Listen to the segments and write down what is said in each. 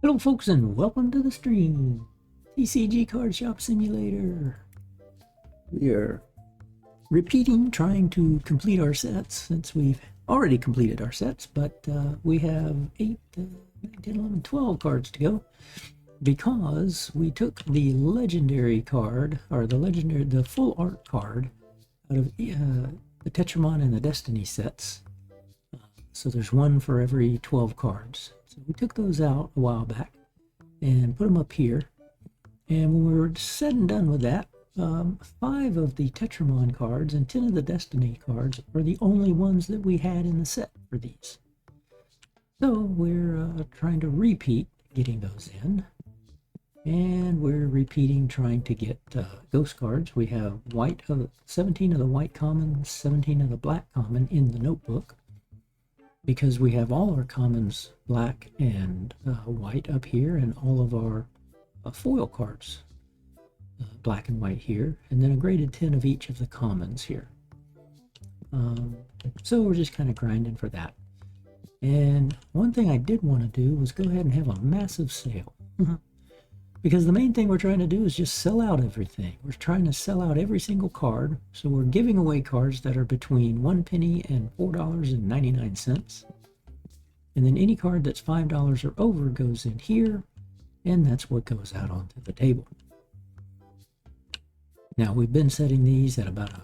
Hello folks and welcome to the stream. TCG Card Shop Simulator. We are repeating, trying to complete our sets since we've already completed our sets, but we have 8, 9, 10, 11, 12 cards to go because we took the legendary card, or the full art card out of the Tetramon and the Destiny sets. So there's one for every 12 cards. So we took those out a while back and put them up here. And when we were said and done with that, 5 of the Tetramon cards and 10 of the Destiny cards are the only ones that we had in the set for these. So we're trying to repeat getting those in. And we're repeating trying to get ghost cards. We have 17 of the white common, 17 of the black common in the notebook, because we have all our commons black and white up here, and all of our foil cards black and white here, and then a graded 10 of each of the commons here. So we're just kind of grinding for that. And one thing I did want to do was go ahead and have a massive sale. Because the main thing we're trying to do is just sell out everything. We're trying to sell out every single card. So we're giving away cards that are between 1 penny and $4.99. And then any card that's $5 or over goes in here, and that's what goes out onto the table. Now we've been setting these at about a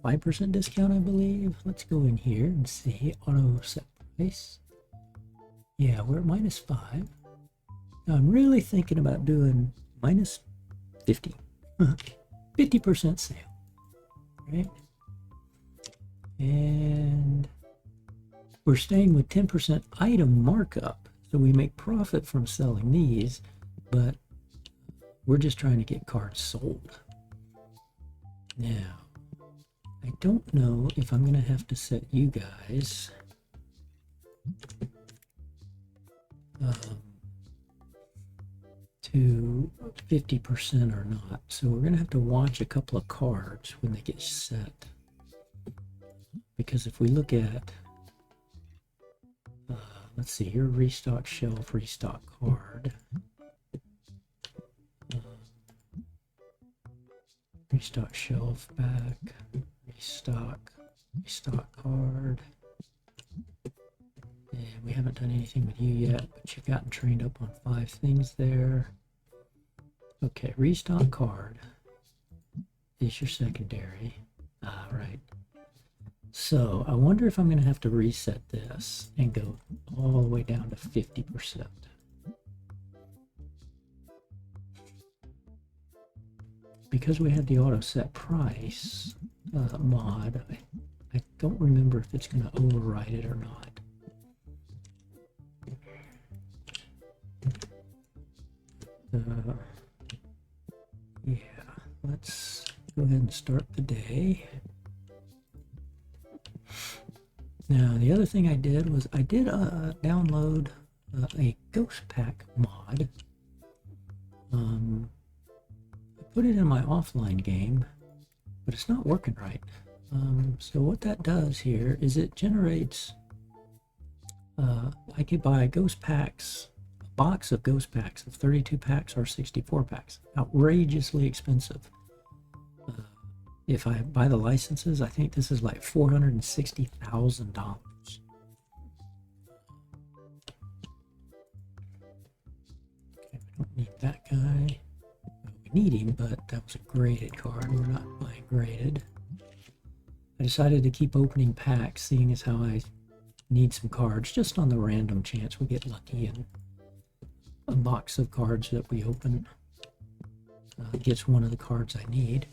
5% discount, I believe. Let's go in here and see auto set price. Yeah, we're at -5. Now I'm really thinking about doing -50. 50% sale, right? And we're staying with 10% item markup, so we make profit from selling these, but we're just trying to get cards sold. Now, I don't know if I'm going to have to set you guys to 50% or not. So we're going to have to watch a couple of cards when they get set. Because if we look at, let's see here, restock shelf, restock card. Restock shelf back, restock card. And we haven't done anything with you yet, but you've gotten trained up on 5 things there. Okay, restock card is your secondary. Right. So I wonder if I'm going to have to reset this and go all the way down to 50%. Because we have the auto set price mod, I don't remember if it's going to override it or not. Yeah, let's go ahead and start the day. Now, the other thing I did was I did download a ghost pack mod. I put it in my offline game, but it's not working right. So what that does here is it generates, I could buy ghost packs, a box of ghost packs of 32 packs or 64 packs. Outrageously expensive. If I buy the licenses, I think this is like $460,000. Okay, we don't need that guy. We need him, but that was a graded card. We're not buying graded. I decided to keep opening packs, seeing as how I need some cards, just on the random chance we get lucky and a box of cards that we open gets one of the cards I need.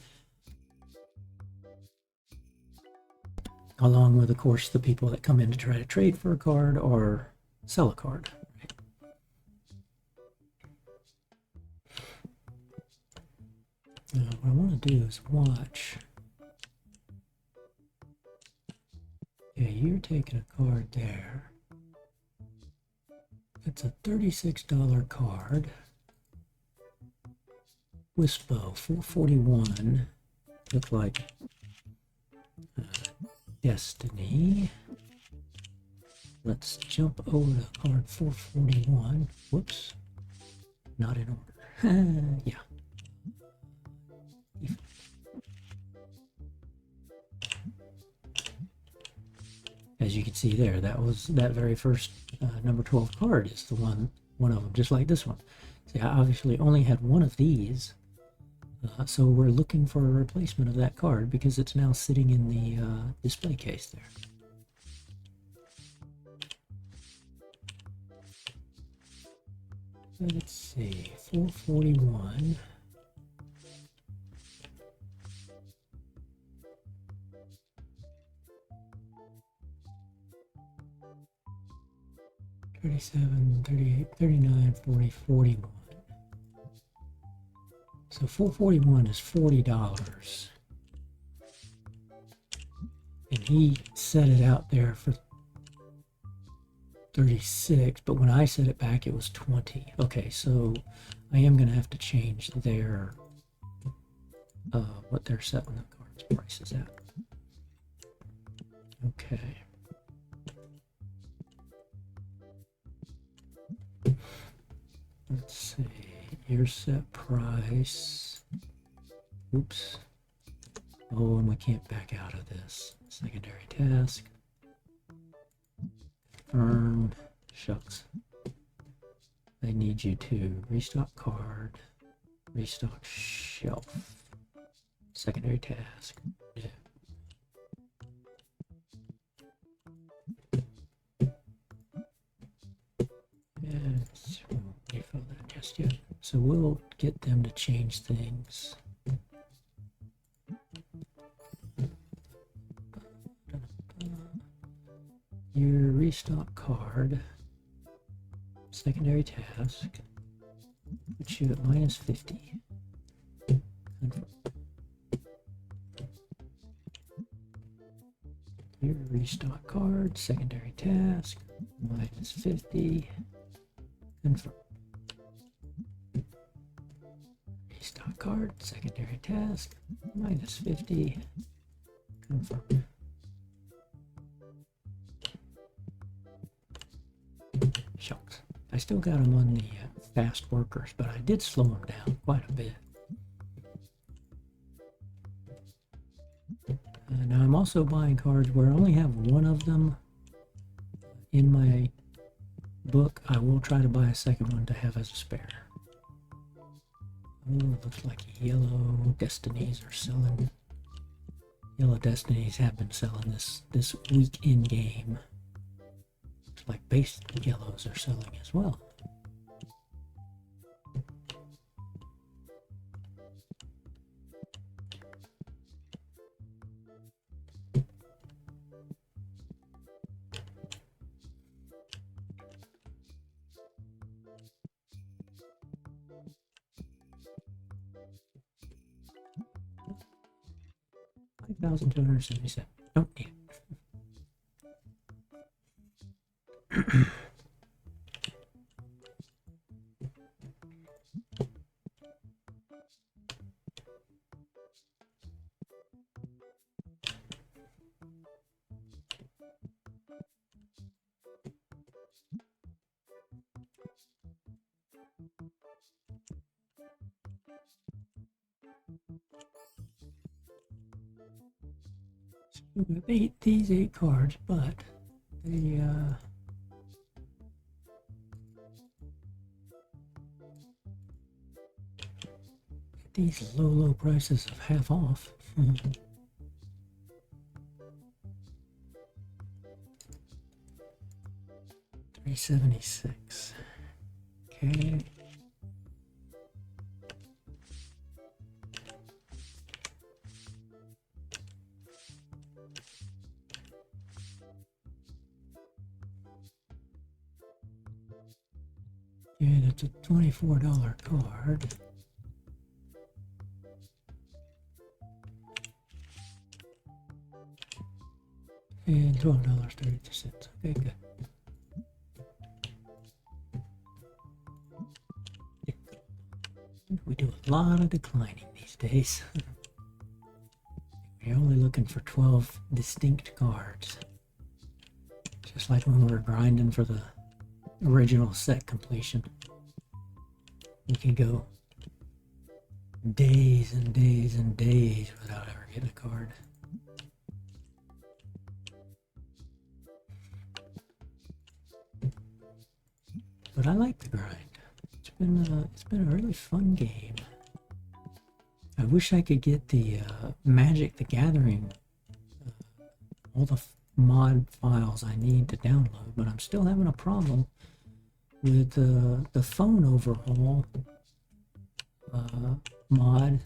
Along with, of course, the people that come in to try to trade for a card or sell a card. Right? Now, what I want to do is watch. Okay, you're taking a card there. It's a $36 card. Wispo, $441. Look like Destiny. Let's jump over to card 441. Whoops. Not in order. Yeah. As you can see there, that very first number 12 card is the one of them, just like this one. See, I obviously only had one of these, so we're looking for a replacement of that card because it's now sitting in the display case there. Let's see, 441. $37, $38, $39, $40, $41. So 441 is $40. And he set it out there for 36, but when I set it back it was 20. Okay, so I am going to have to change their what they're setting the cards prices at. Okay. Let's see, your set price. Oops. Oh, and we can't back out of this. Secondary task. Confirmed. Shucks. I need you to restock card, restock shelf. Secondary task. Yeah. Yes, we won't refill that just yet. So we'll get them to change things. Your restock card, secondary task, put you at -50. Confirm. Your restock card, secondary task, -50. Confirm. Restock card, secondary task, -50. Confirm. Shucks. I still got them on the fast workers, but I did slow them down quite a bit. Now I'm also buying cards where I only have one of them in my book. I will try to buy a second one to have as a spare. Oh, it looks like Yellow Destinies are selling. Yellow Destinies have been selling this week in game. Looks like base yellows are selling as well. $5,277. Don't need it. We got these 8 cards, but they these low prices of half off. $376. Okay. Yeah, that's a $24 card. And $12.32. Okay, good. We do a lot of declining these days. We're only looking for 12 distinct cards. Just like when we were grinding for the original set completion. You can go days and days and days without ever getting a card. But I like the grind. It's been a really fun game. I wish I could get the Magic the Gathering, all the mod files I need to download, but I'm still having a problem with the phone overhaul. Mod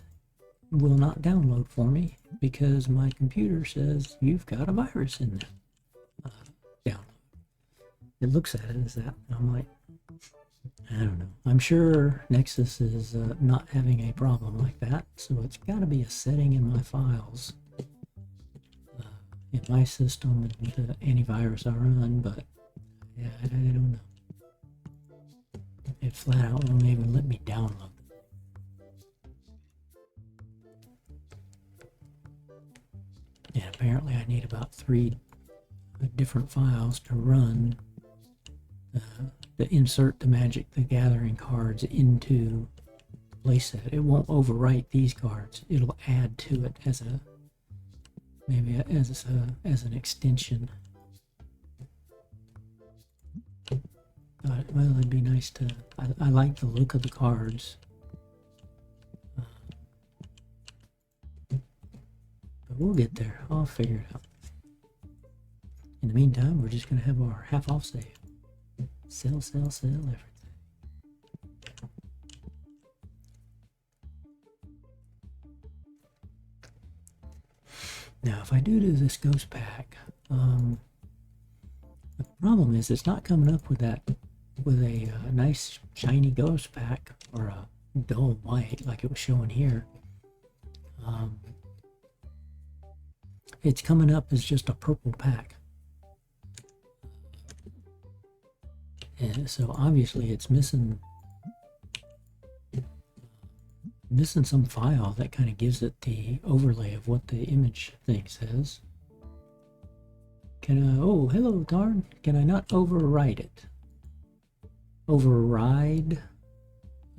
will not download for me because my computer says you've got a virus in there. Download. It looks at it as that, and I'm like, I don't know. I'm sure Nexus is not having a problem like that, so it's got to be a setting in my files, in my system, and the antivirus I run, but yeah, I don't know. It flat out won't even let me download it. And apparently I need about 3 different files to run to insert the Magic the Gathering cards into playset. It won't overwrite these cards. It'll add to it as a maybe as an extension. But well, it'd be nice to. I like the look of the cards. But we'll get there. I'll figure it out. In the meantime, we're just gonna have our half-off save. Sell everything. Now, if I do this ghost pack, the problem is it's not coming up with a nice shiny ghost pack or a dull white like it was showing here. It's coming up as just a purple pack. And so obviously it's missing some file that kind of gives it the overlay of what the image thing says. Can I, oh, hello, darn. Can I not overwrite it? Override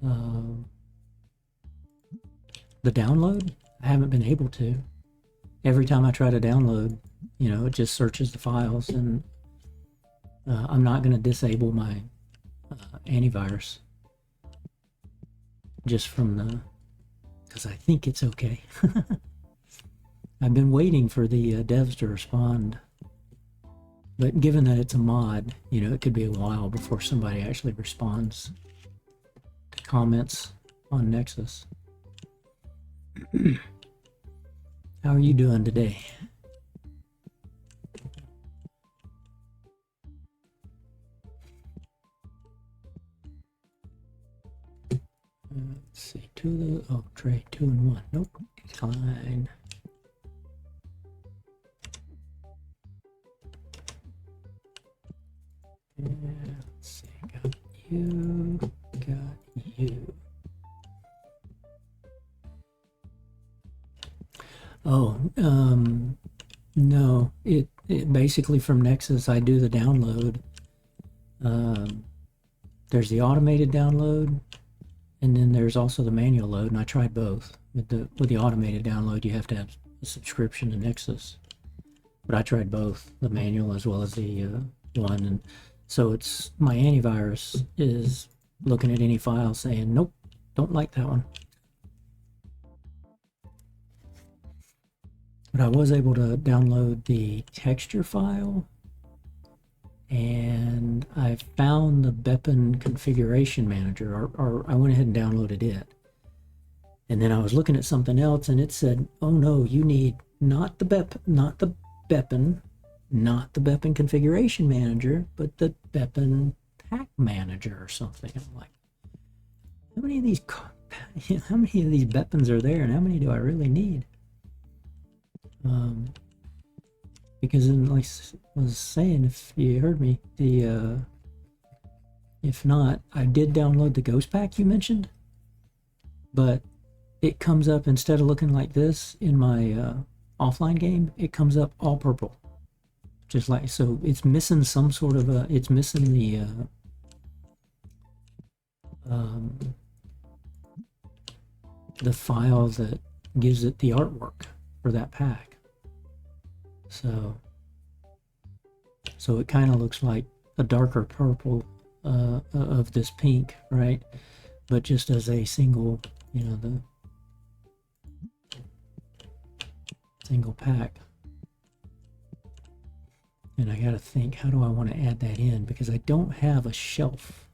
the download? I haven't been able to. Every time I try to download, you know, it just searches the files, and I'm not going to disable my antivirus just from the, because I think it's okay. I've been waiting for the devs to respond, but given that it's a mod, you know, it could be a while before somebody actually responds to comments on Nexus. How are you doing today? Let's see, trade 2 and 1. Nope, decline. Yeah, let's see, got you. Oh, no, it basically from Nexus, I do the download. There's the automated download, and then there's also the manual load, and I tried both. With the automated download, you have to have a subscription to Nexus, but I tried both, the manual as well as the one, and so it's my antivirus is looking at any file saying, nope, don't like that one. But I was able to download the texture file, and I found the Beppin configuration manager, or I went ahead and downloaded it. And then I was looking at something else, and it said, oh no, you need not the Beppin configuration manager, but the Beppin pack manager or something. I'm like, how many of these Beppins are there, and how many do I really need? Because like I was saying, if you heard me, if not, I did download the ghost pack you mentioned, but it comes up, instead of looking like this in my offline game, it comes up all purple. Just like, so it's missing some sort of a, it's missing the file that gives it the artwork for that pack. So it kind of looks like a darker purple of this pink, right? But just as a single, you know, the single pack. And I gotta think, how do I want to add that in? Because I don't have a shelf.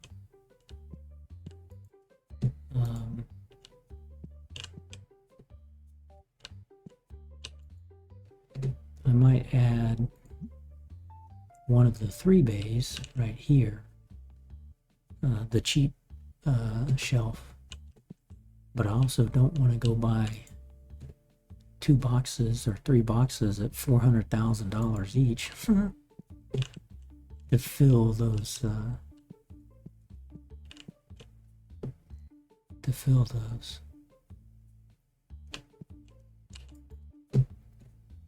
I might add one of the 3 bays right here, the cheap shelf, but I also don't want to go buy 2 boxes or 3 boxes at $400,000 each to fill those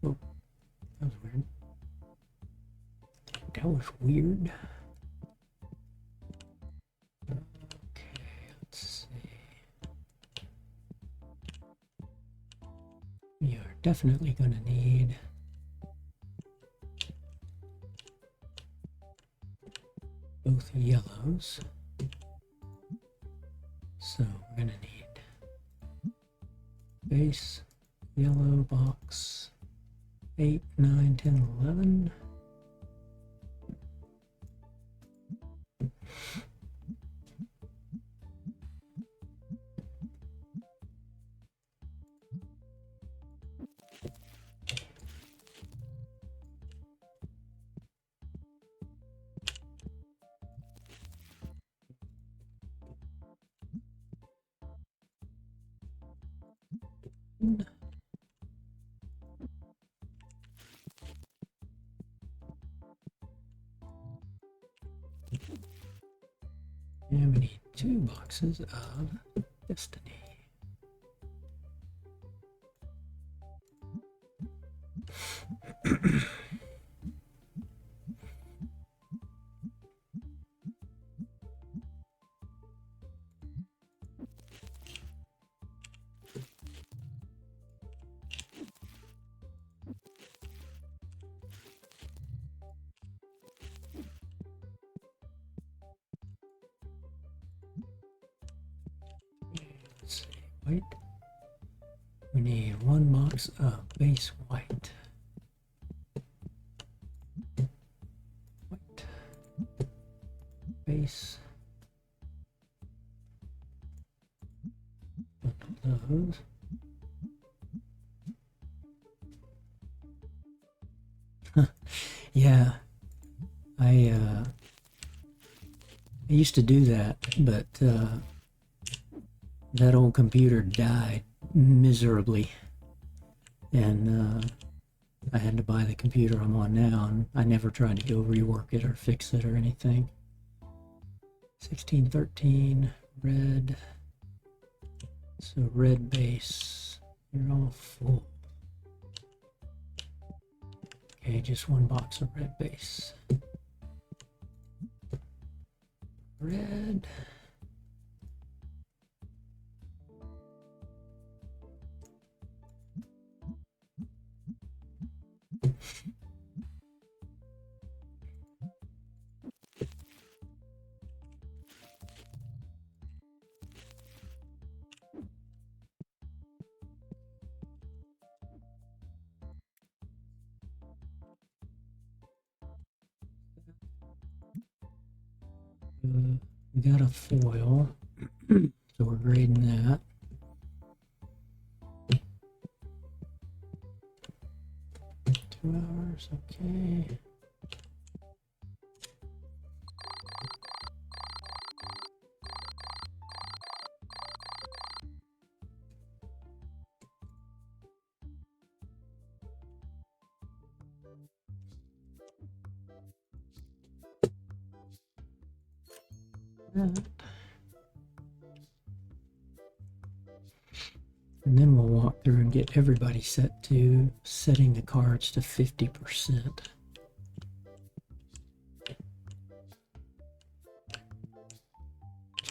Oh, that was weird. That was weird. Okay, let's see. We are definitely going to need both yellows. So we're going to need base, yellow box, 8, 9, 10, 11. And we need 2 boxes of Destiny. Let's see, white. We need 1 box of base white. White. Base. Those. Yeah, I used to do that, but that old computer died miserably, and I had to buy the computer I'm on now, and I never tried to go rework it or fix it or anything. 1613 red. So red base, you're all full. Okay, just 1 box of red base. Red. We got a foil, so we're grading that. Two hours, okay. That. And then we'll walk through and get everybody set to setting the cards to 50%.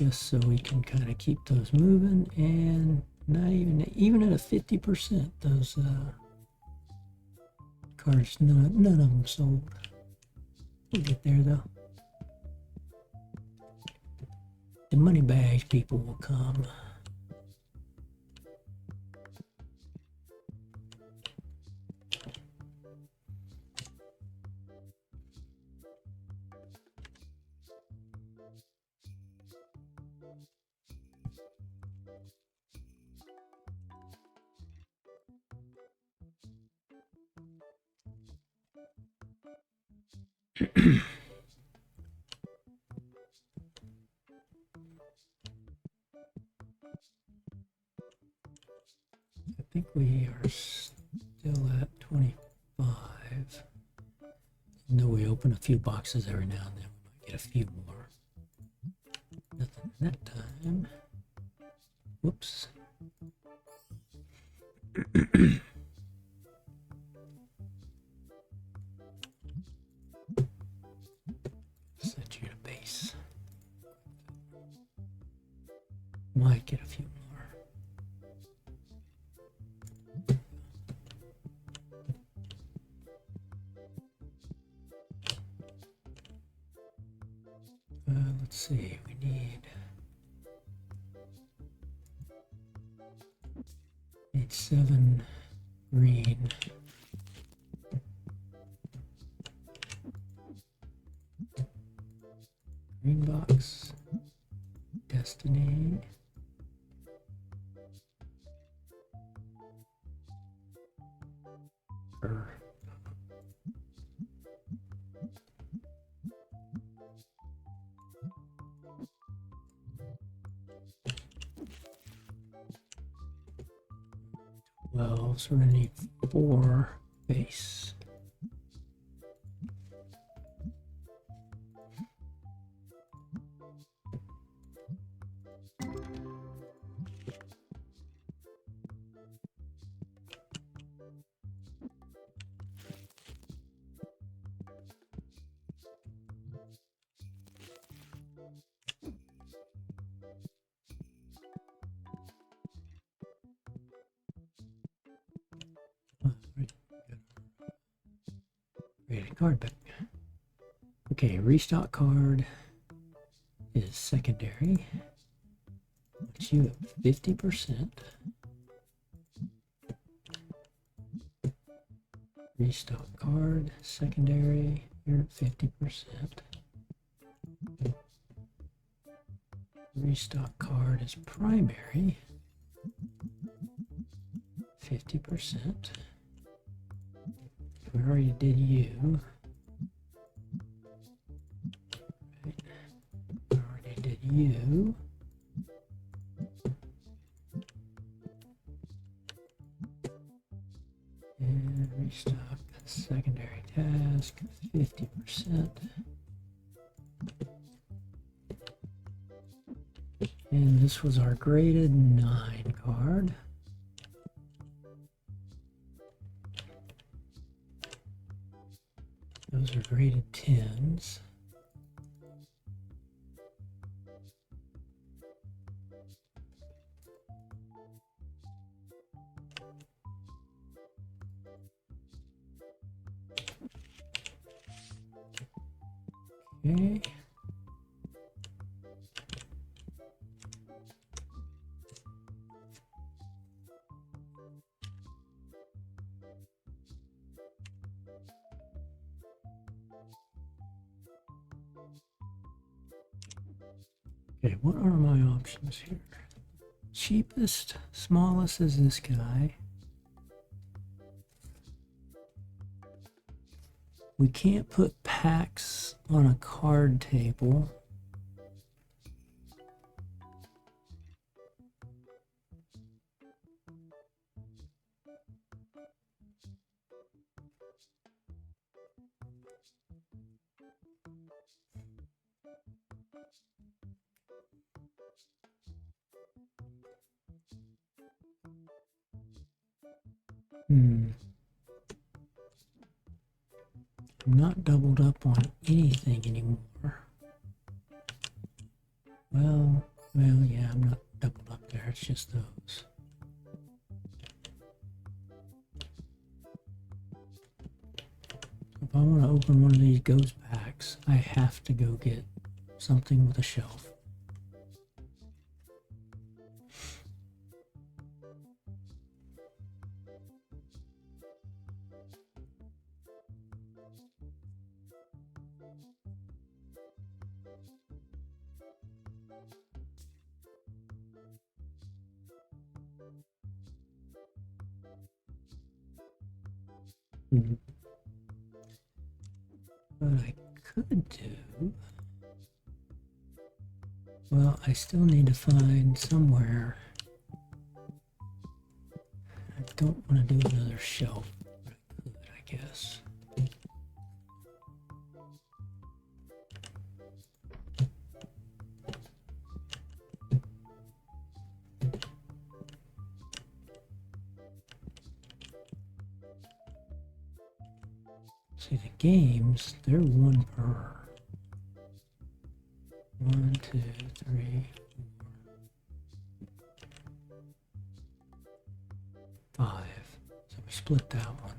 just so we can kind of keep those moving, and not even at a 50%, those cards, none of them sold. We'll get there though. The money bags people will come. I think we are still at 25. No, we open a few boxes every now and then. We might get a few more. Nothing that time. Whoops. Set you to base. Might get a few more. Let's see, we need 7 green. Green box, Destiny. Well, so we're gonna need 4 base. Create a card back. Okay, restock card is secondary. Puts you at 50%. Restock card, secondary, you're at 50%. Restock card is primary, 50%. We already did you. Right. We already did you. And restock secondary task, 50%. And this was our graded 9 card. Those are graded 10s. Okay. Okay, what are my options here? Cheapest, smallest is this guy. We can't put packs on a card table. I'm not doubled up on anything anymore. Well, Well, yeah, I'm not doubled up there. It's just those. If I want to open one of these ghost packs, I have to go get something with a shelf. What I could do... Well, I still need to find somewhere. I don't want to do another shelf, but I could, I guess. See, the games, they're one per. 1, 2, 3, 4, 5. So we split that one.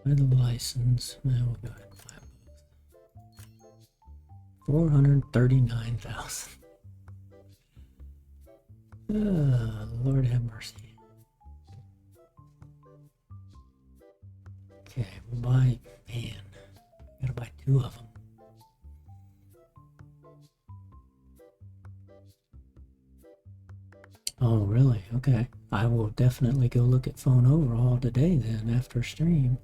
By the license, now we'll go ahead and flat both. 439,000. Lord have mercy. Okay, we'll buy, man, gotta buy 2 of them. Oh, really? Okay. I will definitely go look at Phone Overhaul today then after stream.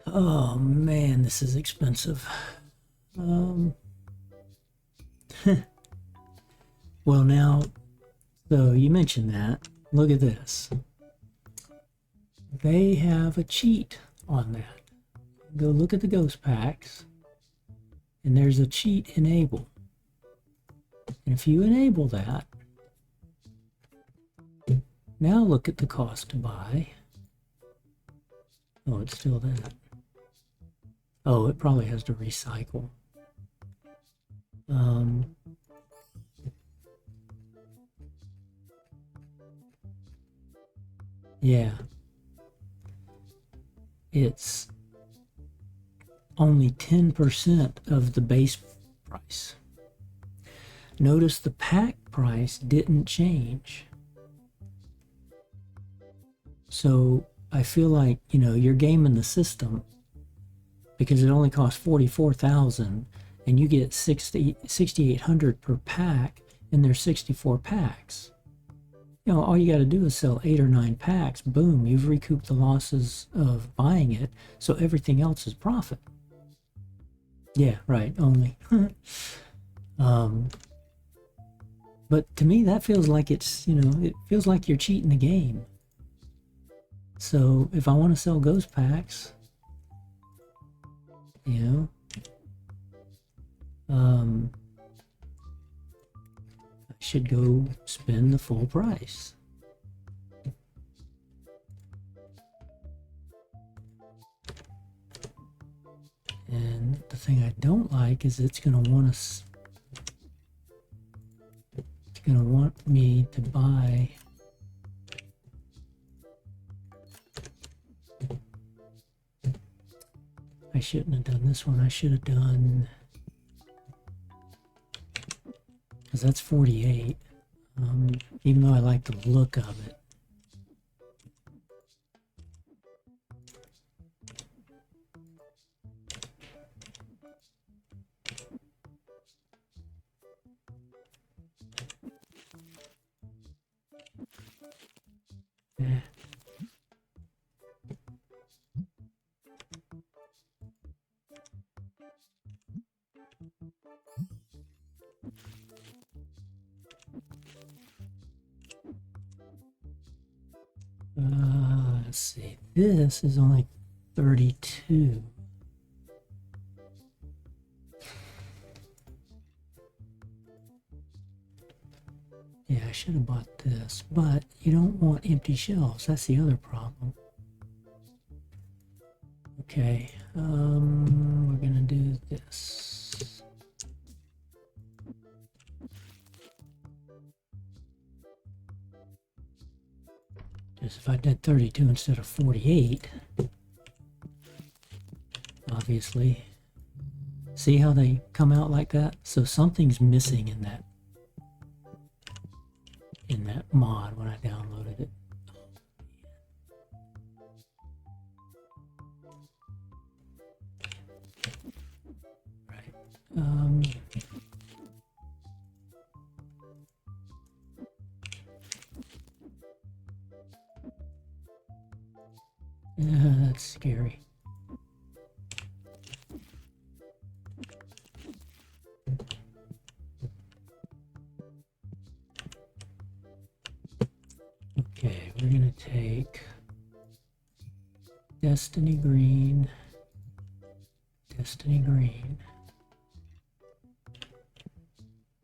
Oh man, this is expensive. Well now, so you mentioned that. Look at this. They have a cheat on that. Go look at the ghost packs, and there's a cheat enable. And if you enable that, now look at the cost to buy. Oh, it's still that. Oh, it probably has to recycle. Yeah. It's only 10% of the base price. Notice the pack price didn't change. So I feel like, you know, you're gaming the system because it only costs 44,000 and you get 6,800 per pack, and there's 64 packs. You know, all you got to do is sell 8 or 9 packs. Boom, you've recouped the losses of buying it, so everything else is profit. Yeah, right, only. But to me, that feels like it's, you know, it feels like you're cheating the game. So if I want to sell ghost packs, you know, I should go spend the full price. thing I don't like is it's going to want us. It's going to want me to buy. I shouldn't have done this one. I should have done, because that's 48. Even though I like the look of it. Let's see. This is only 32. Yeah, I should have bought this, but you don't want empty shelves. That's the other problem. Okay, we're gonna do this. Just if I did 32 instead of 48, obviously. See how they come out like that? So something's missing in that mod when I downloaded it. Right. That's scary. Okay, we're gonna take Destiny Green, Destiny Green.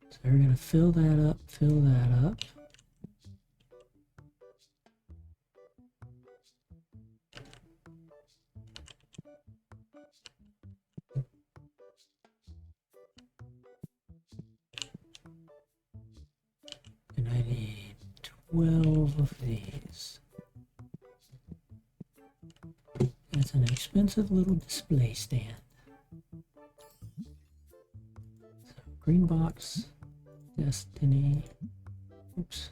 So we're gonna fill that up, fill that up. And I need 12 of these. That's an expensive little display stand. So green box, Destiny, oops.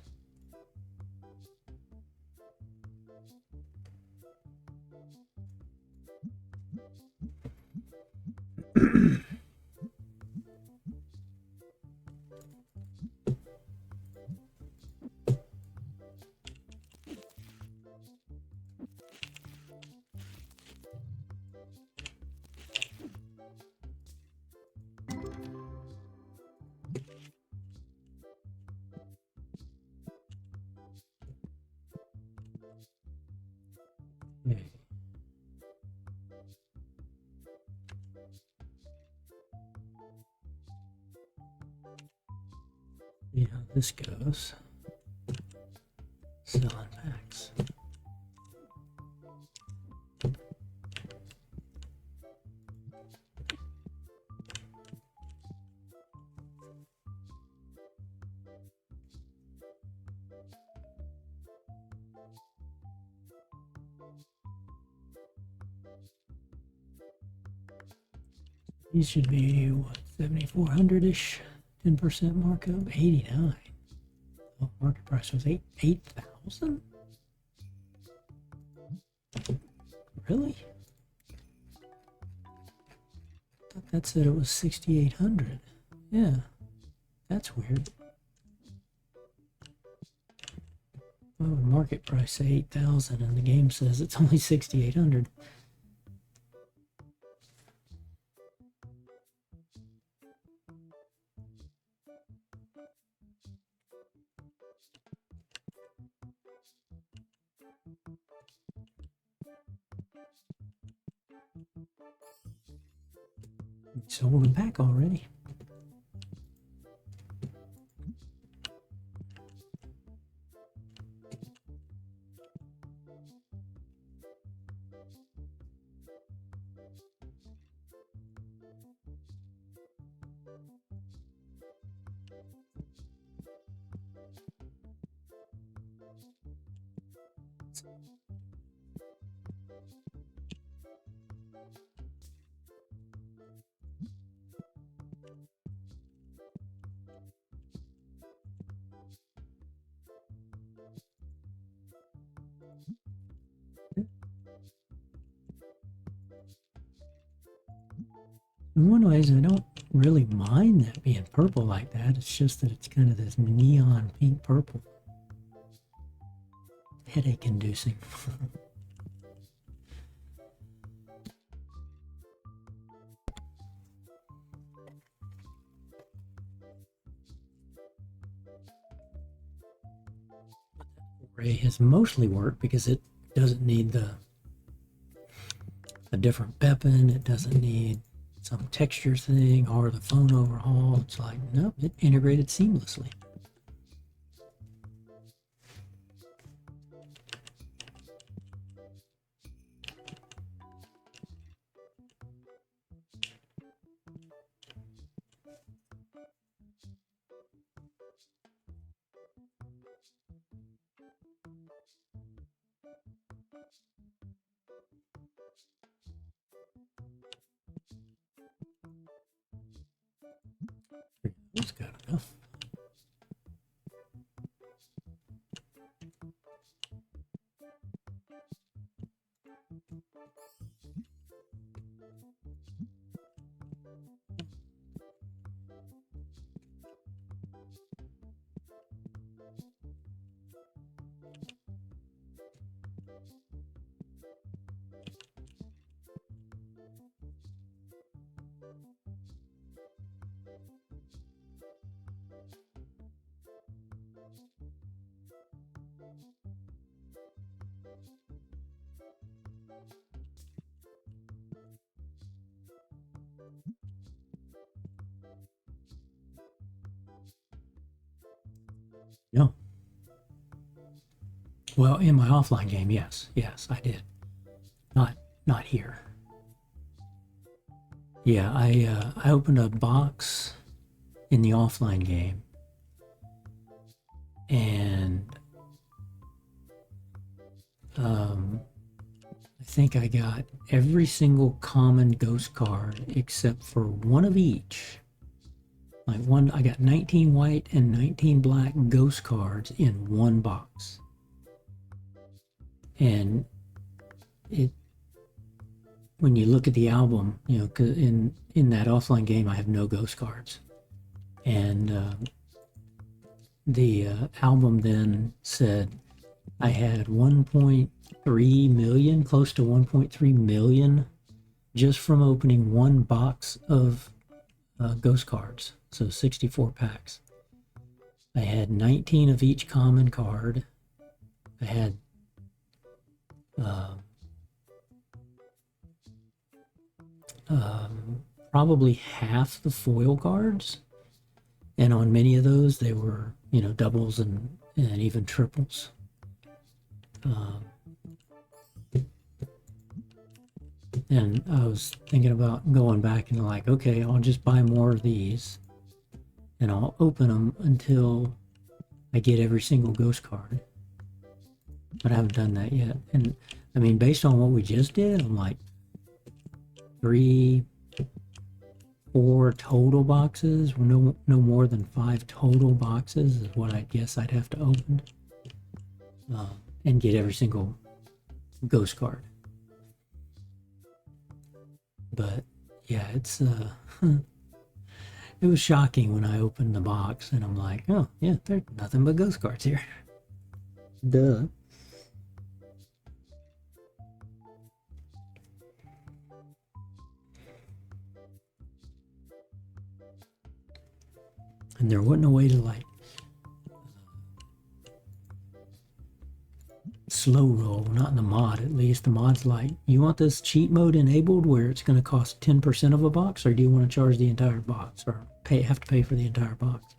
Okay. See how this goes. Selling packs. These should be what, 7,400-ish, 10% markup, 89. Oh, market price was 8,000. Really? I thought that said it was 6,800. Yeah, that's weird. Well, market price say 8,000 and the game says it's only 6,800. Sold a pack already. In one ways, I don't really mind that being purple like that. It's just that it's kind of this neon pink purple. Headache inducing. Array has mostly worked because it doesn't need a different weapon. It doesn't need some texture thing or the phone overhaul. It's like, nope, it integrated seamlessly. It's got enough. No. Well, in my offline game, yes, I did. Not here. Yeah, I opened a box in the offline game, and I think I got every single common ghost card except for one of each. Like one, I got 19 white and 19 black ghost cards in one box. And it, when you look at the album, you know, 'cause in that offline game, I have no ghost cards. And the album then said I had 1.3 million, close to 1.3 million, just from opening one box of ghost cards. So 64 packs. I had 19 of each common card. I had probably half the foil cards, and on many of those they were, you know, doubles and even triples. And I was thinking about going back and like, okay, I'll just buy more of these and I'll open them until I get every single ghost card. But I haven't done that yet. And I mean, based on what we just did, I'm like 3, 4 total boxes, no more than 5 total boxes is what I guess I'd have to open and get every single ghost card. But yeah, it's it was shocking when I opened the box and I'm like, oh yeah, there's nothing but ghost cards here. Duh. And there wasn't a way to like slow roll, not in the mod at least. The mod's like, you want this cheat mode enabled where it's going to cost 10% of a box, or do you want to charge the entire box or have to pay for the entire box?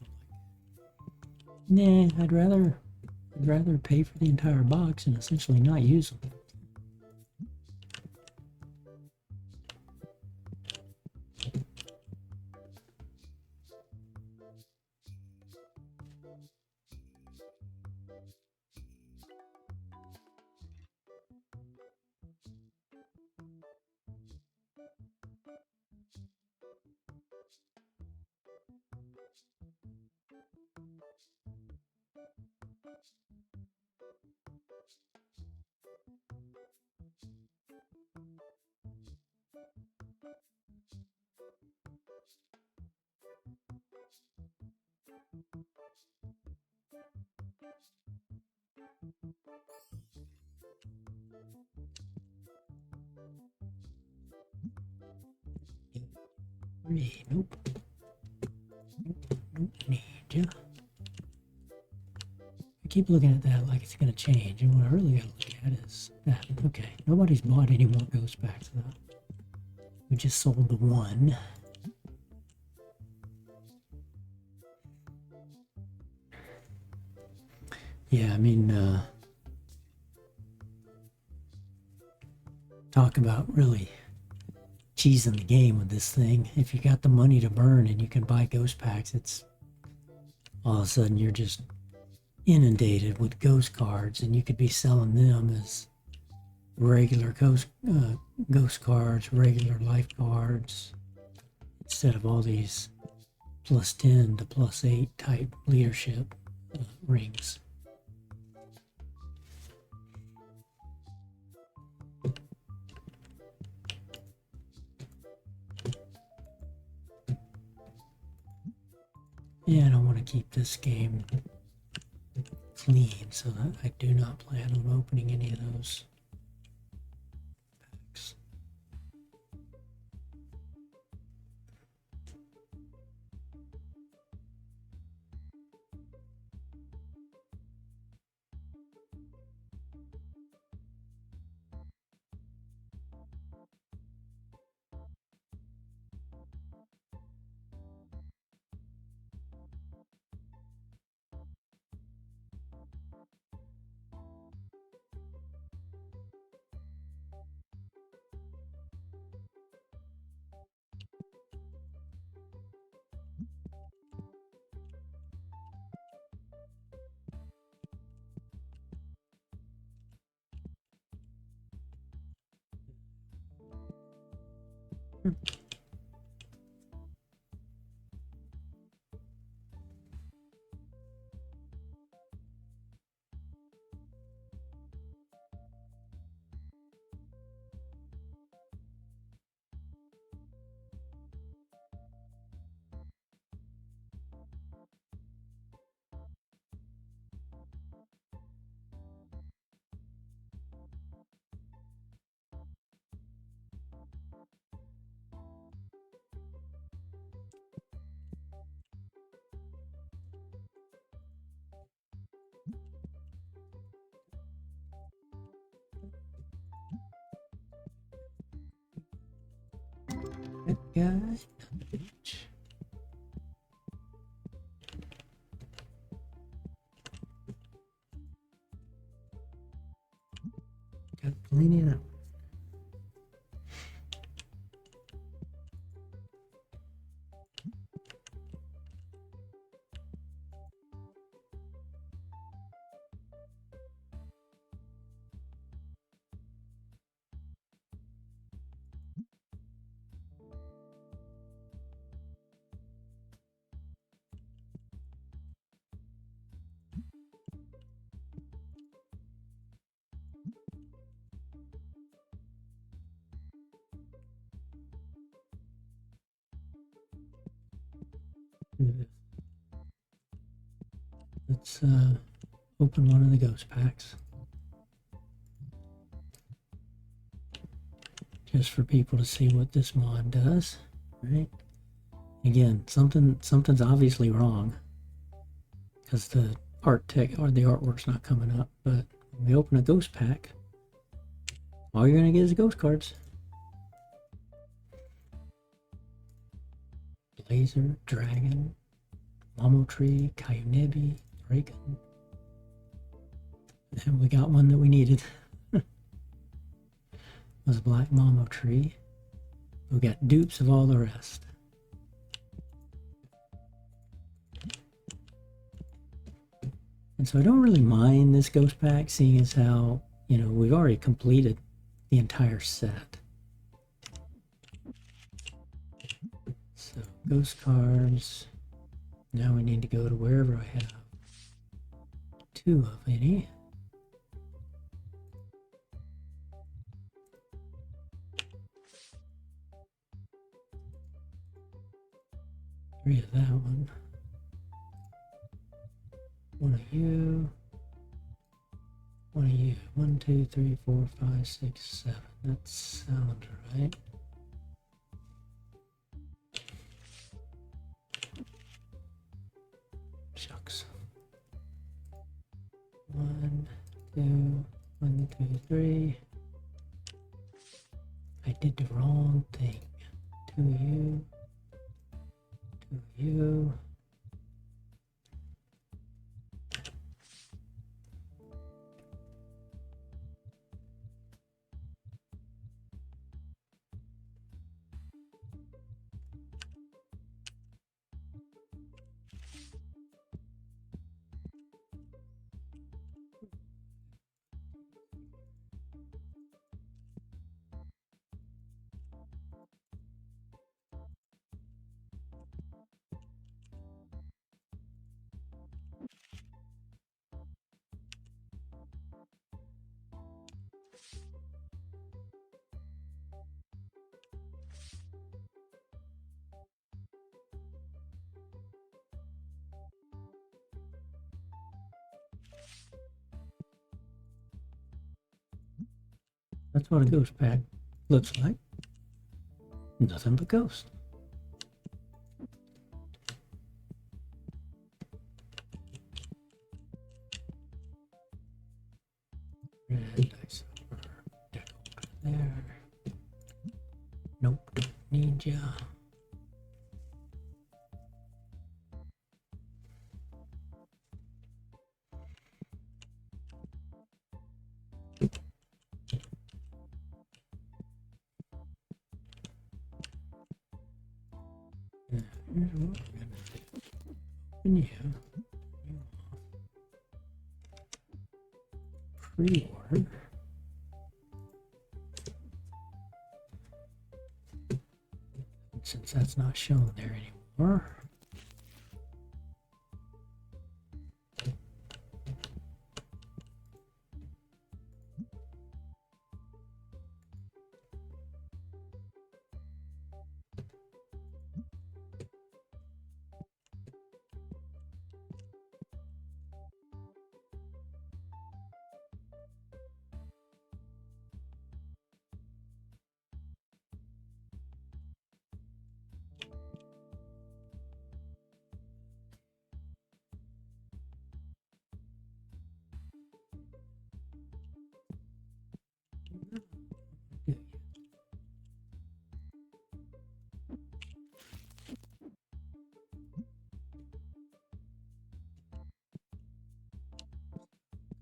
Nah, I'd rather pay for the entire box and essentially not use them. 3. Nope. Nope. Need ya. I keep looking at that like it's going to change, and what I really got to look at is that. Okay, nobody's bought any more ghost packs though. We just sold the one. Yeah, I mean, talk about really cheesing the game with this thing. If you got the money to burn and you can buy ghost packs, it's all of a sudden you're just inundated with ghost cards, and you could be selling them as regular ghost cards, regular life cards, instead of all these +10 to +8 type leadership rings. Yeah, and I want to keep this game clean, so that I do not plan on opening any of those packs. That guy. Got plenty of them. Let's open one of the ghost packs. Just for people to see what this mod does, right? Again, something's obviously wrong because the art tech or the artwork's not coming up. But when we open a ghost pack, all you're gonna get is ghost cards. Blazer, Dragon, Mamo Tree, Kayunebi, Raken. And we got one that we needed. It was Black Mamo Tree. We got dupes of all the rest. And so I don't really mind this ghost pack, seeing as how, you know, we've already completed the entire set. So ghost cards. Now we need to go to wherever I have 2 of any. Three of that one. One of you. One of you. 1, 2, 3, 4, 5, 6, 7. That sounds right. 1, 2, 1, 2, 3. I did the wrong thing. To you. To you. That's what a ghost pack looks like. Nothing but ghosts. Red dice over, deck over there. Nope, don't need ya. Yeah, here's what we're gonna do. And you pre-order. Since that's not shown there anymore.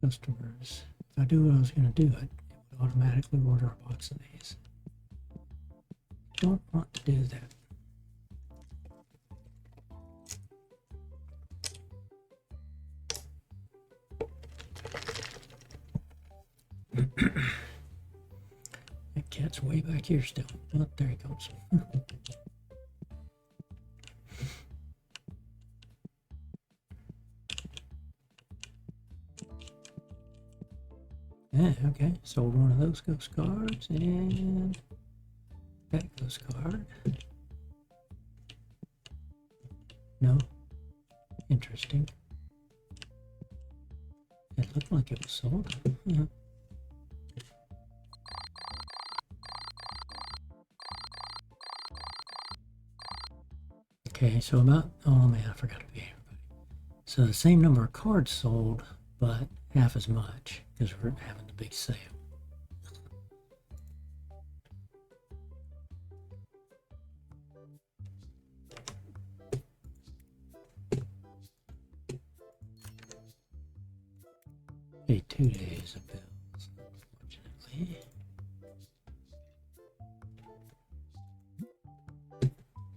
Customers. If I do what I was going to do, it would automatically order a box of these. Don't want to do that. That cat's way back here still. Oh, there he comes. Yeah, okay, sold one of those ghost cards and that ghost card. No, interesting. It looked like it was sold. Yeah. Okay, so about, oh man, I forgot to pay everybody. So the same number of cards sold, but half as much because we're having the big sale. Okay, 2 days of bills, unfortunately.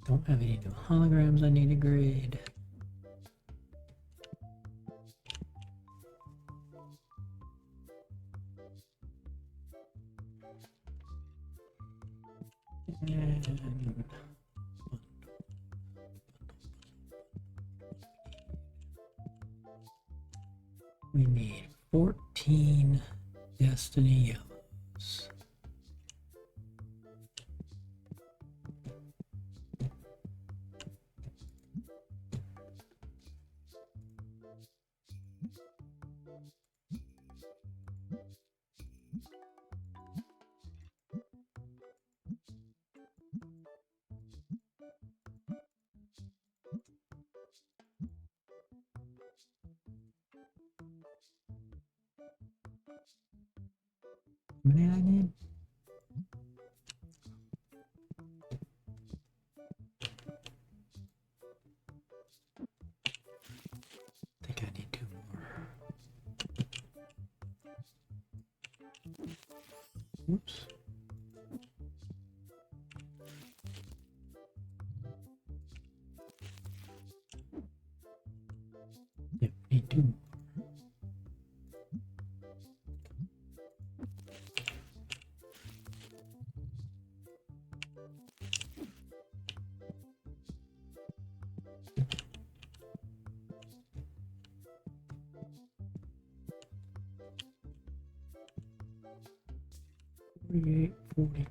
Don't have any new holograms I need to grade. And we need 14 Destiny Yellows. How many I need? I think I need 2 more. Whoops. Yep, need 2 more. Forty-eight, 40.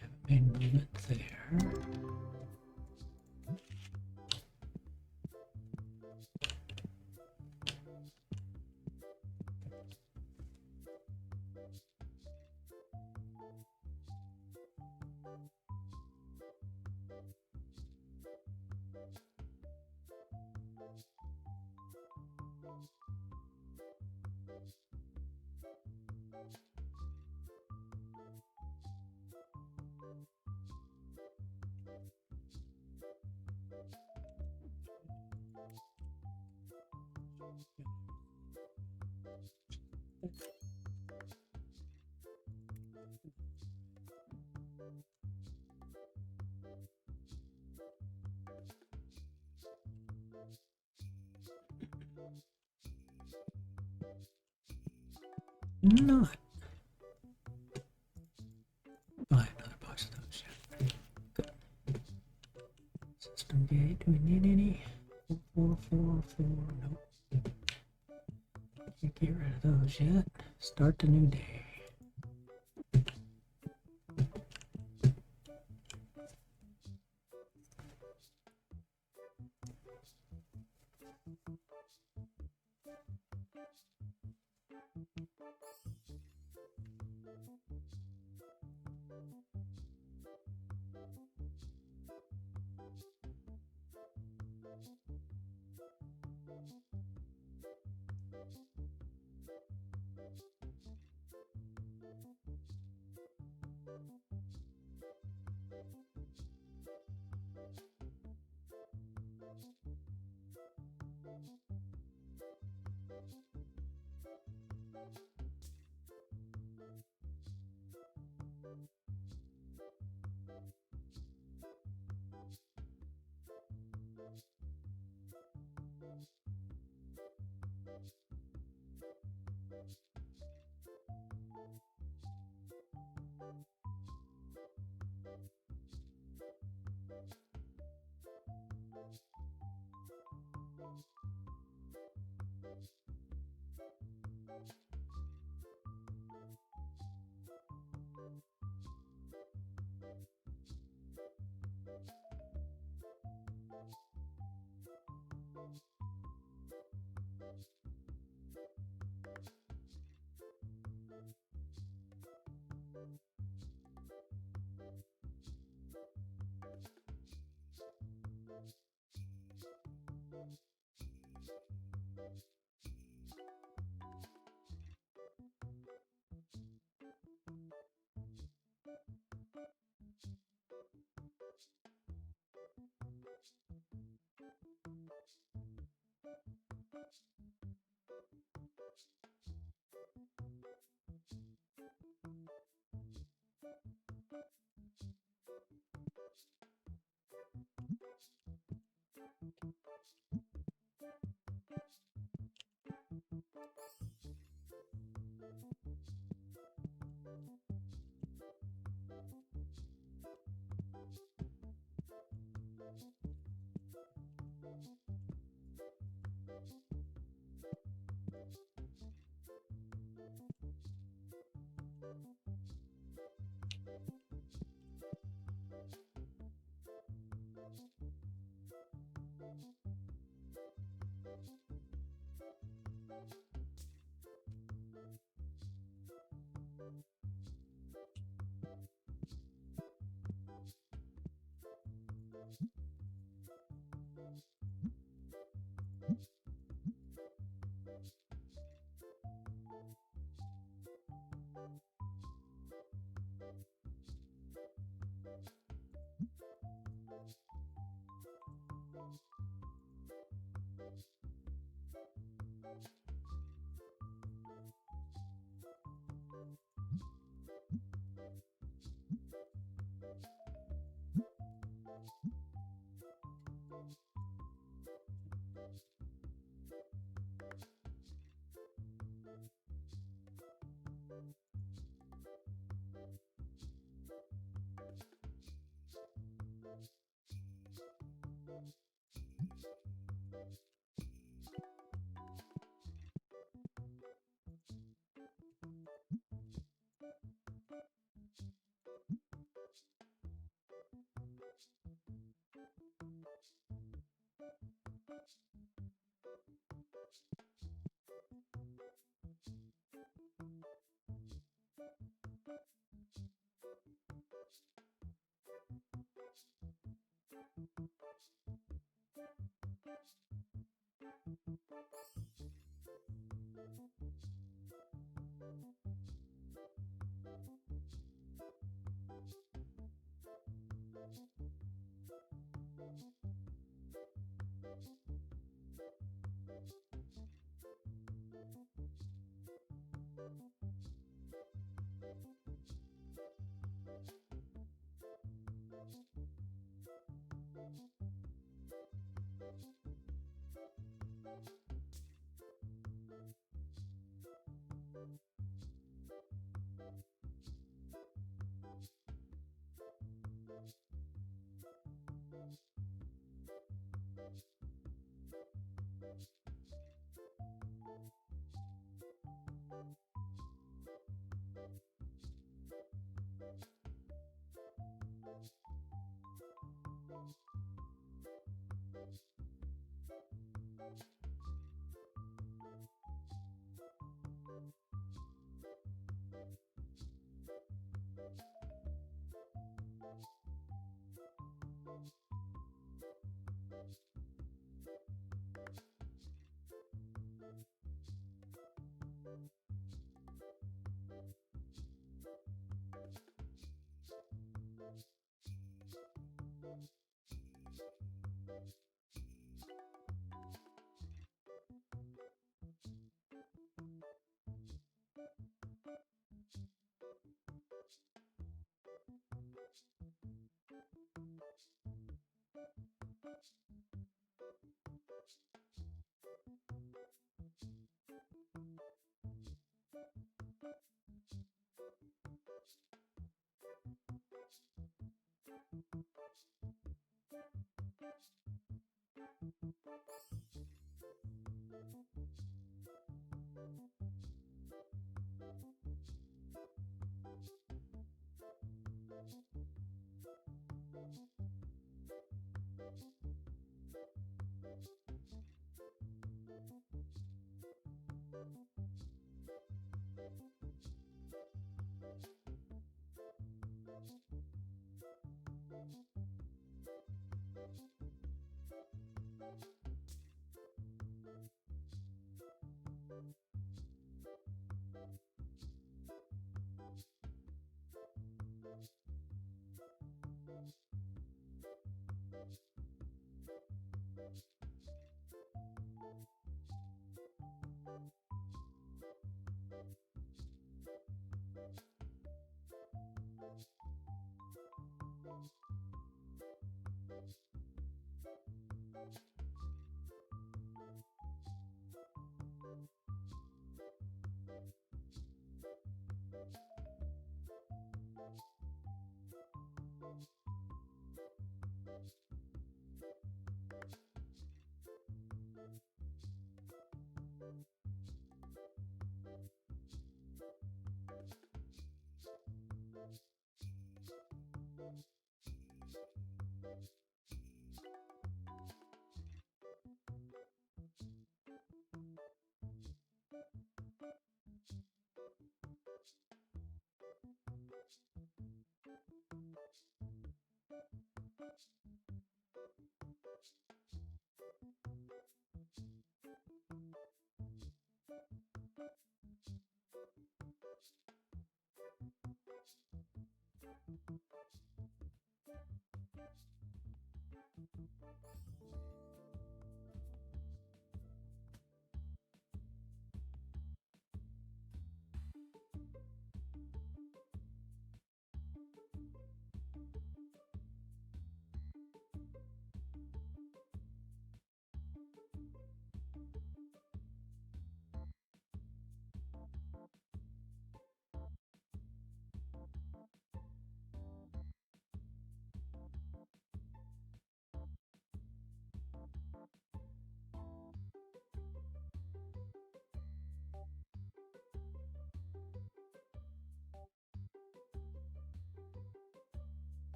Haven't made movement there. Not buy another box of those yet. Good. System gate, do we need any? 444, nope. Can't get rid of those yet. Start the new day.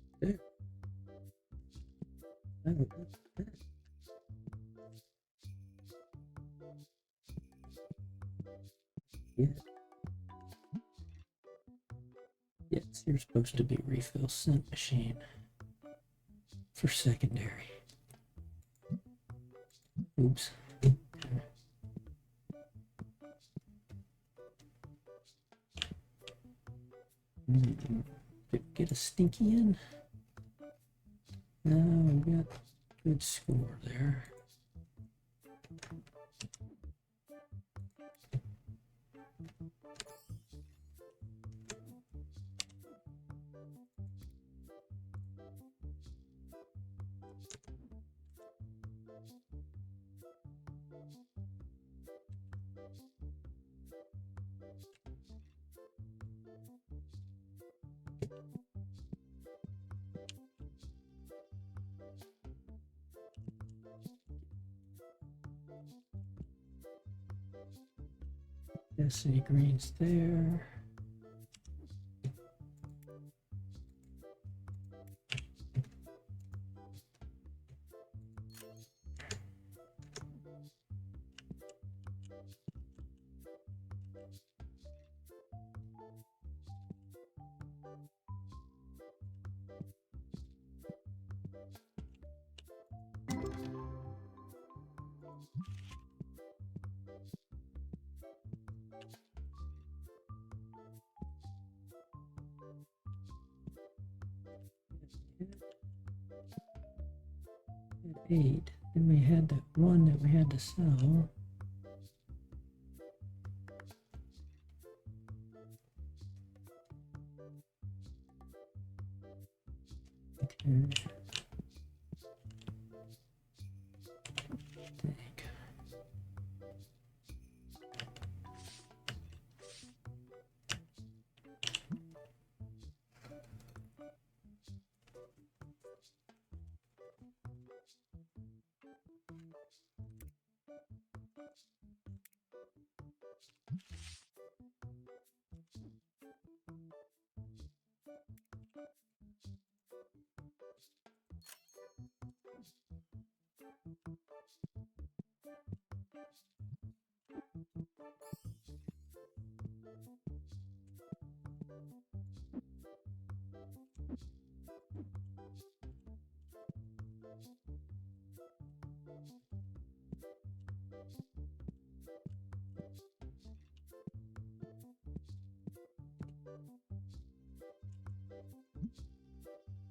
There. Yeah. Yes, you're supposed to be refill scent machine for secondary. Oops. Get a stinky in. We got good score there. Destiny Green's there. Eight. Then we had that one that we had to sell. Okay. Think.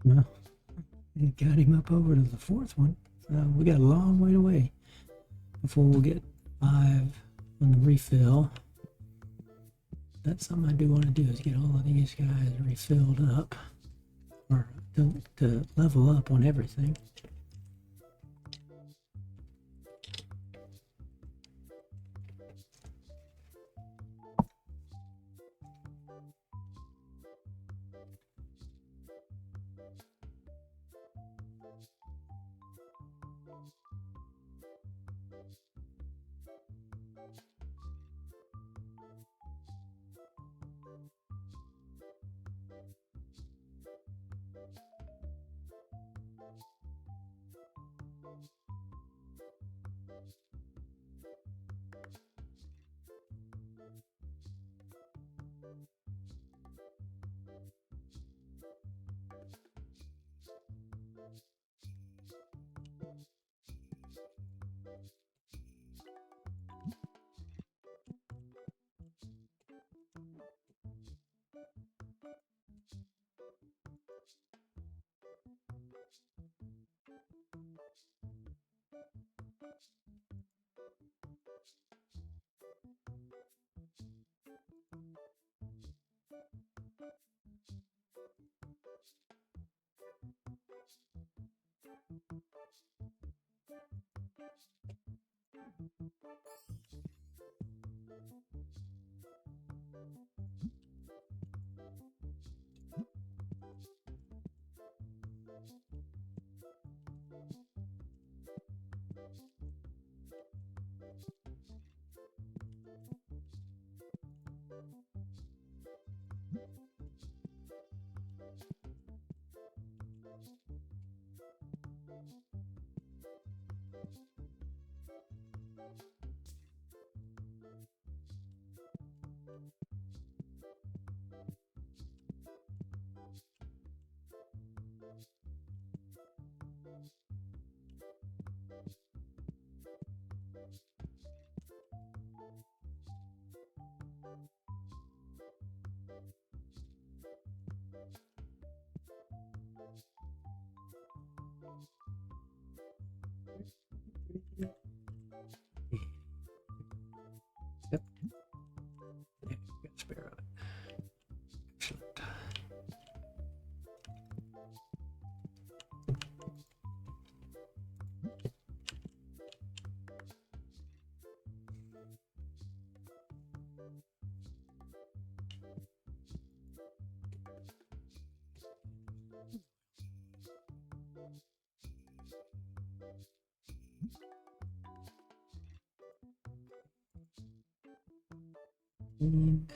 Well, we got him up over to the fourth one. So we got a long way away before we'll get 5 on the refill. That's something I do want to do, is get all of these guys refilled up, or to level up on everything. 59.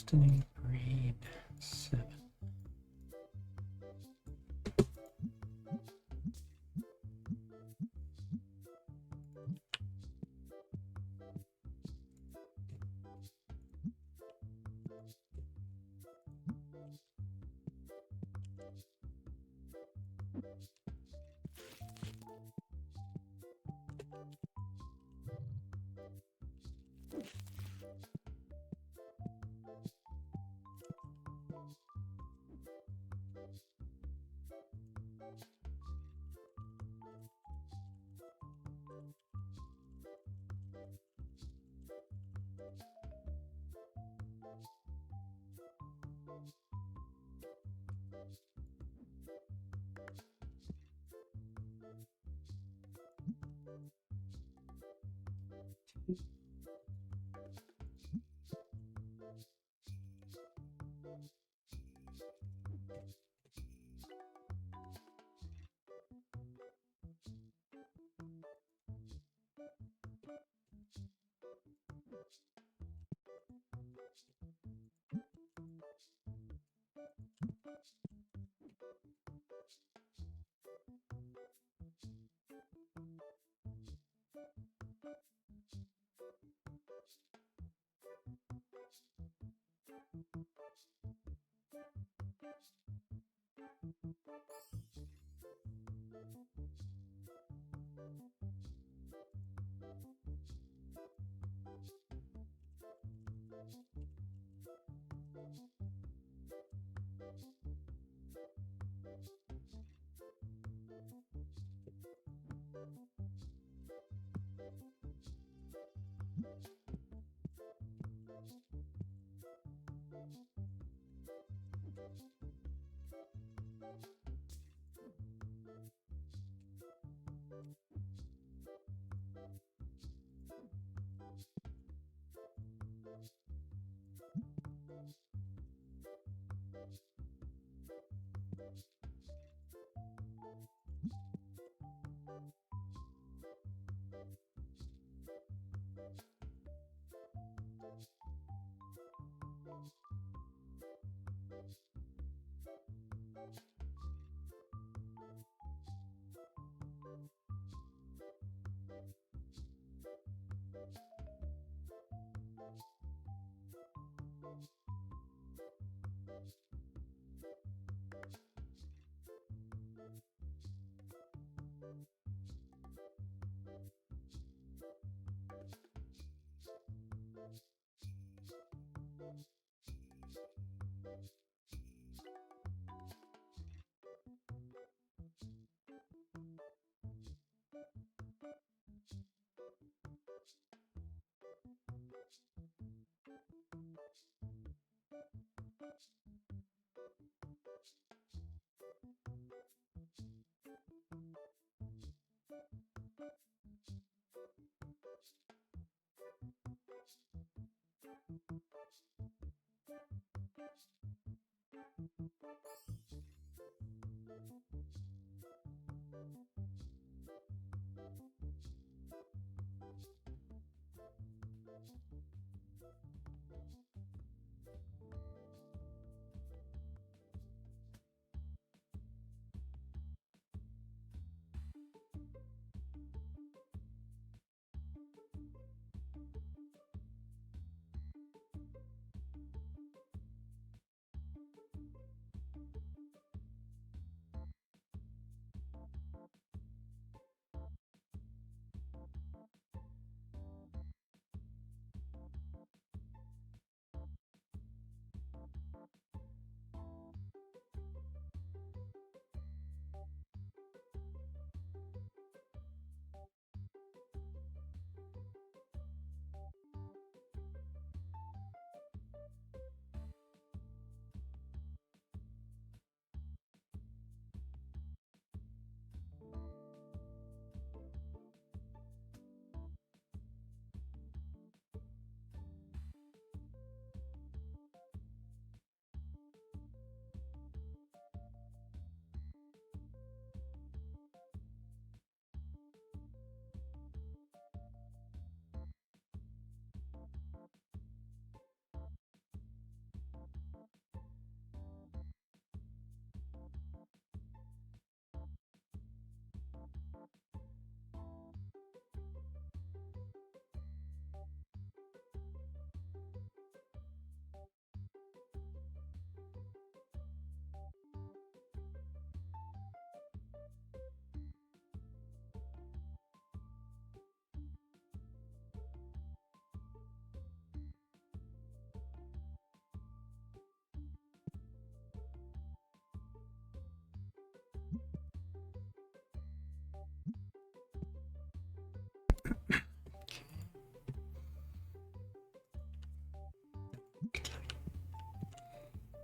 Destiny Green 7.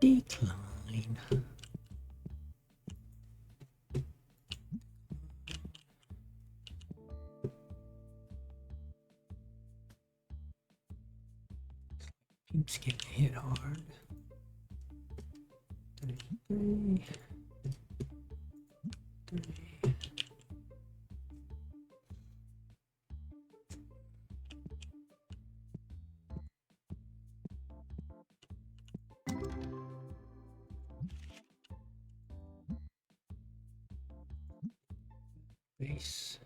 Decline. Pink's getting hit hard. 33. 30. Base.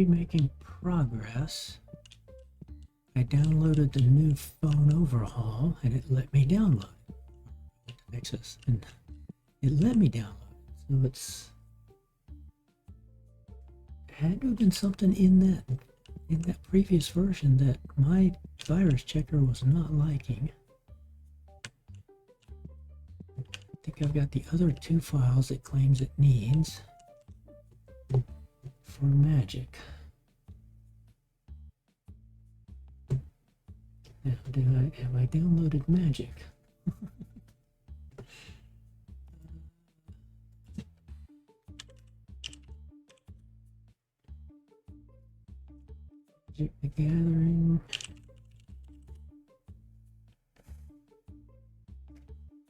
be making progress. I downloaded the new phone overhaul and it let me download it. Access, and it let me download it. So it's had to have been something in that previous version that my virus checker was not liking. I think I've got the other two files it claims it needs for Magic. Now, have I downloaded Magic? Magic the Gathering.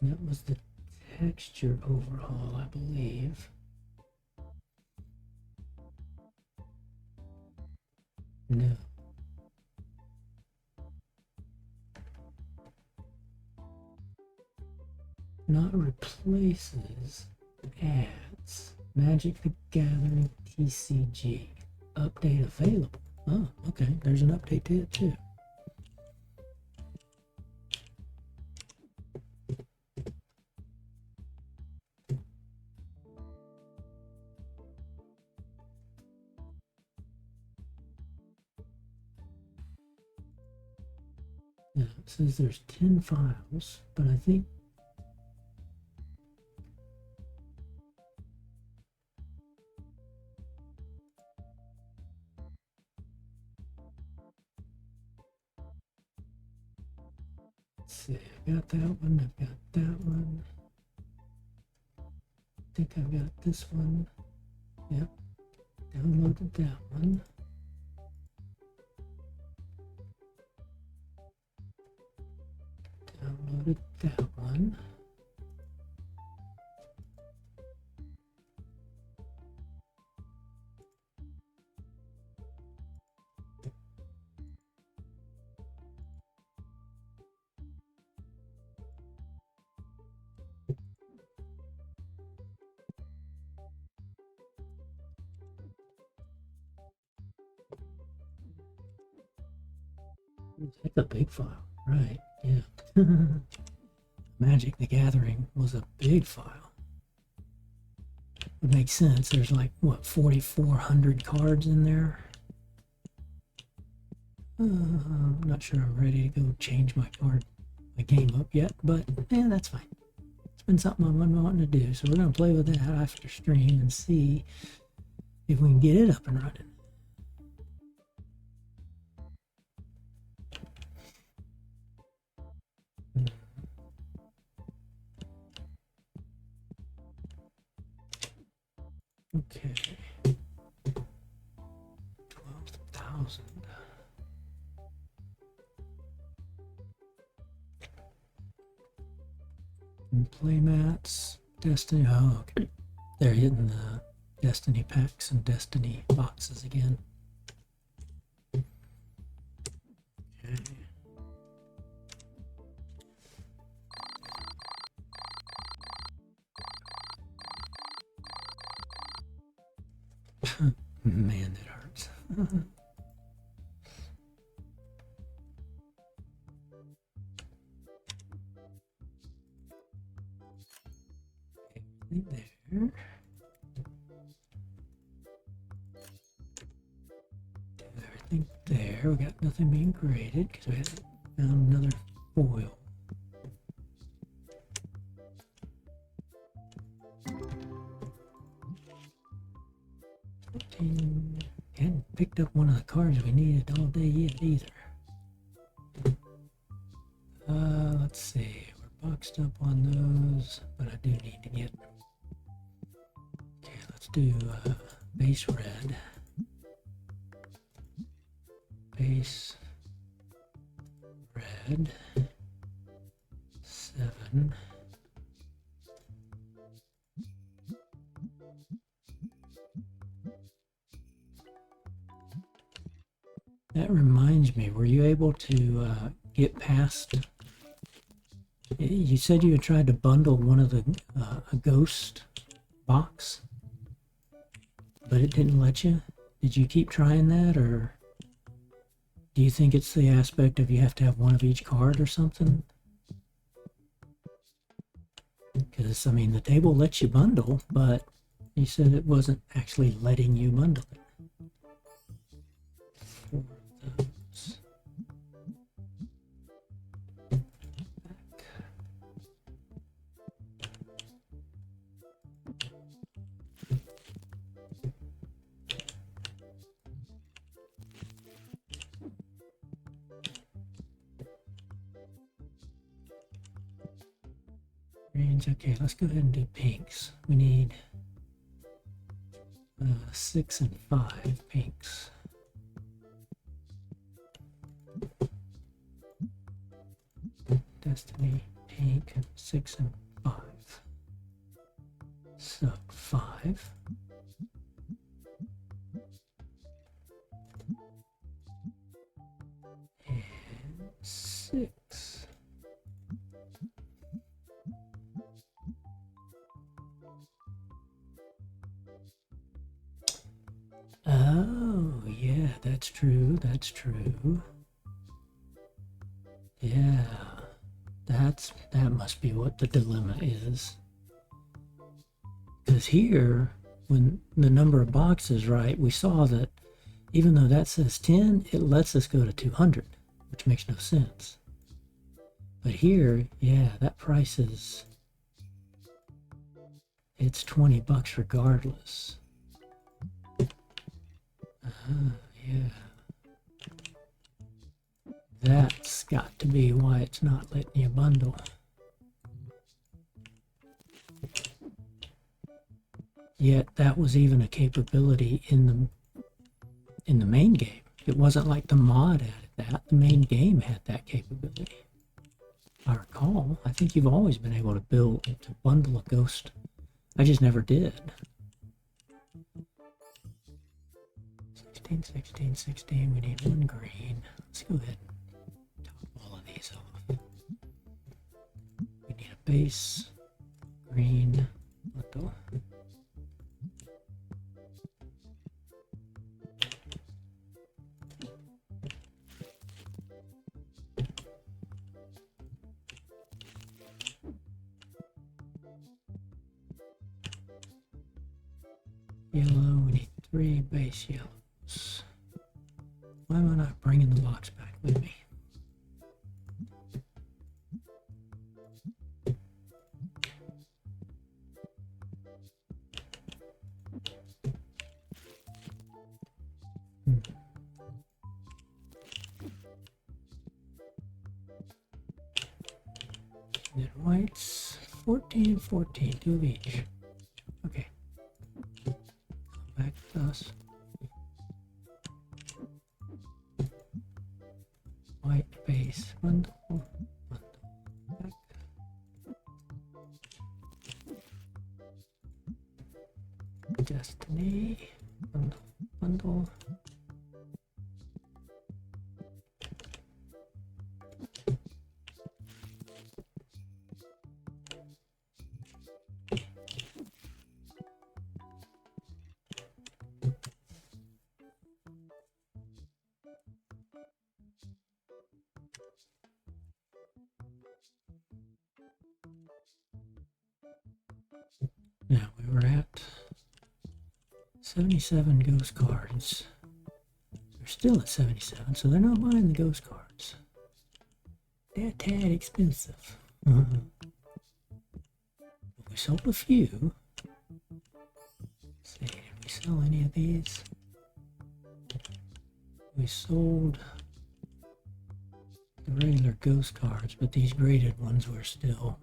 That was the texture overhaul, I believe. No. Not replaces, adds. Magic the Gathering TCG. Update available. Oh, okay. There's an update to it too. Now, it says there's 10 files, but I think see, I've got that one, I've got that one. I think I've got this one. Yep. Downloaded that one. Downloaded that one. That's a big file, right? Yeah. Magic the Gathering was a big file. It makes sense. There's like, what, 4,400 cards in there? I'm not sure I'm ready to go change my game up yet, but yeah, that's fine. It's been something I've been wanting to do, so we're going to play with that after stream and see if we can get it up and running. Okay, 12,000. And playmats, Destiny. Oh, okay. They're hitting the Destiny packs and Destiny boxes again. Okay. Man, that hurts. Everything there. Everything there. We got nothing being graded because we haven't found another foil. Hadn't picked up one of the cards we needed all day yet either. Let's see. We're boxed up on those, but I do need to get. Okay, let's do base red. Base red. 7. That reminds me, were you able to get past? You said you had tried to bundle one of the a ghost box, but it didn't let you. Did you keep trying that, or do you think it's the aspect of you have to have one of each card or something? Because, I mean, the table lets you bundle, but you said it wasn't actually letting you bundle it. For those. Greens, okay, let's go ahead and do pinks. We need 6 and 5 pinks. Destiny, pink, 6 and 5. So 5. And 6. Oh, yeah, that's true, that's true. Yeah, that must be what the dilemma is. Because here, when the number of boxes, right, we saw that even though that says 10, it lets us go to 200, which makes no sense. But here, yeah, that price is, it's $20 regardless. Yeah. That's got to be why it's not letting you bundle. Yet that was even a capability in the main game. It wasn't like the mod added that. The main game had that capability. If I recall, I think you've always been able to bundle a ghost. I just never did. 16, 16, 16. We need one green. Let's go ahead and top all of these off. We need a base green bundle. Yellow, we need 3 base yellows. Why am I not bringing the box back with me? Then whites, 14, 14, 2 of each. Okay. Back to us. White base bundle, back. Destiny bundle. Now we were at 77 ghost cards. They're still at 77, so they're not buying the ghost cards. They're tad expensive. But we sold a few. Let's see, did we sell any of these? We sold the regular ghost cards, but these graded ones were still,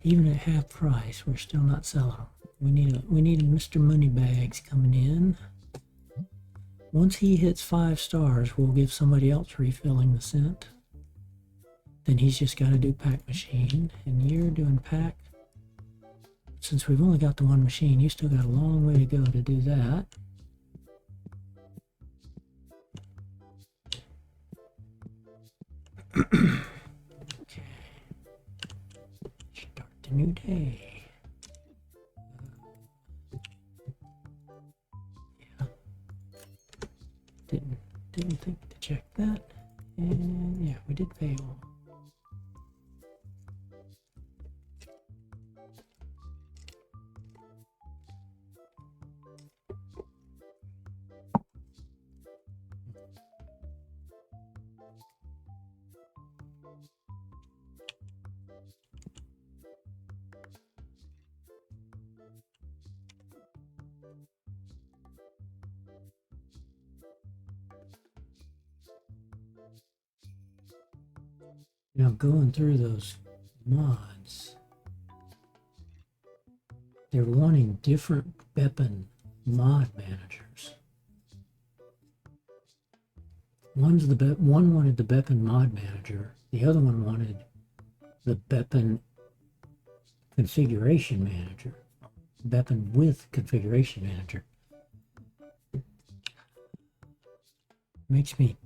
even at half price, we're still not selling them. We need Mr. Moneybags coming in. Once he hits 5 stars, we'll give somebody else refilling the cent. Then he's just got to do pack machine, and you're doing pack. Since we've only got the one machine, you still got a long way to go to do that. Okay. Start the new day. we did fail. Now going through those mods, they're wanting different Beppin mod managers. One wanted the Beppin mod manager, the other one wanted the Beppin configuration manager. Beppin with configuration manager. Makes me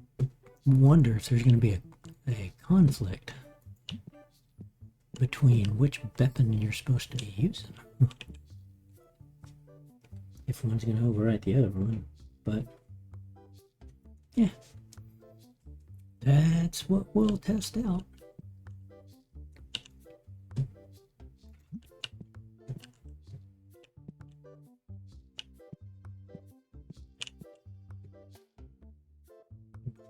wonder if there's going to be a conflict between which Beppin you're supposed to be using. If one's going to overwrite the other one. But yeah, that's what we'll test out.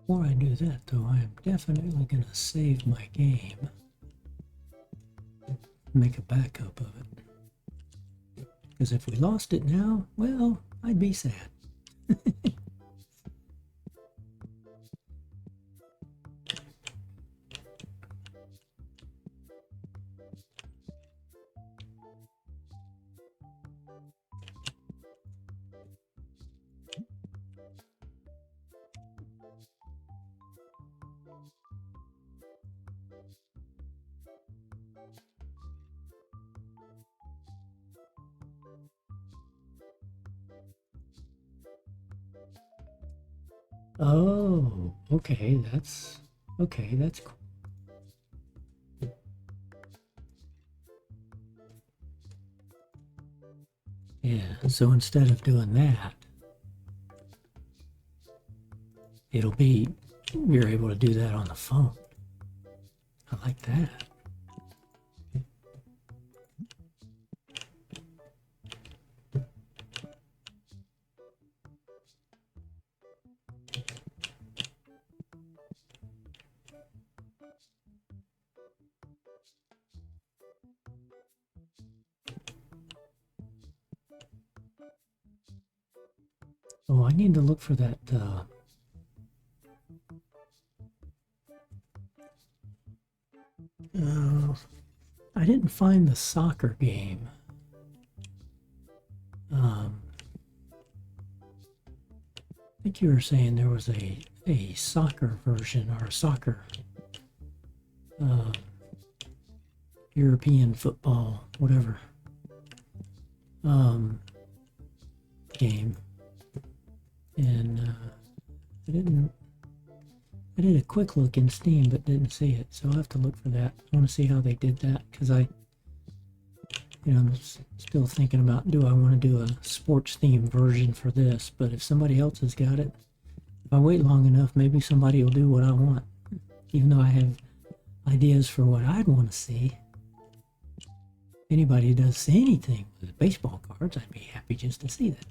Before I do that, though, I'm definitely going to save my game. Make a backup of it. Because if we lost it now, well, I'd be sad. Oh, okay, that's cool. Yeah, so instead of doing that, it'll be, you're able to do that on the phone. I like that. Oh, I need to look for that, I didn't find the soccer game. I think you were saying there was a soccer version, or a soccer, European football, whatever, game. And I did a quick look in Steam but didn't see it, so I'll have to look for that. I want to see how they did that, because I'm still thinking about, do I want to do a sports themed version for this? But if somebody else has got it, if I wait long enough, maybe somebody will do what I want. Even though I have ideas for what I'd want to see. If anybody does see anything with baseball cards, I'd be happy just to see that.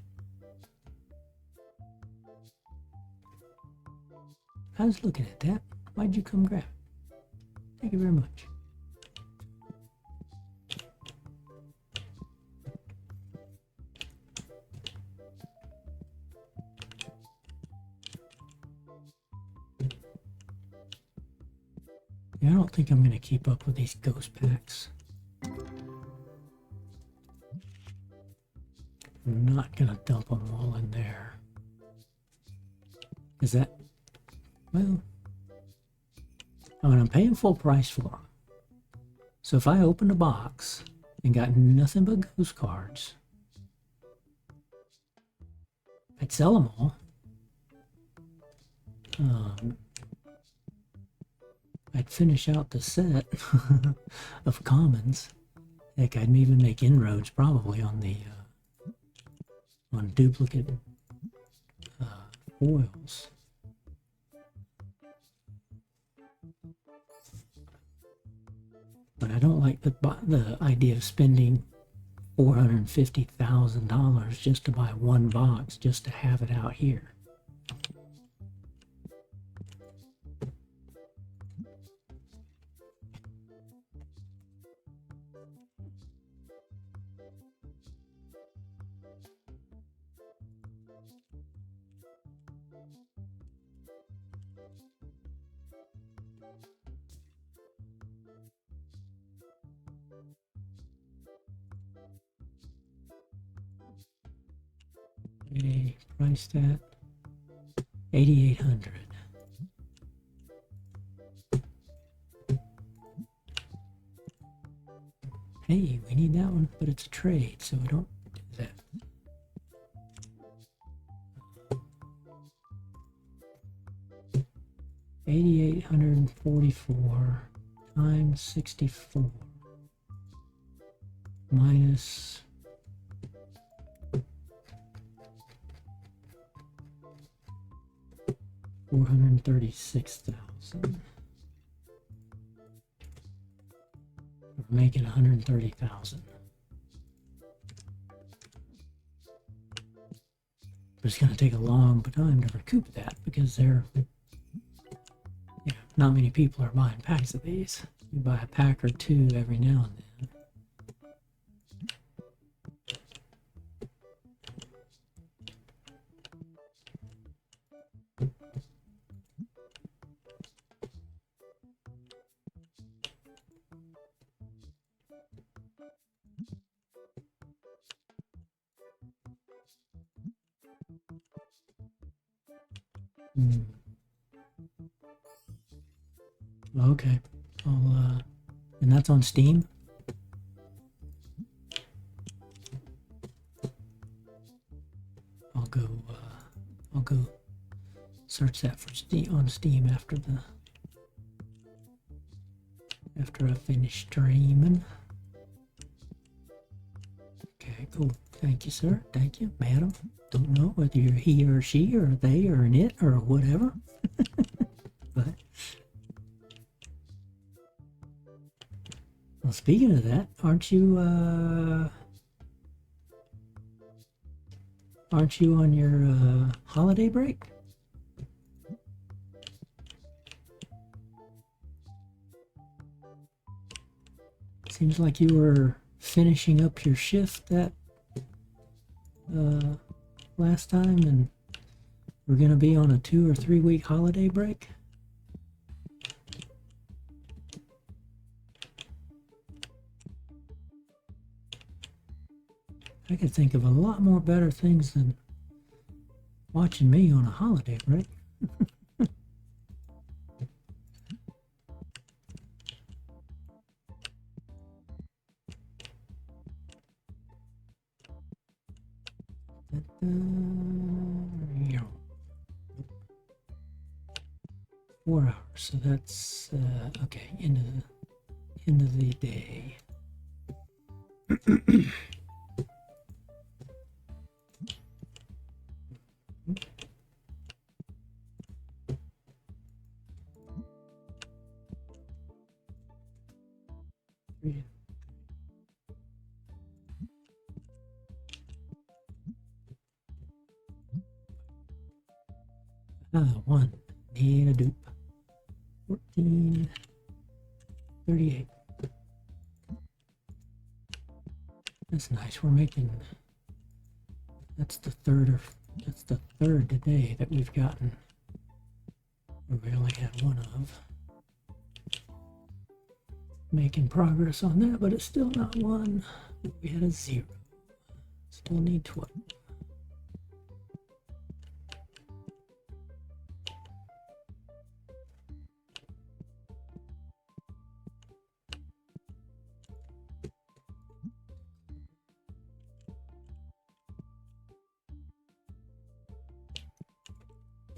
I was looking at that. Why'd you come grab it? Thank you very much. Yeah, I don't think I'm going to keep up with these ghost packs. I'm not going to dump them all in there. Is that... Well, I mean, I'm paying full price for them. So if I opened a box and got nothing but ghost cards, I'd sell them all. I'd finish out the set of commons. Heck, I'd even make inroads probably on the on duplicate foils. But I don't like the idea of spending $450,000 just to buy one box, just to have it out here. Okay, priced at $8,800. Hey, we need that one, but it's a trade, so we don't do that. $8,844 times 64 minus $436,000. We're making $130,000. But it's going to take a long time to recoup that because not many people are buying packs of these. You buy a pack or two every now and then. Okay, and that's on Steam. I'll go search that for on Steam after I finish streaming. Okay, cool. Thank you, sir. Thank you, madam. Don't know whether you're he or she or they or an it or whatever. But well, speaking of that, aren't you on your holiday break? Seems like you were finishing up your shift that last time, and we're gonna be on a 2 or 3 week holiday break. I could think of a lot more better things than watching me on a holiday break. Four hours, so that's okay. End of the day. One. Need a dupe. 1438. That's nice. We're making. That's the third today that we've gotten. We only had one of. Making progress on that, but it's still not one. We had a 0. Still need 12.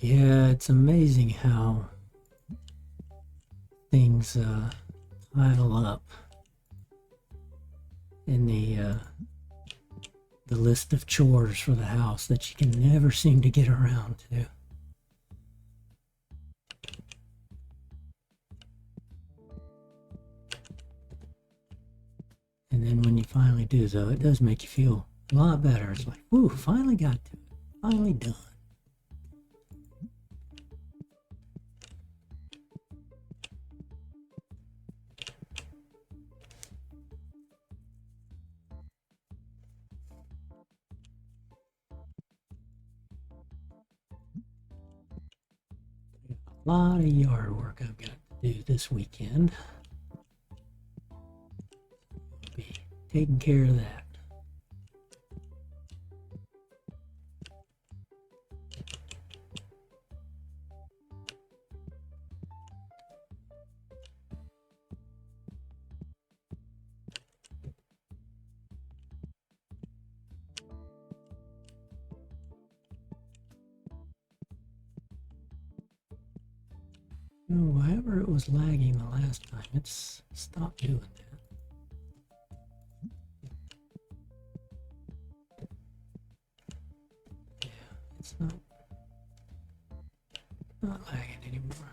Yeah, it's amazing how things pile up in the list of chores for the house that you can never seem to get around to. And then when you finally do, though, it does make you feel a lot better. It's like, whoo, finally got to it. Finally done. A lot of yard work I've got to do this weekend. I'll be taking care of that. No, however it was lagging the last time, it's stopped doing that. Yeah, it's not lagging anymore.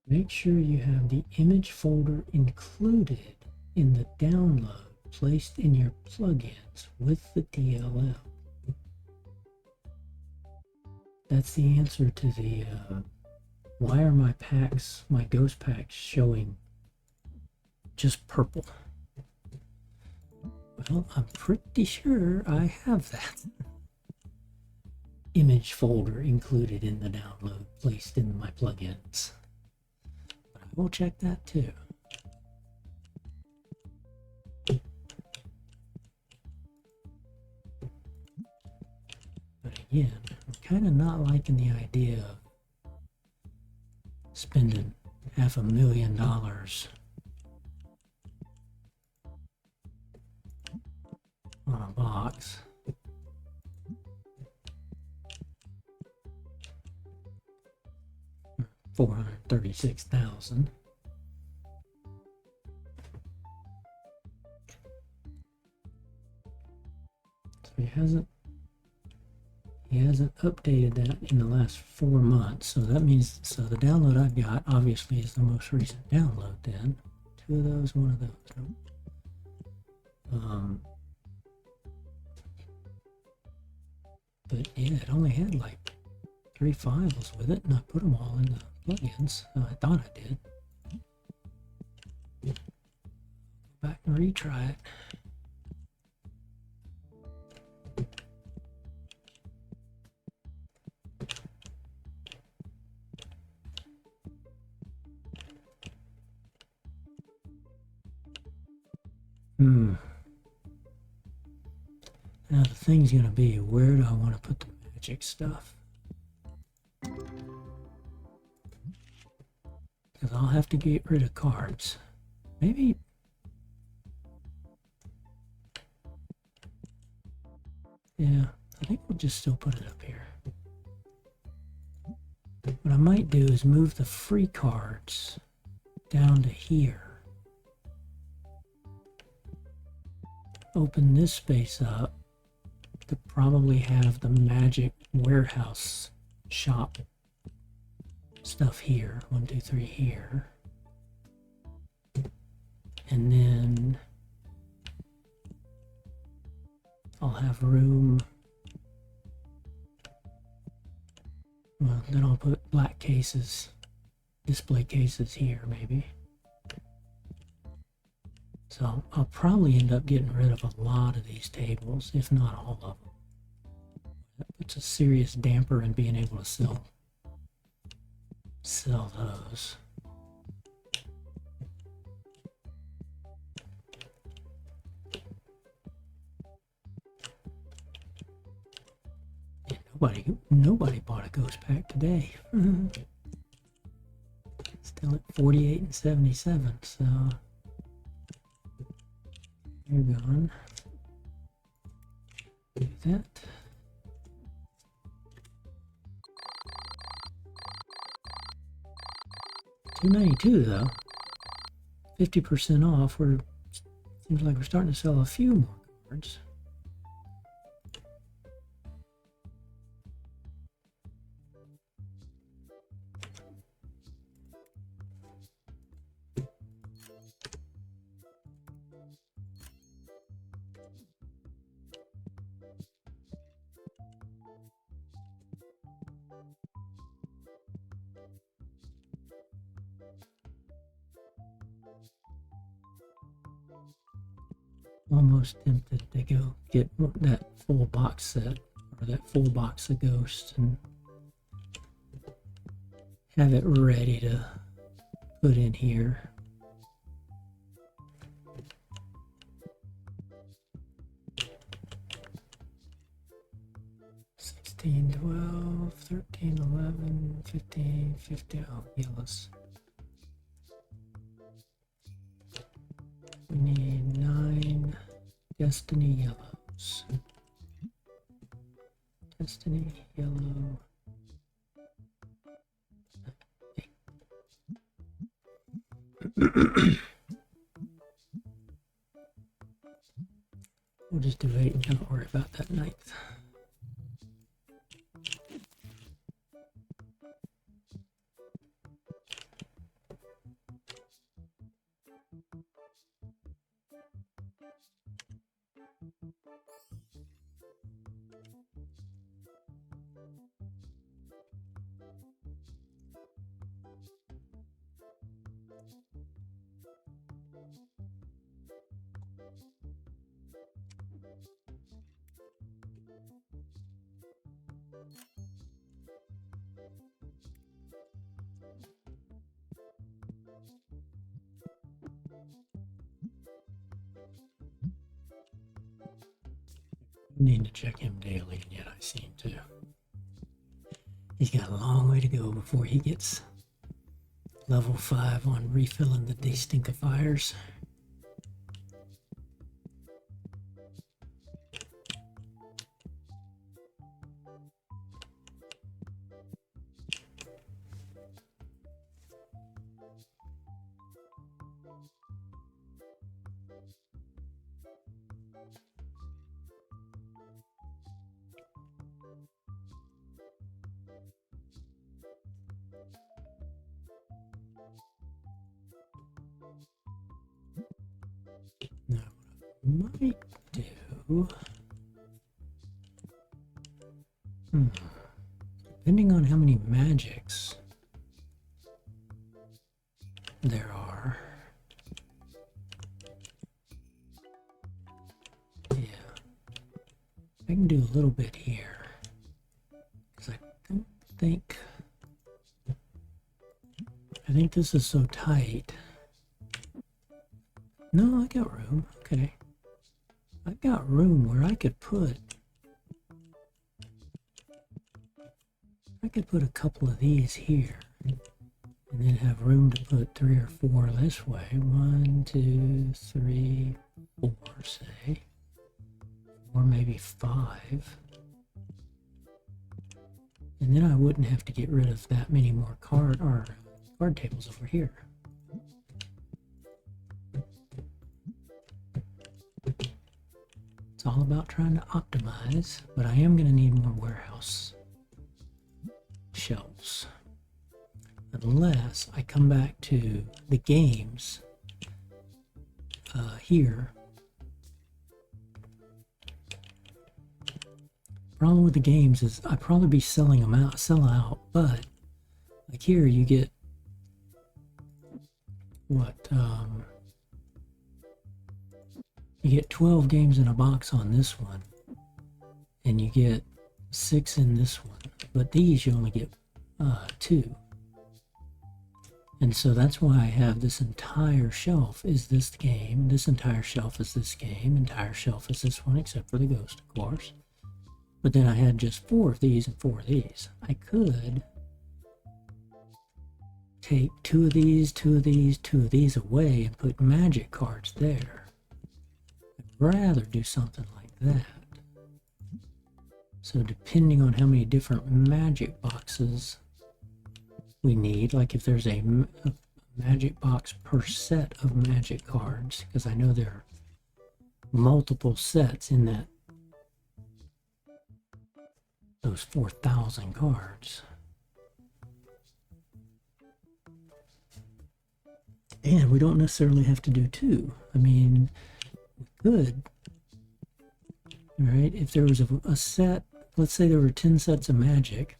Make sure you have the image folder included in the download placed in your plugins with the DLL. That's the answer to the why are my packs, my ghost packs, showing just purple? Well, I'm pretty sure I have that image folder included in the download placed in my plugins. But I will check that too. But again, I'm kind of not liking the idea of spending $500,000 on a box. $436,000. So he hasn't updated that in the last 4 months. So that means, so the download I've got obviously is the most recent download then. 2 of those, 1 of those. But yeah, it only had like 3 files with it, and I put them all in the plugins. I thought I did. Go back and retry it. Now the thing's gonna be, where do I want to put the magic stuff? Because I'll have to get rid of cards. Maybe. Yeah, I think we'll just still put it up here. What I might do is move the free cards down to here. Open this space up could probably have the Magic Warehouse shop stuff here. 1, 2, 3 here. And then I'll have room. Well, then I'll put black cases, display cases here maybe. So I'll probably end up getting rid of a lot of these tables, if not all of them. That puts a serious damper in being able to sell those. And nobody bought a ghost pack today. Still at 48 and 77, so you're gone. Do that. $2.92 though. 50% off. Seems like we're starting to sell a few more cards. Almost tempted to go get that full box set, or that full box of Ghosts, and have it ready to put in here. $16, $12, $13, $11, $15, $50. Oh, yellows. We need 9 Destiny yellows. Destiny yellow. We'll just do 8 and not worry about that 9th. Need to check him daily, and yet I seem to. He's got a long way to go before he gets level 5 on refilling the destinkifiers. Now, what I might do, depending on how many magics there are, yeah, I can do a little bit here, because I think this is so tight. No, I got room. Okay. I've got room where I could put a couple of these here. And then have room to put 3 or 4 this way. 1, 2, 3, 4, say. Or maybe 5. And then I wouldn't have to get rid of that many more card tables over here. It's all about trying to optimize, but I am going to need more warehouse shelves. Unless I come back to the games here. Problem with the games is I'd probably be selling them out, but like here you get what you get 12 games in a box on this one, and you get 6 in this one, but these you only get 2. And so that's why I have this entire shelf is this game, this entire shelf is this game, entire shelf is this one, except for the Ghost, of course. But then I had just 4 of these and 4 of these. I could take 2 of these, 2 of these, 2 of these away and put magic cards there. I'd rather do something like that. So depending on how many different magic boxes we need, like if there's a magic box per set of magic cards, because I know there are multiple sets in that those 4,000 cards. And we don't necessarily have to do 2. I mean, we could, right? If there was a set, let's say there were 10 sets of magic,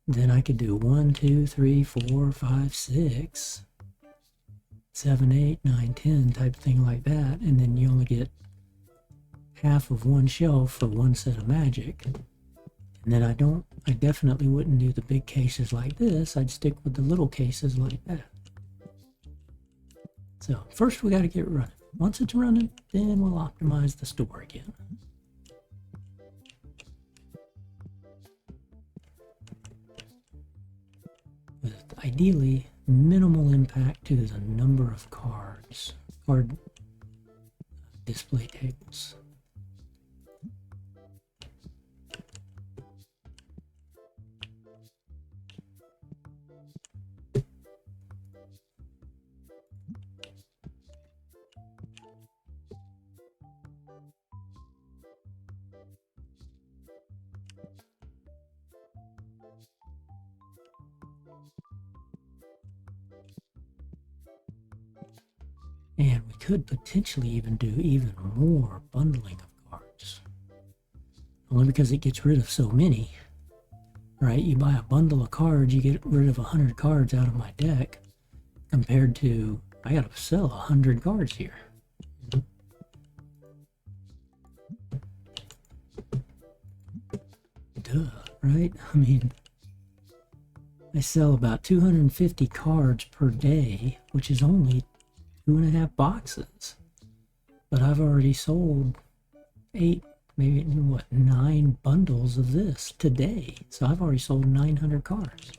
then I could do 1, 2, 3, 4, 5, 6, 7, 8, 9, 10 type thing like that, and then you only get half of one shelf for one set of magic. And then I definitely wouldn't do the big cases like this. I'd stick with the little cases like that. So first we got to get running. Once it's running, then we'll optimize the store again. With ideally minimal impact to the number of cards, card display tables. And we could potentially even do even more bundling of cards. Only because it gets rid of so many. Right? You buy a bundle of cards, you get rid of 100 cards out of my deck. Compared to, I gotta sell 100 cards here. Duh, right? I mean, I sell about 250 cards per day, which is only 2.5 boxes, but I've already sold 8, maybe what, 9 bundles of this today. So I've already sold 900 cards.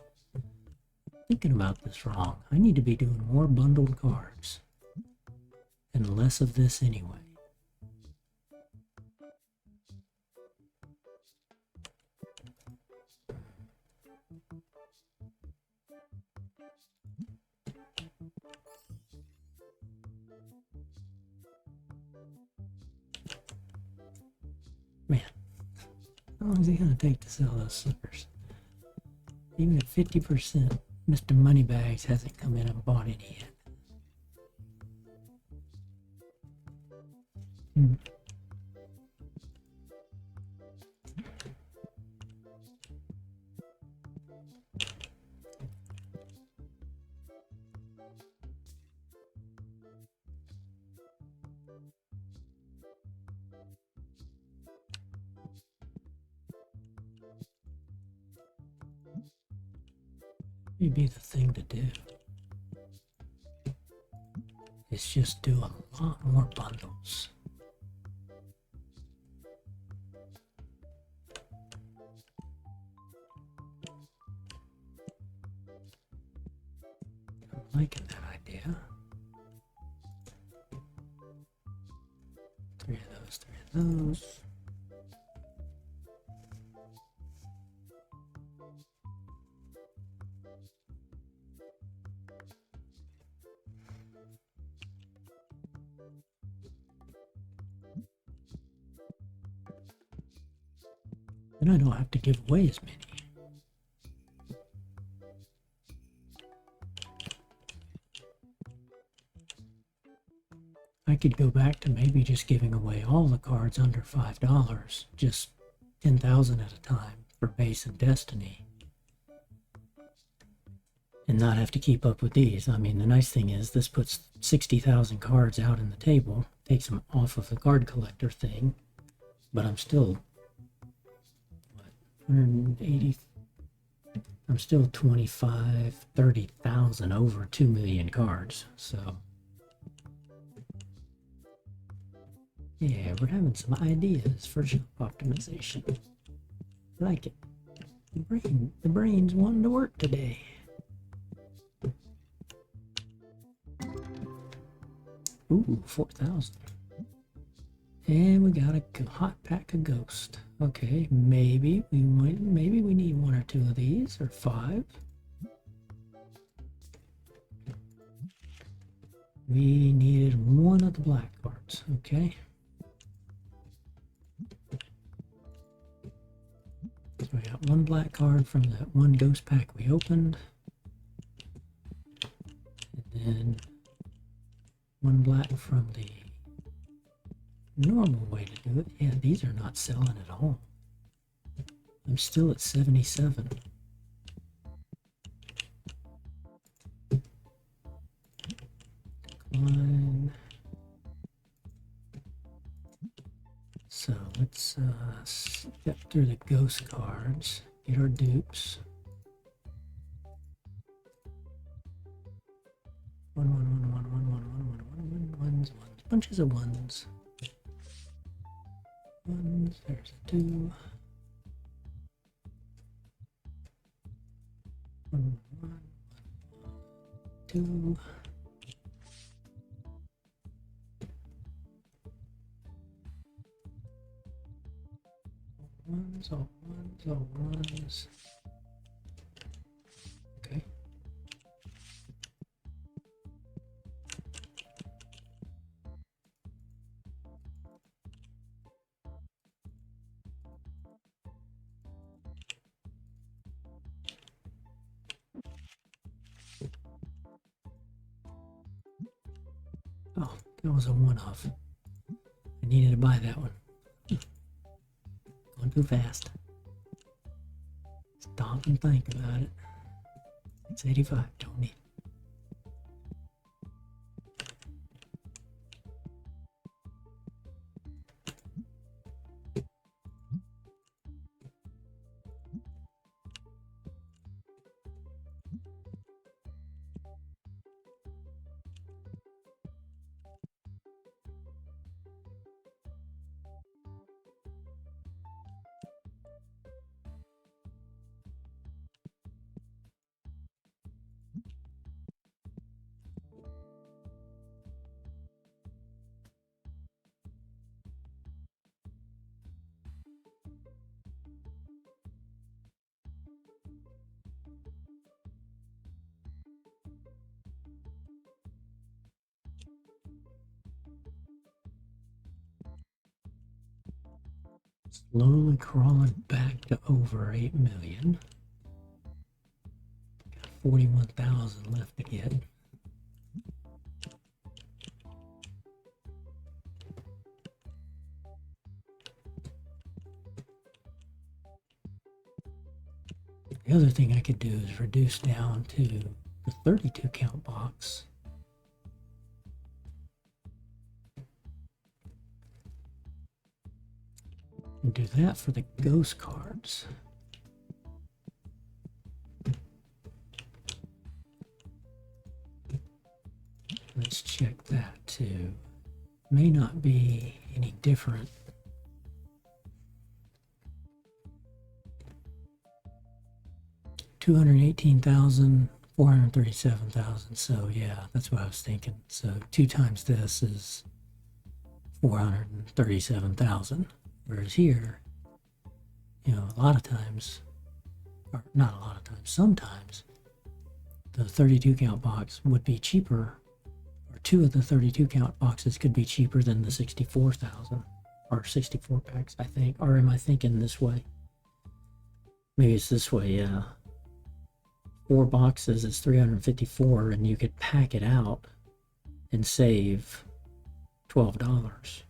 Thinking about this wrong. I need to be doing more bundled cards and less of this anyway. Man, how long is it going to take to sell those slippers? Even at 50%, Mr. Moneybags hasn't come in and bought any yet. Maybe the thing to do is just do a lot more bundles. I'm liking that idea. 3 of those, 3 of those. Then I don't have to give away as many. I could go back to maybe just giving away all the cards under $5, just 10,000 at a time for base and destiny, and not have to keep up with these. I mean, the nice thing is this puts 60,000 cards out in the table, takes them off of the card collector thing, but I'm still, what, 180, I'm still 30,000 over 2 million cards, so yeah, we're having some ideas for shop optimization. I like it. The brain's wanting to work today. Ooh, 4,000. And we got a hot pack of Ghost. Okay, maybe we need 1 or 2 of these, or 5. We needed 1 of the black cards. Okay. So we got 1 black card from that 1 Ghost pack we opened. And then 1 black from the normal way to do it. Yeah, these are not selling at all. I'm still at 77. Decline. So let's step through the ghost cards, get our dupes. Ones, bunches of ones. Ones, there's a 2. 1, 2. Ones, all ones, all ones. Okay. Oh, that was a one-off. I needed to buy that one. Going too fast. Stop and think about it. It's 85, don't need. Slowly crawling back to over 8 million. Got 41,000 left to get. The other thing I could do is reduce down to the 32 count box. And do that for the ghost cards. Let's check that too. May not be any different. $218,000, 437,000. So yeah, that's what I was thinking. So 2 times this is 437,000. Whereas here, you know, a lot of times, or not a lot of times, sometimes the 32 count box would be cheaper, or 2 of the 32 count boxes could be cheaper than the 64,000 or 64 packs, I think. Or am I thinking this way? Maybe it's this way, yeah. 4 boxes is 354, and you could pack it out and save $12.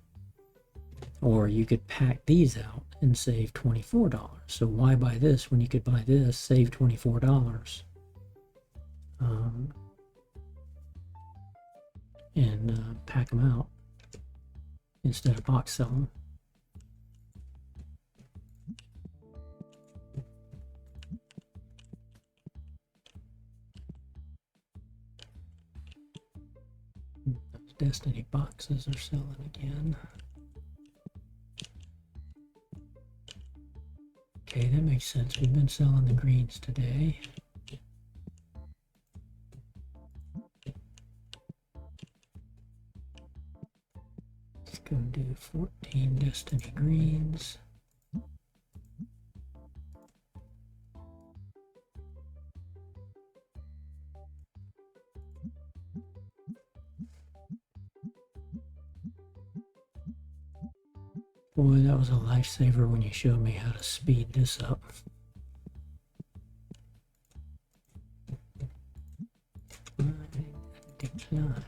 Or you could pack these out and save $24. So why buy this when you could buy this, save $24, and pack them out instead of box sell them. Those Destiny boxes are selling again. Okay, that makes sense. We've been selling the greens today. Let's go do 14 Destiny greens. Boy, that was a lifesaver when you showed me how to speed this up. Decline.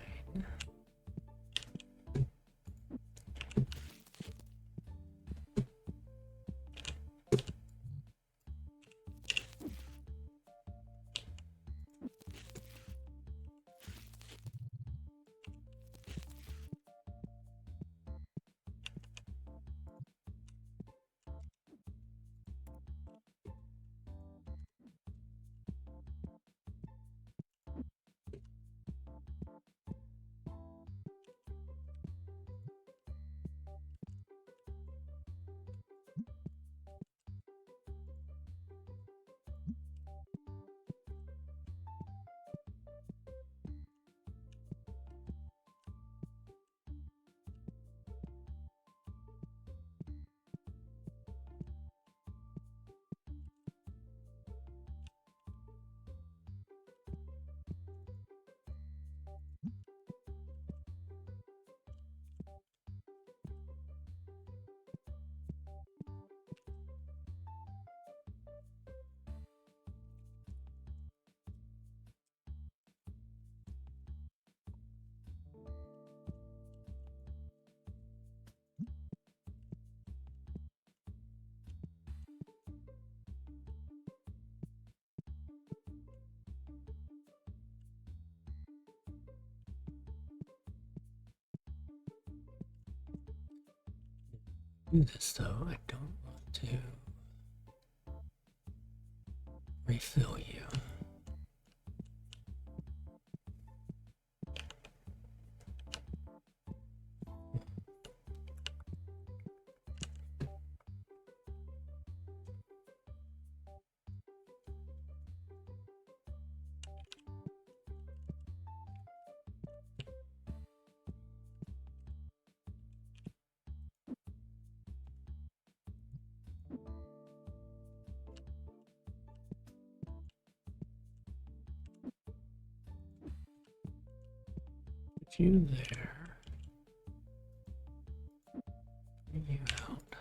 Do this though, I don't want to refill you. Put you there. Bring you out.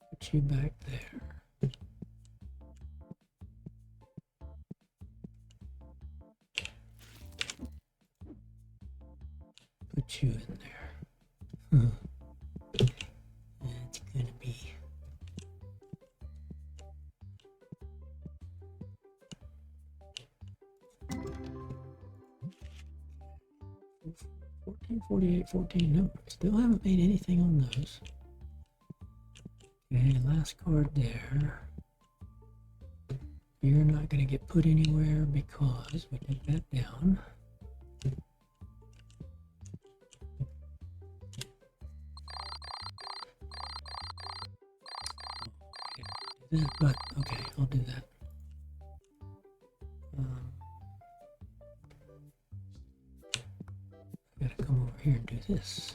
Put you back there. Put you in there. It's gonna be 14, 48, 14. No, still haven't made anything on those. Okay, last card there. You're not going to get put anywhere because we take that down. But okay, I'll do that. I gotta come over here and do this.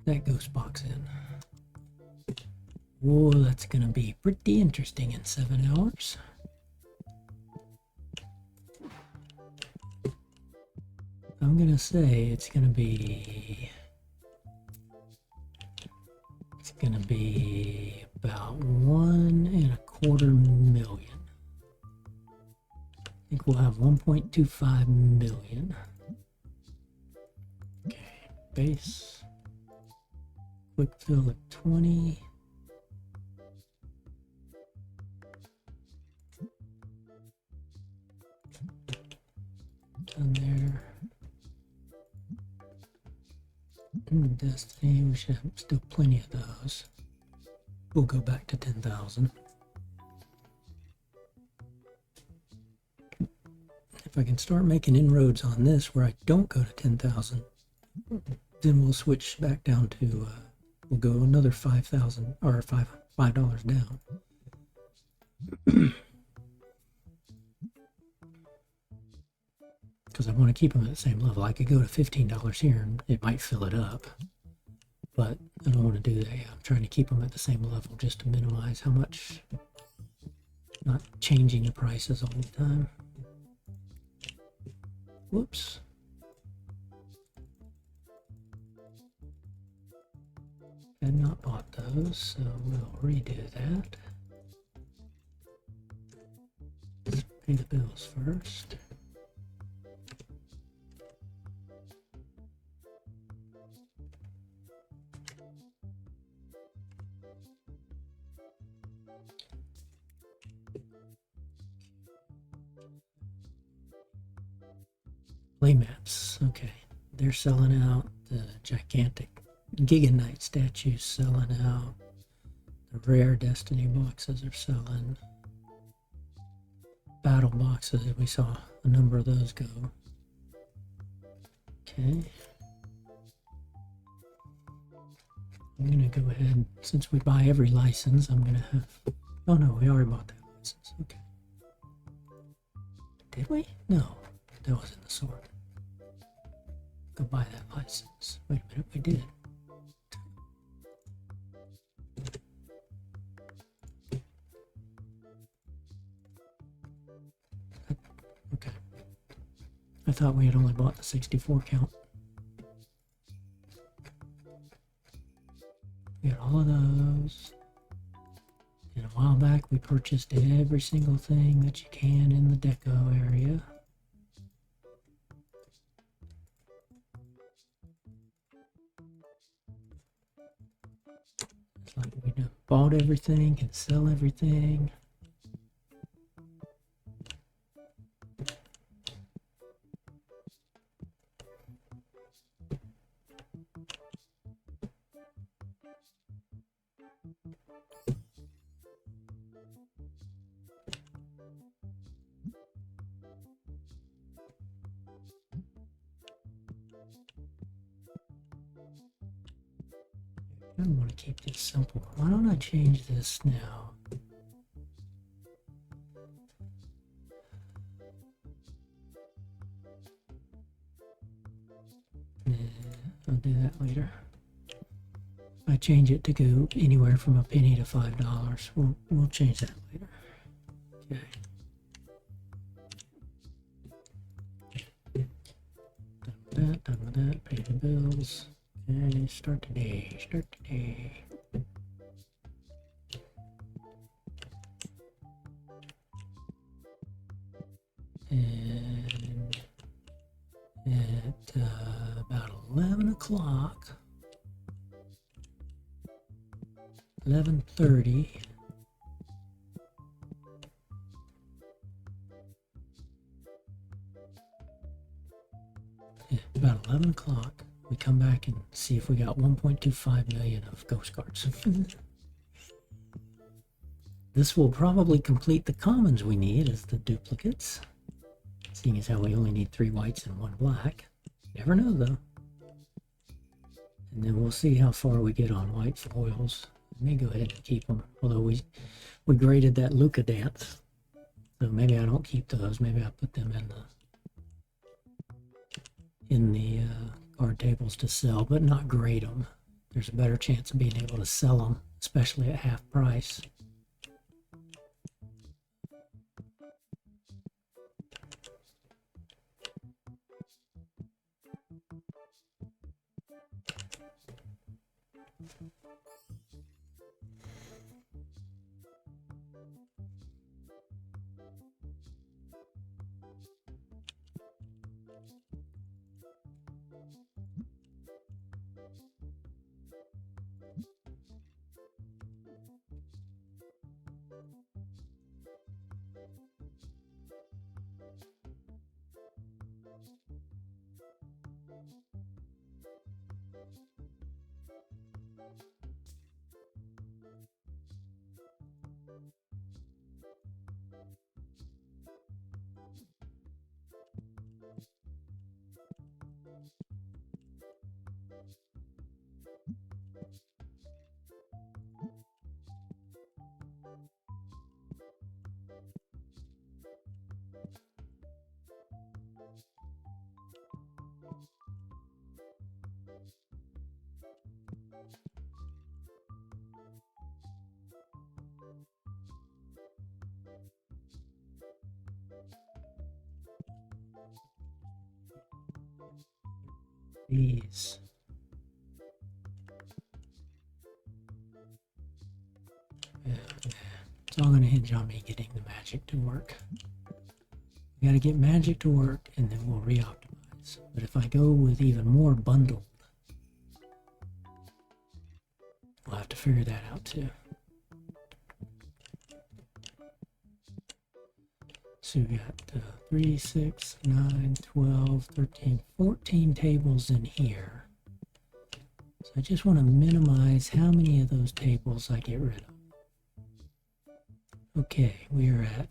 That ghost box in. Whoa, that's gonna be pretty interesting in 7 hours. I'm gonna say it's gonna be It's gonna be about 1.25 million. I think we'll have 1.25 million. Okay, base. Quick fill at 20. Done there. Destiny, we should have still plenty of those. We'll go back to 10,000. If I can start making inroads on this where I don't go to 10,000, then we'll switch back down to, we'll go another 5,000 or $5 down. Because I want to keep them at the same level. I could go to $15 here and it might fill it up, but I don't want to do that. I'm trying to keep them at the same level just to minimize how much, not changing the prices all the time. Whoops. I had not bought those, so we'll redo that. Let's pay the bills first. Playmaps, okay. They're selling out. The gigantic Giga Knight statues selling out. The rare Destiny boxes are selling. Battle boxes, we saw a number of those go. Okay. I'm gonna go ahead, since we buy every license, I'm gonna have, oh no, we already bought that license, okay. Did we? No, that wasn't the sword. Go buy that license. Wait a minute, we did. Okay. I thought we had only bought the 64 count. We got all of those. And a while back we purchased every single thing that you can in the deco area. It's like we bought everything, can sell everything. I want to keep this simple. Why don't I change this now? I'll do that later. I change it to go anywhere from a penny to $5. We'll change that later. Okay. Done with that. Pay the bills. Okay, start today. Start today. And at about 11 o'clock, 11:30, about 11 o'clock, we come back and see if we got 1.25 million of ghost cards. This will probably complete the commons we need as the duplicates, seeing as how we only need 3 whites and 1 black. Never know though. And then we'll see how far we get on white foils. I may go ahead and keep them, although we graded that Luca dance, so maybe I don't keep those. Maybe I put them in the card tables to sell, but not grade them. There's a better chance of being able to sell them, especially at half price. These. It's all going to hinge on me getting the magic to work. We got to get magic to work, and then we'll re-optimize. But if I go with even more bundled, we'll have to figure that out too. So we got 3, 6, 9, 12, 13, 14 tables in here. So I just want to minimize how many of those tables I get rid of. Okay, we are at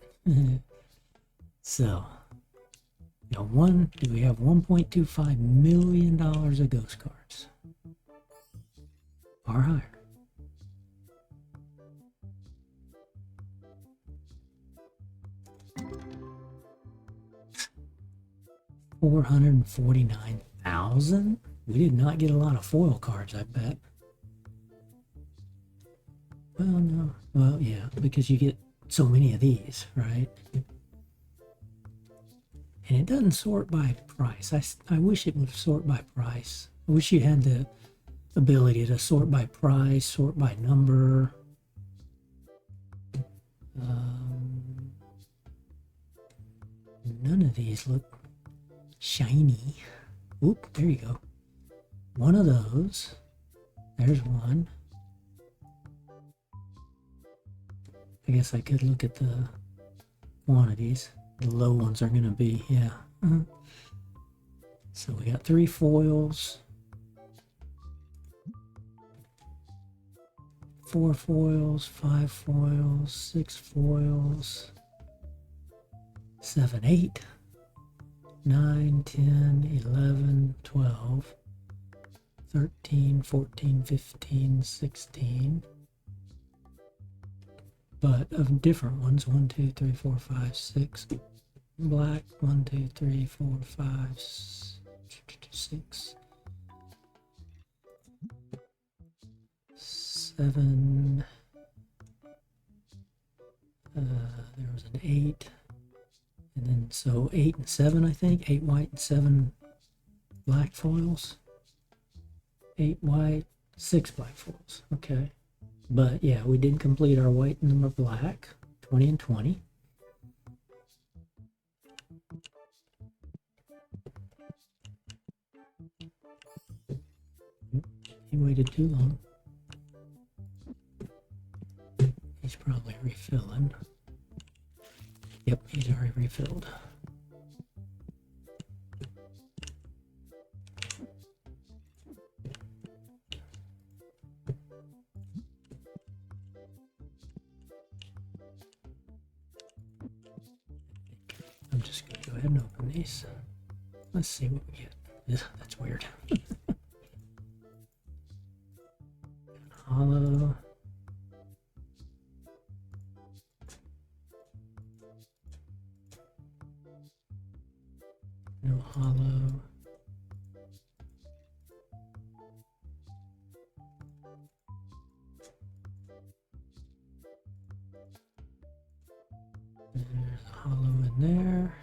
so now do we have $1.25 million of ghost cards? Or higher. $449,000? We did not get a lot of foil cards, I bet. Well, no. Well, yeah, because you get so many of these, right? And it doesn't sort by price. I wish it would sort by price. I wish you had the ability to sort by price, sort by number. None of these look shiny. Oop, there you go. One of those. There's one. I guess I could look at the quantities. The low ones are going to be, yeah. So we got 3 foils. 4 foils, 5 foils, 6 foils, 7, 8, 9, 10, 11, 12, 13, 14, 15, 16. But of different ones. 1, 2, 3, 4, 5, 6. Black. 1, 2, 3, 4, 5, 6. 7. There was an 8. And then so 8 and 7, I think. 8 white and 7 black foils. 8 white, 6 black foils. Okay. But yeah, we did complete our white and our black, 20 and 20. He waited too long. He's probably refilling. Yep, he's already refilled. I'm just going to go ahead and open these. Let's see what we get. That's weird. Hollow. No hollow. There's a hollow in there.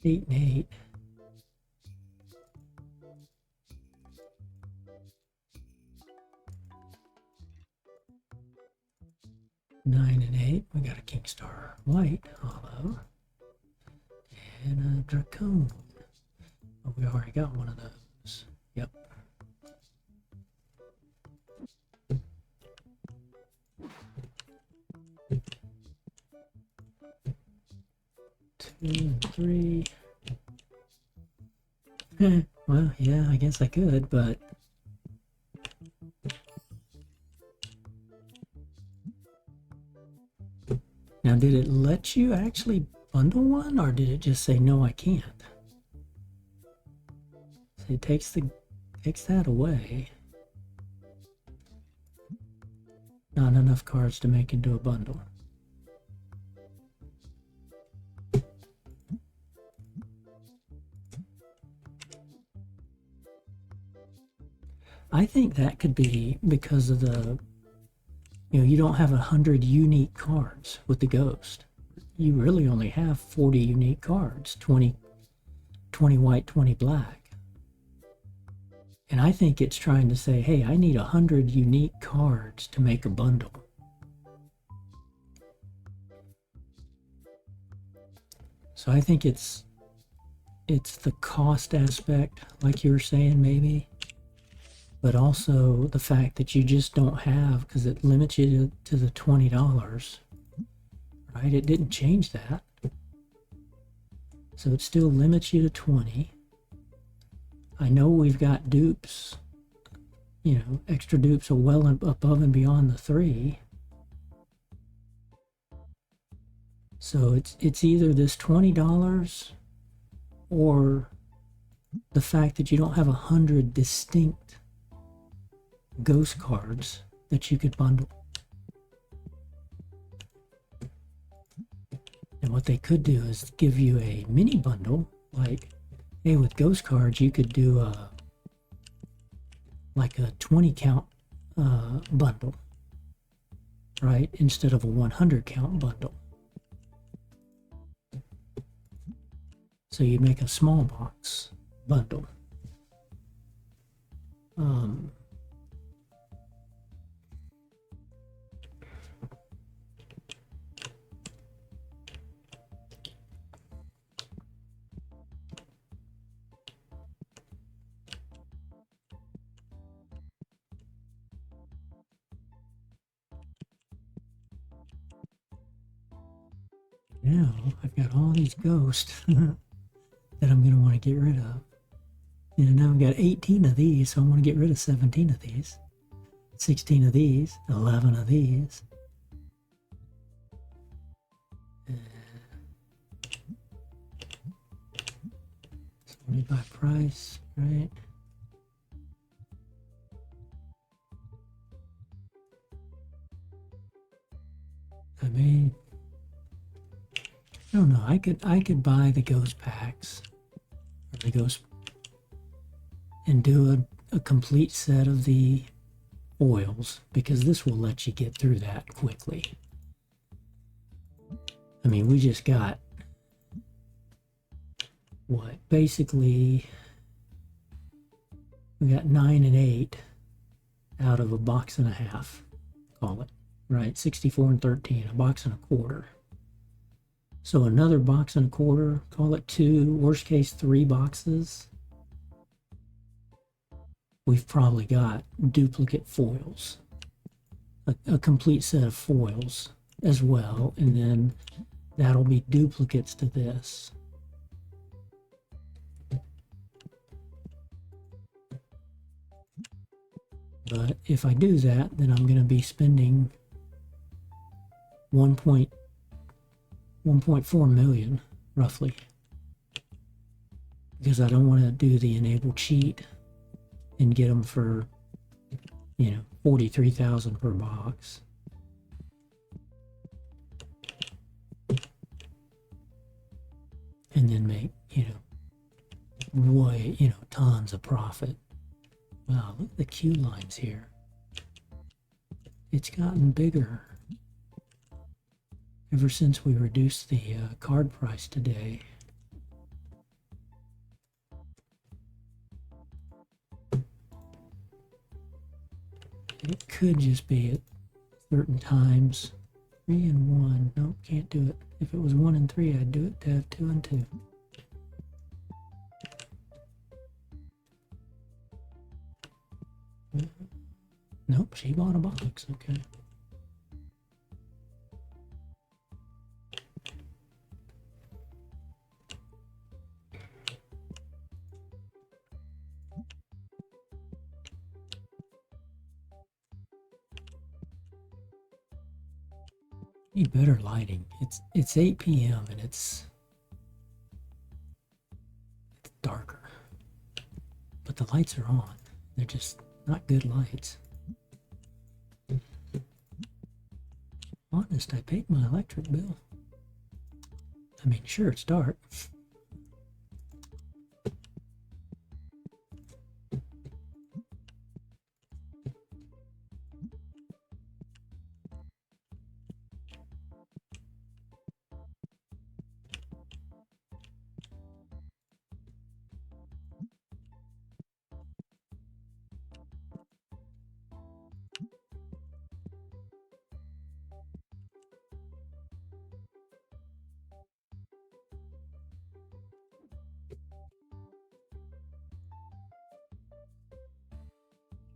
Eight and 8. Nine and 8. We got a King Star White hollow and a Dracone. Oh, we already got one of those. Yep. Two and 3. Well, yeah, I guess I could, but now did it let you actually bundle one, or did it just say no, I can't? So it takes that away. Not enough cards to make into a bundle. I think that could be because of the, you don't have 100 unique cards with the Ghost. You really only have 40 unique cards, 20 white, 20 black. And I think it's trying to say, hey, I need 100 unique cards to make a bundle. So I think it's the cost aspect, like you were saying, maybe. But also the fact that you just don't have, because it limits you to the $20, right? It didn't change that. So it still limits you to 20. I know we've got dupes, extra dupes are well above and beyond the 3. So it's either this $20 or the fact that you don't have 100 distinct Ghost cards that you could bundle. And what they could do is give you a mini bundle, like, hey, with Ghost cards you could do like a 20 count bundle, right, instead of a 100 count bundle. So you make a small box bundle. Now I've got all these ghosts that I'm going to want to get rid of. Now I've got 18 of these, so I want to get rid of 17 of these, 16 of these, 11 of these. Sorted by price, right? I don't know. I could buy the Ghost packs, or the Ghost, and do a complete set of the foils, because this will let you get through that quickly. I mean, we just got what? Basically, we got 9 and 8 out of a box and a half, call it, right? 64 and 13, a box and a quarter. So another box and a quarter, call it 2, worst case 3 boxes. We've probably got duplicate foils, a complete set of foils as well, and then that'll be duplicates to this. But if I do that, then I'm going to be spending 1.4 million roughly, because I don't want to do the enable cheat and get them for 43,000 per box. And then make tons of profit. Wow, look at the queue lines here. It's gotten bigger ever since we reduced the card price today. It could just be at certain times. 3 and 1. Nope, can't do it. If it was 1 and 3, I'd do it to have 2 and 2. Nope, she bought a box. Okay. Need better lighting. It's 8 p.m. and it's darker, but the lights are on. They're just not good lights. Honest, I paid my electric bill. I mean, sure, it's dark.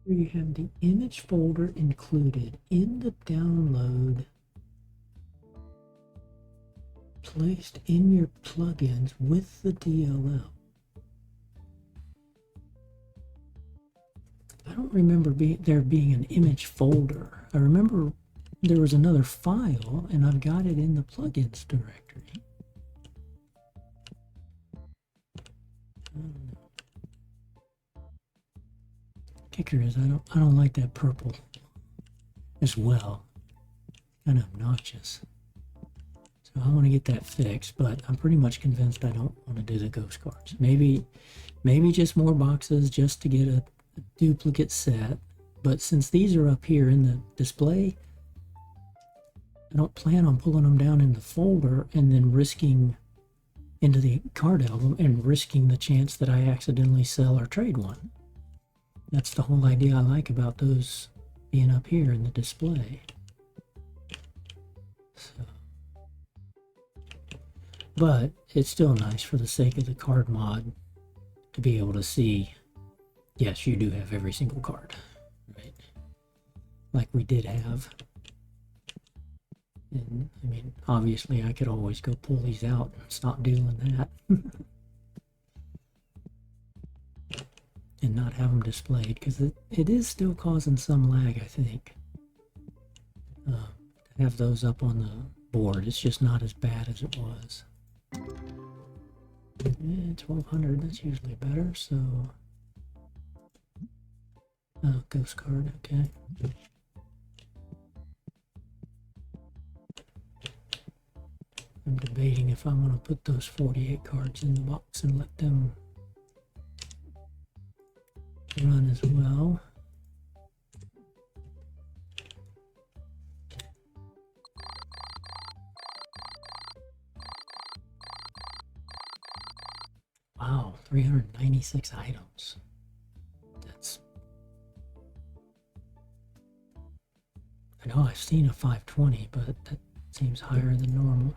Here you have the image folder included in the download, placed in your plugins with the DLL. I don't remember there being an image folder. I remember there was another file, and I've got it in the plugins directory. Kicker is I don't like that purple as well. Kind of obnoxious. So I want to get that fixed, but I'm pretty much convinced I don't want to do the ghost cards. Maybe just more boxes just to get a duplicate set. But since these are up here in the display, I don't plan on pulling them down in the folder and then risking into the card album and risking the chance that I accidentally sell or trade one. That's the whole idea I like about those being up here in the display. So, but it's still nice for the sake of the card mod to be able to see, yes, you do have every single card, right? Like we did have. And I mean, obviously I could always go pull these out and stop doing that. And not have them displayed, because it is still causing some lag, I think. To have those up on the board, it's just not as bad as it was. Yeah, 1200, that's usually better, so... Oh, ghost card, okay. I'm debating if I want to put those 48 cards in the box and let them run as well. Wow, 396 items. That's... I know I've seen a 520, but that seems higher than normal.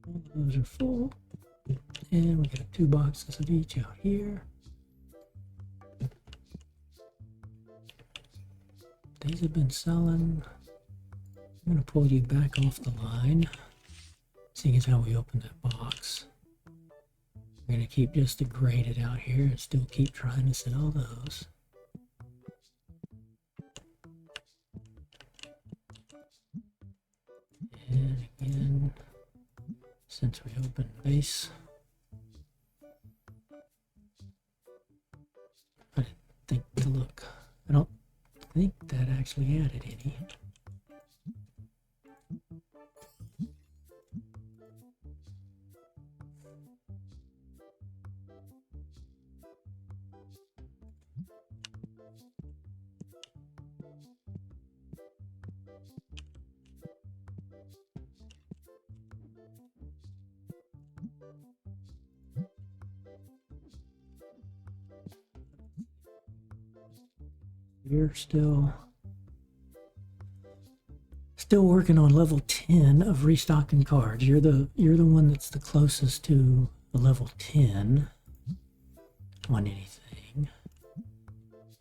All of those are full, and we got 2 boxes of each out here. These have been selling. I'm going to pull you back off the line, seeing as how we opened that box. We're going to keep just the graded out here and still keep trying to sell those. And again, since we opened base, I didn't think to look. I don't think that actually added any. You're still Still working on level 10 of restocking cards. You're the one that's the closest to a level 10 on anything.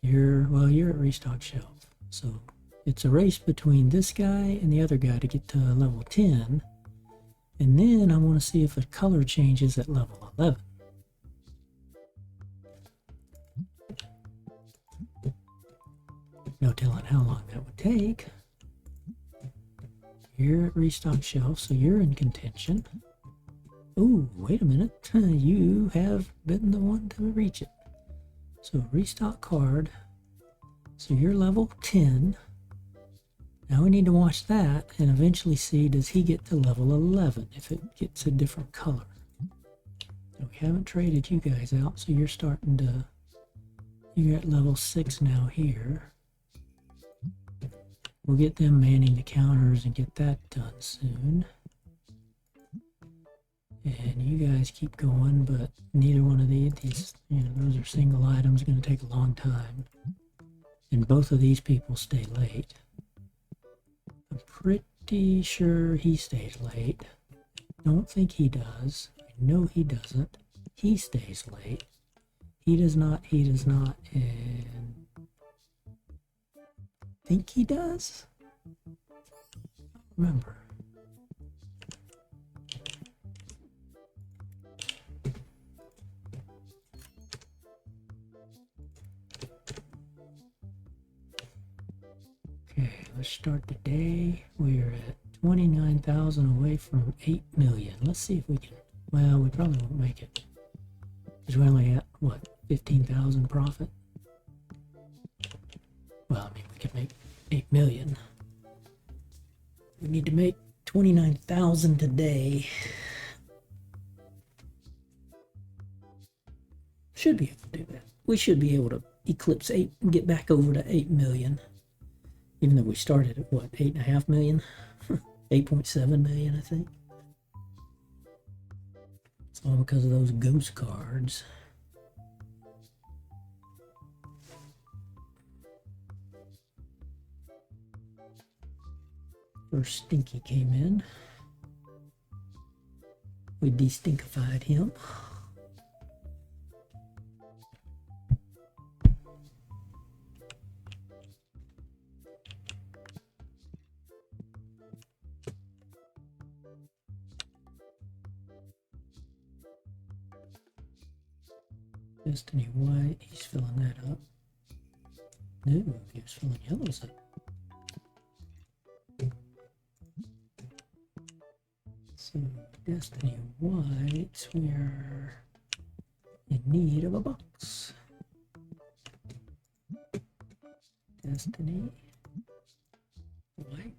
You're at restock shelf. So it's a race between this guy and the other guy to get to level 10. And then I want to see if the color changes at level 11. No telling how long that would take. You're at restock shelf, so you're in contention. Ooh, wait a minute. You have been the one to reach it. So restock card. So you're level 10. Now we need to watch that and eventually see, does he get to level 11 if it gets a different color. Now, we haven't traded you guys out, so you're starting to... You're at level 6 now here. We'll get them manning the counters and get that done soon. And you guys keep going, but neither one of these, those are single items, going to take a long time. And both of these people stay late. I'm pretty sure he stays late. Don't think he does. I know he doesn't. He stays late. He does not, and... think he does? Remember. Okay, let's start the day. We're at 29,000 away from 8 million. Let's see if we can... Well, we probably won't make it. Because we're only at, what, 15,000 profit? Well, I mean, we could make 8 million. We need to make 29,000 today. Should be able to do that. We should be able to eclipse 8 and get back over to 8 million. Even though we started at, what, 8.5 million? 8.7 million, I think. It's all because of those ghost cards. First Stinky came in. We de-stinkified him. Destiny White, he's filling that up. No, he was filling yellows up. So, Destiny White, we're in need of a box. Destiny White.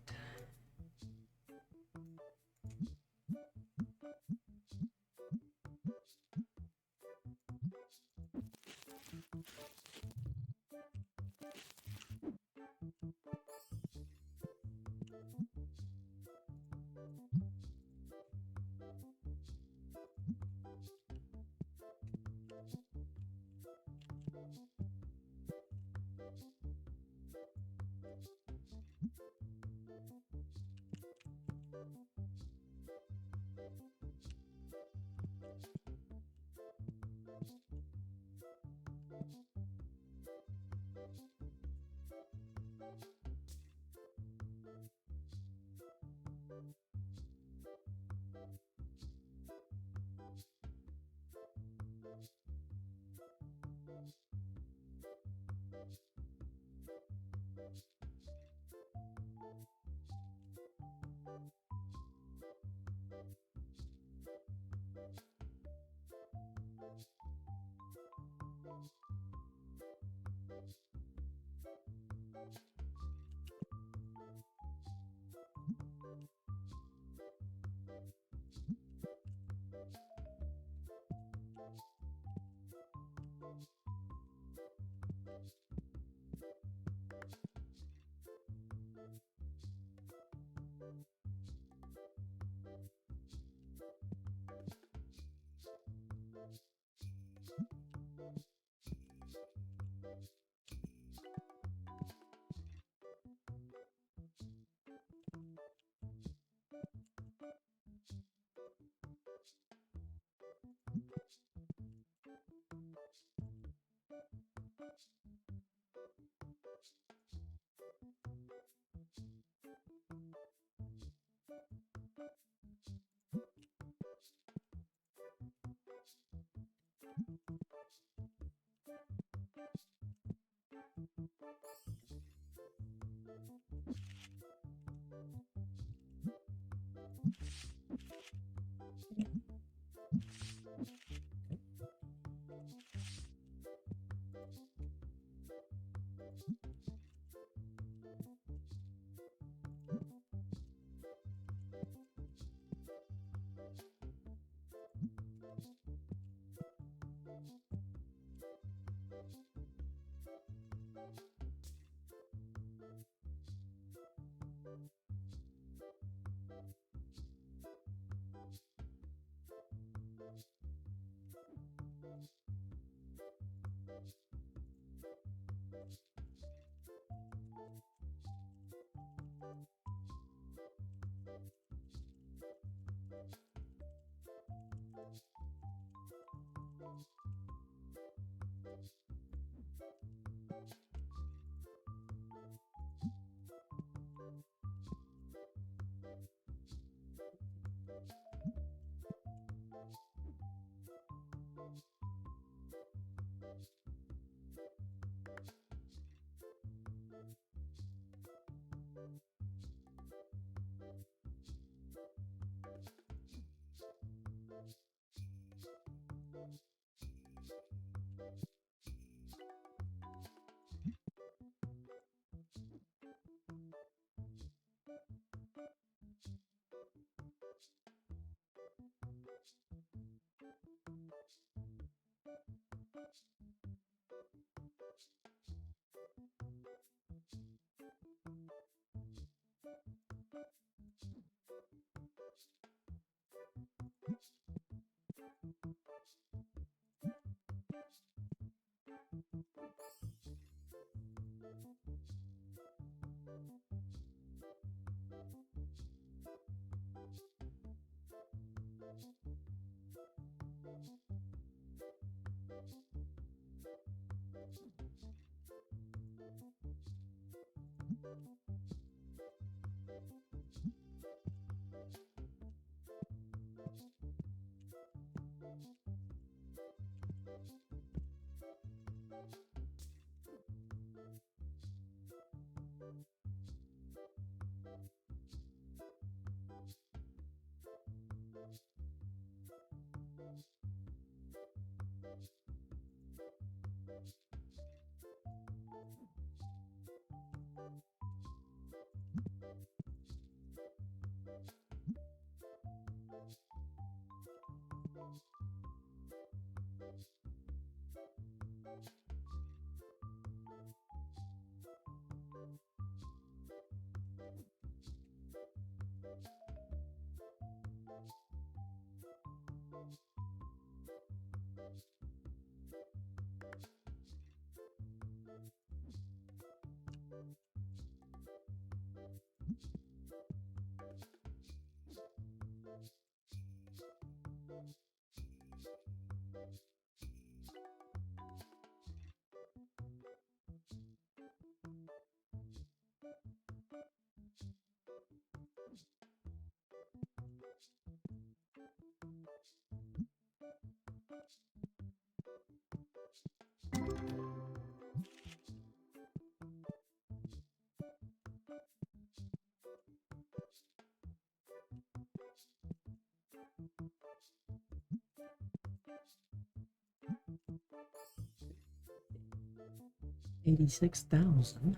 86,000.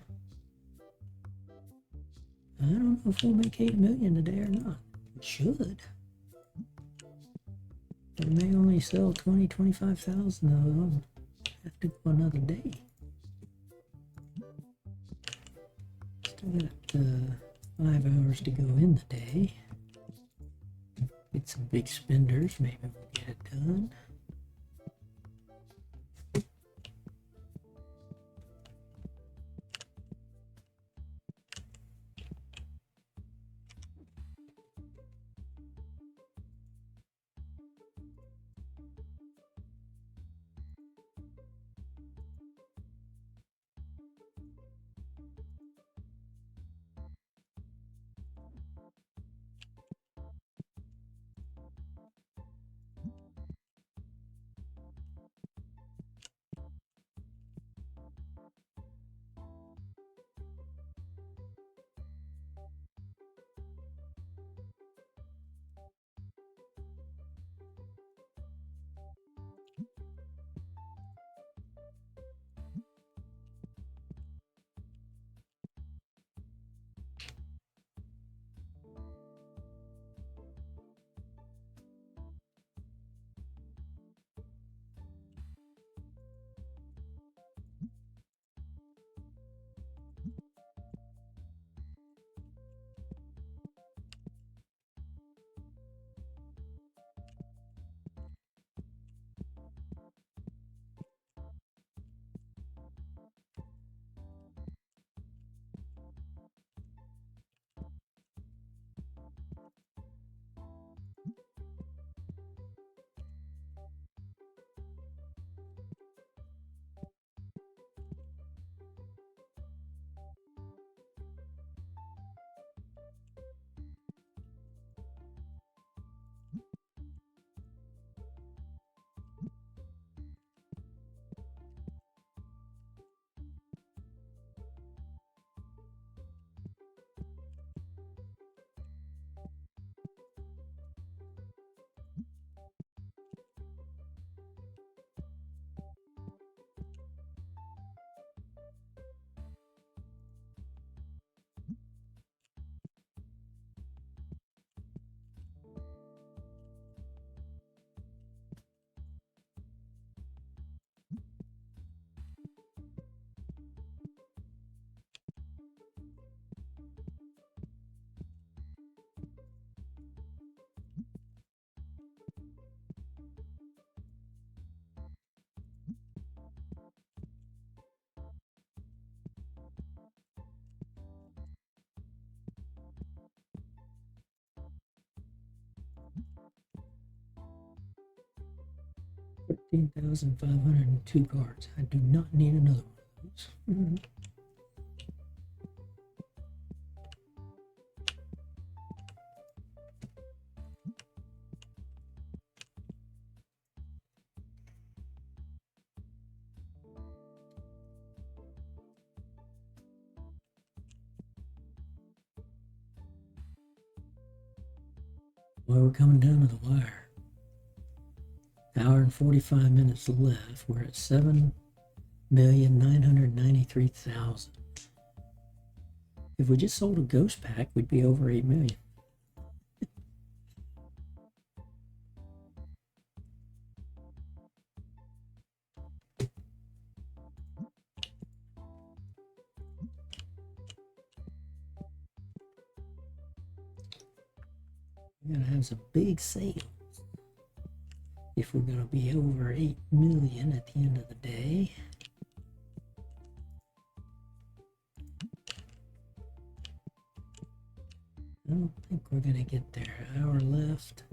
I don't know if we'll make 8 million today or not. We should. We may only sell 25,000 of them. Have to go another day. Still got 5 hours to go in the day. Get some big spenders. Maybe we'll get it done. $13,502 cards. I do not need another one of those. Well, we're coming down to the wire. Hour and 45 minutes left. We're at 7,993,000. If we just sold a ghost pack, we'd be over 8 million. We're gonna have some big sales if we're gonna be over 8 million at the end of the day. I don't think we're gonna get there. An hour left.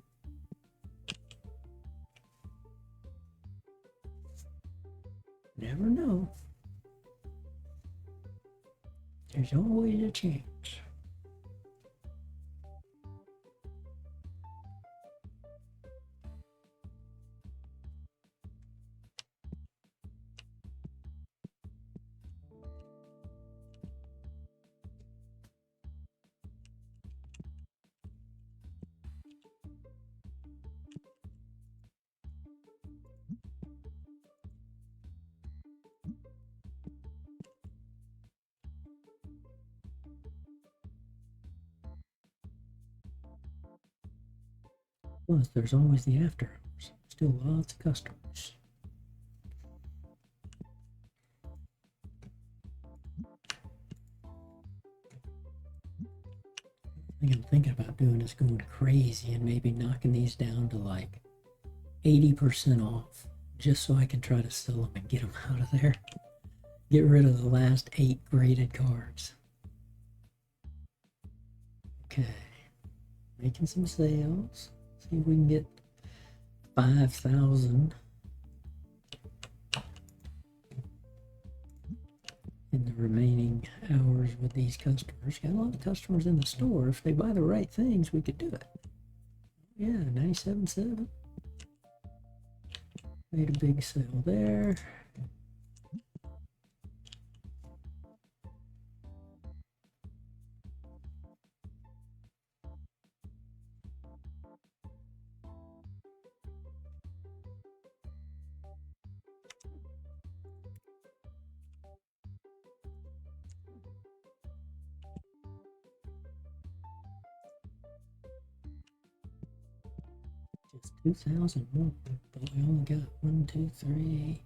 Never know. There's always a chance. Plus, there's always the after hours. Still lots of customers. The thing I'm thinking about doing is going crazy and maybe knocking these down to like 80% off, just so I can try to sell them and get them out of there. Get rid of the last 8 graded cards. Okay, making some sales. See if we can get 5,000 in the remaining hours with these customers. Got a lot of customers in the store. If they buy the right things, we could do it. Yeah, 97.7. Made a big sale there. Just 2,000 more, but we only got 1, 2, 3,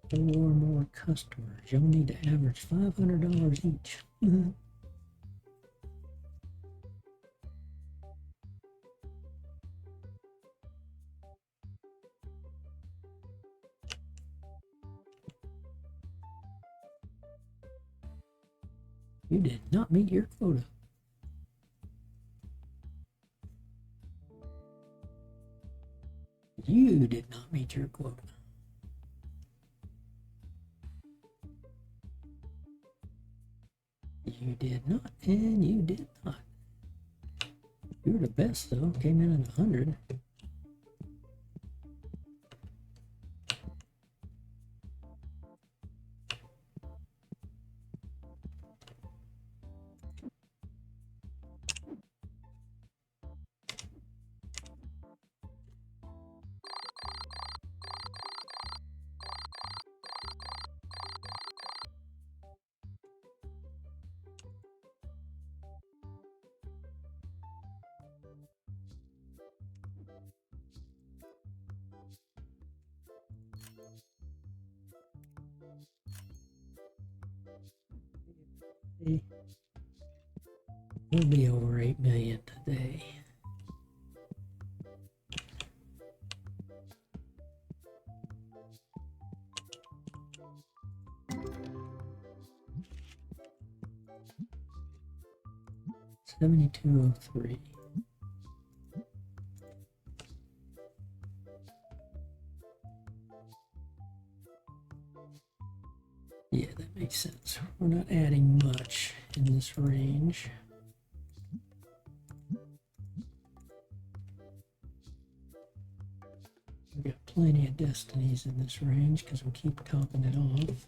4 more customers. Y'all need to average $500 each. You did not meet your quota. You did not meet your quota. You did not, and you did not. You were the best, though. Came in at 100. We'll be over 8 million today. $72.03. Yeah, that makes sense. We're not adding much in this range. We've got plenty of destinies in this range because we keep topping it off.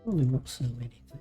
Probably won't sell anything.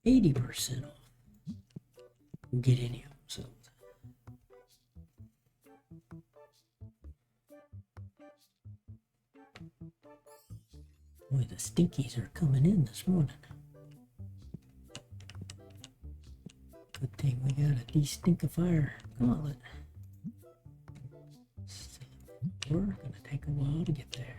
80% off. We'll get any of them sold. Boy, the stinkies are coming in this morning. Good thing we got a de-stinkifier gauntlet. We're gonna take a while to get there.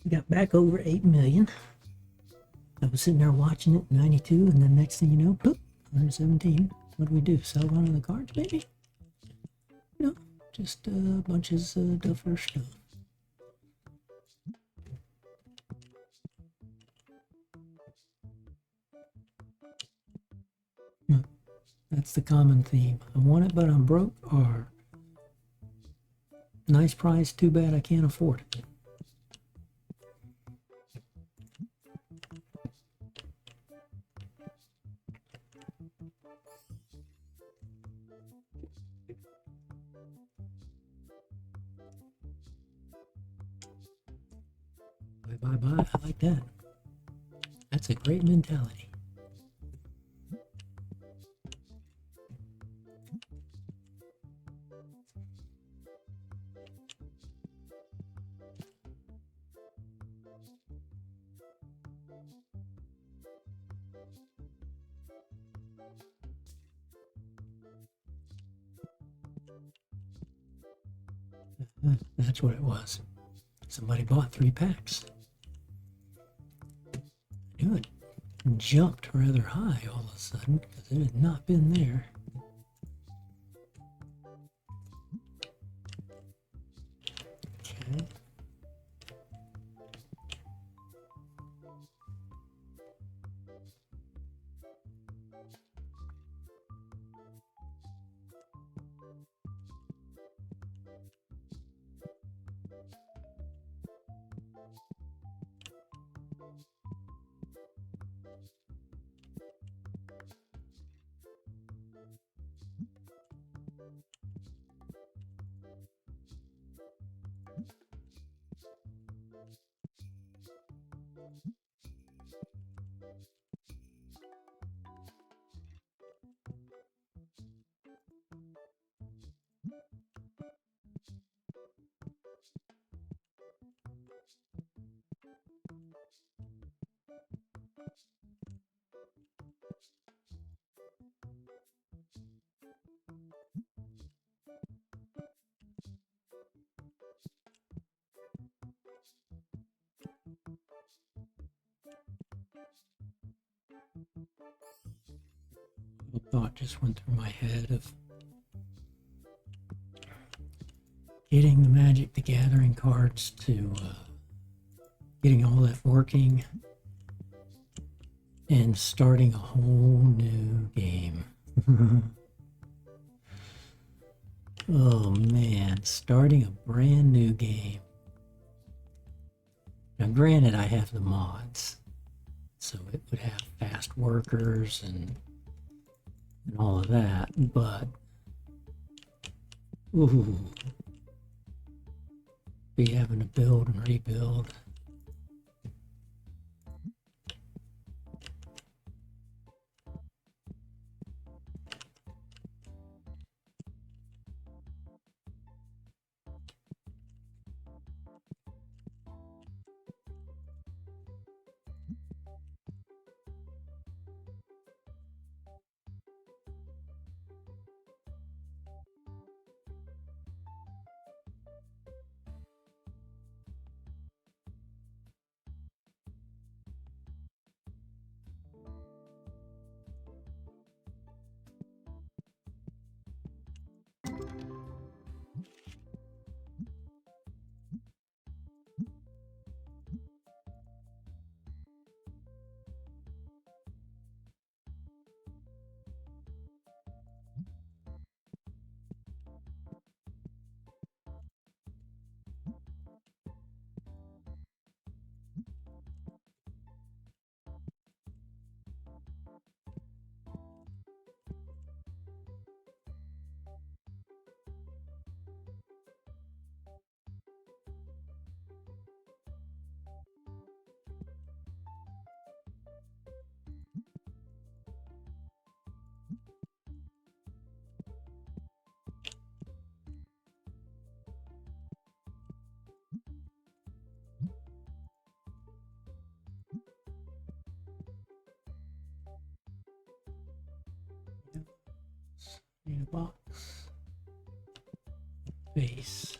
Got back over 8 million. I was sitting there watching it, 92, and then next thing you know, boop, 117. What do we do? Sell one of the cards, maybe? No, just bunches of duffer stuff. That's the common theme. I want it, but I'm broke, or nice price, too bad I can't afford it. Bye, bye, bye. I like that. That's a great mentality. That's what it was. Somebody bought 3 packs. I knew it jumped rather high all of a sudden because it had not been there. Okay. A thought just went through my head of getting the Magic the Gathering cards to getting all that working and starting a whole new game. Oh man, starting a brand new game. Now granted, I have the mods, so it would have fast workers and all of that, but ooh, be having to build and rebuild. Need a box, base.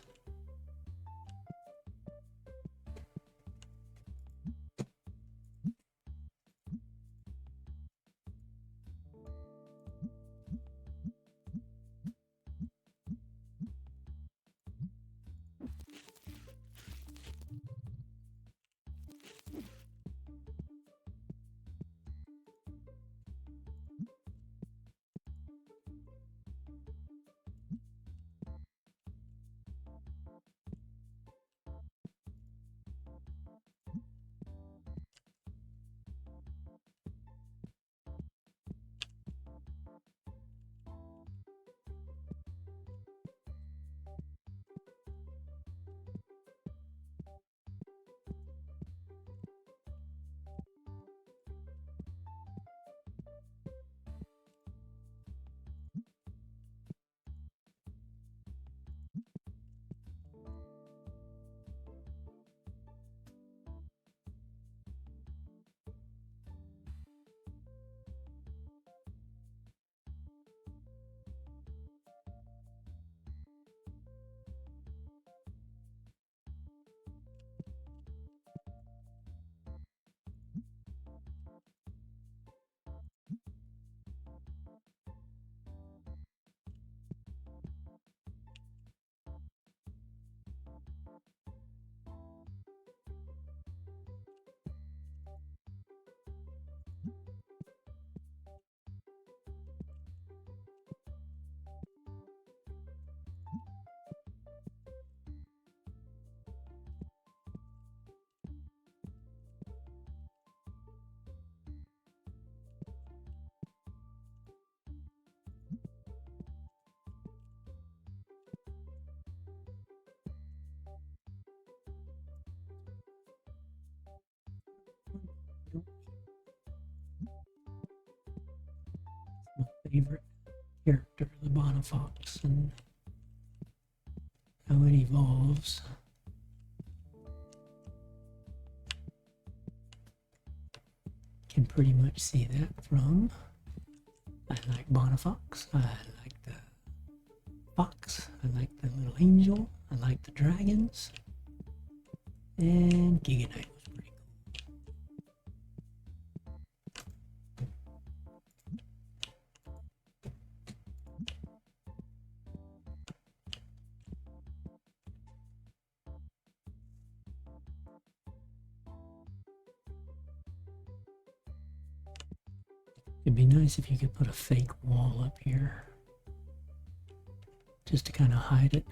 My favorite character, the Bonifox, and how it evolves. Can pretty much see that from. I like Bonifox. I like the fox. I like the little angel. I like the dragons. And Giga Knight was pretty cool. It'd be nice if you could put a fake wall up here, just to kind of hide it.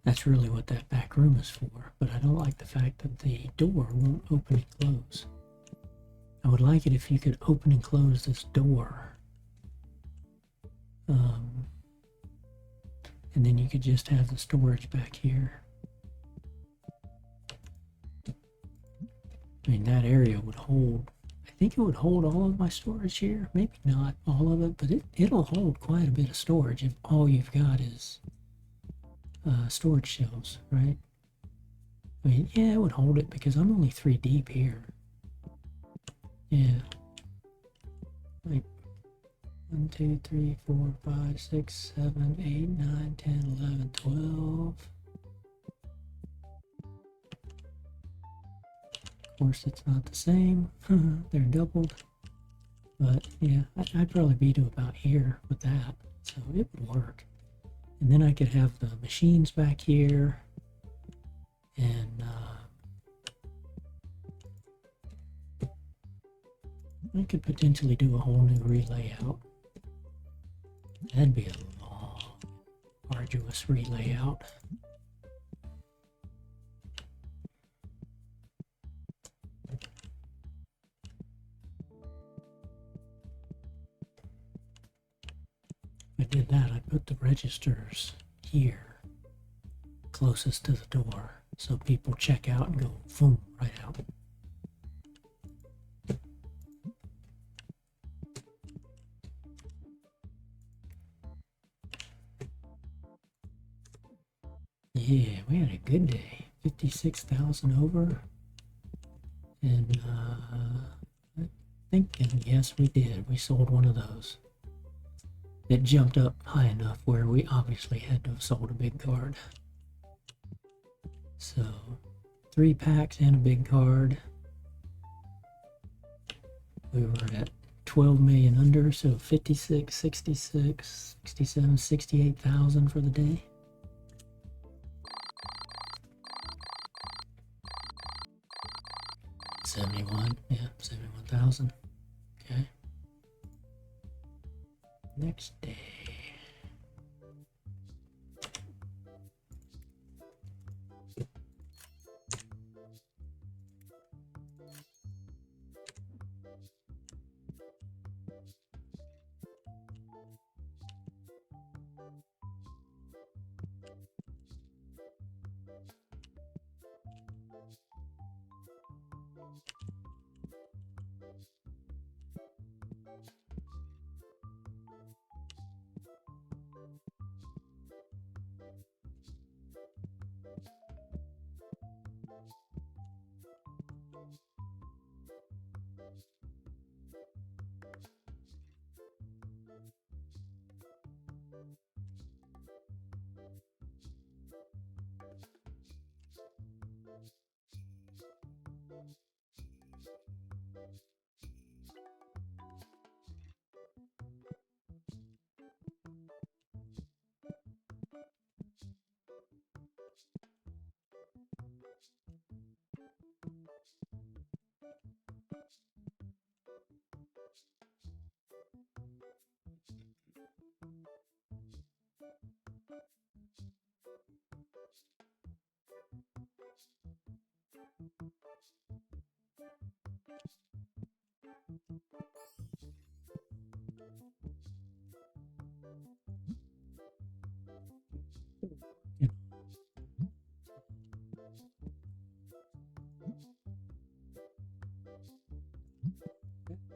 That's really what that back room is for, but I don't like the fact that the door won't open and close. I would like it if you could open and close this door. And then you could just have the storage back here. I mean, that area would hold, I think it would hold all of my storage here. Maybe not all of it, but it'll hold quite a bit of storage if all you've got is storage shelves, right? I mean, yeah, it would hold it because I'm only 3 deep here. Yeah. Like 1, 2, 3, 4, 5, 6, 7, 8, 9, 10, 11, 12. Of course, it's not the same. They're doubled. But yeah, I'd probably be to about here with that. So it would work. And then I could have the machines back here. And I could potentially do a whole new relayout. That'd be a long, arduous relayout. If I did that, I'd put the registers here, closest to the door, so people check out and go, boom, right out. Yeah, we had a good day. 56,000 over. And I think, yes, we did. We sold one of those. It jumped up high enough where we obviously had to have sold a big card. So, 3 packs and a big card. We were at 12 million under, so 56, 66, 67, 68,000 for the day. Yeah, 71,000. Okay. Next day.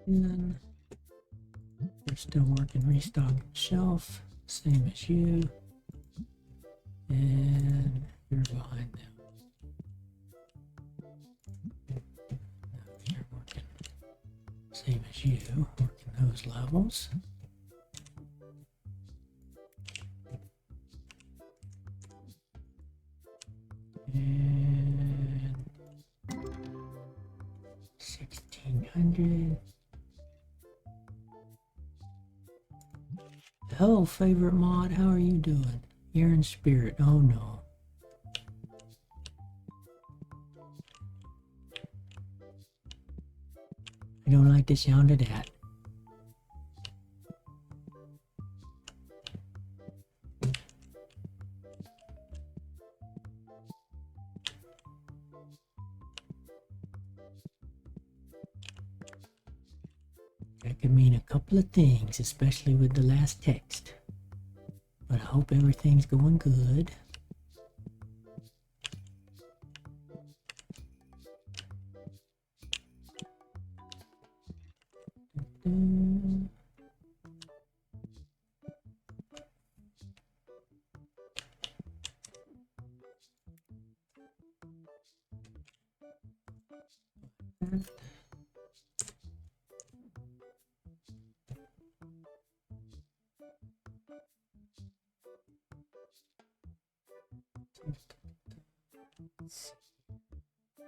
And we're still working restocking shelf, same as you. And you're behind them. You're working same as you, working those levels. And 1600. Hello, favorite mod. How are you doing? You're in spirit. Oh no. You don't like the sound of that. That could mean a couple of things, especially with the last text. But I hope everything's going good.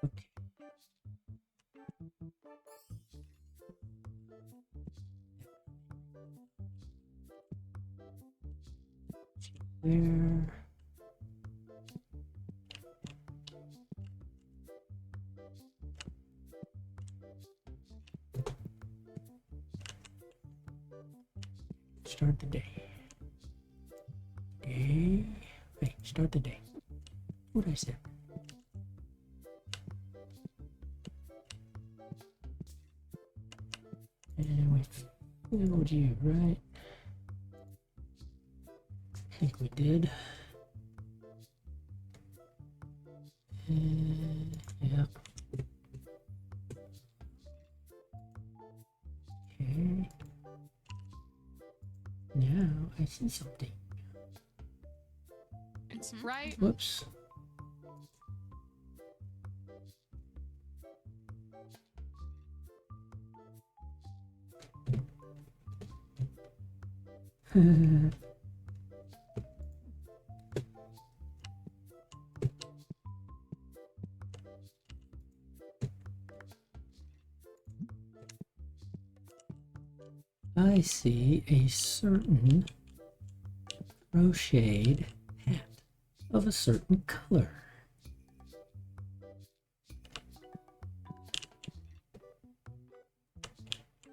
Okay. There. Start the day. Wait, start the day. What did I say? And we filled you, right? I think we did. Yep. Okay. Now I see something. It's right. Whoops. I see a certain crocheted hat of a certain color.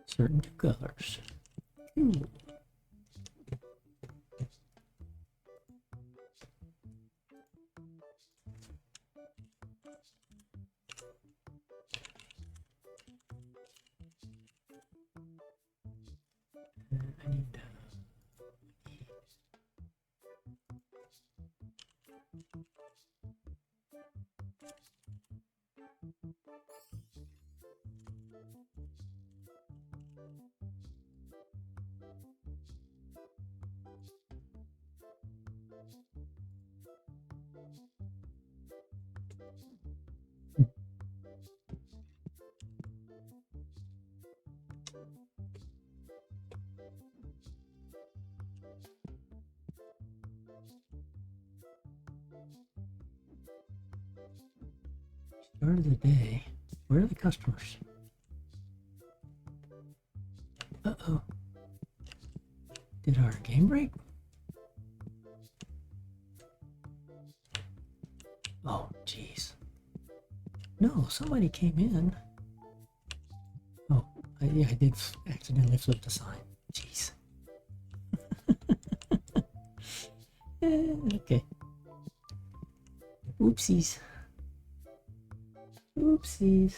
Certain two colors. Ooh. I need to... Start of the day. Where are the customers? Uh-oh. Did our game break? Oh, jeez. No, somebody came in. Oh, yeah, I did accidentally flip the sign. Jeez. Okay. Oopsies. Oopsies.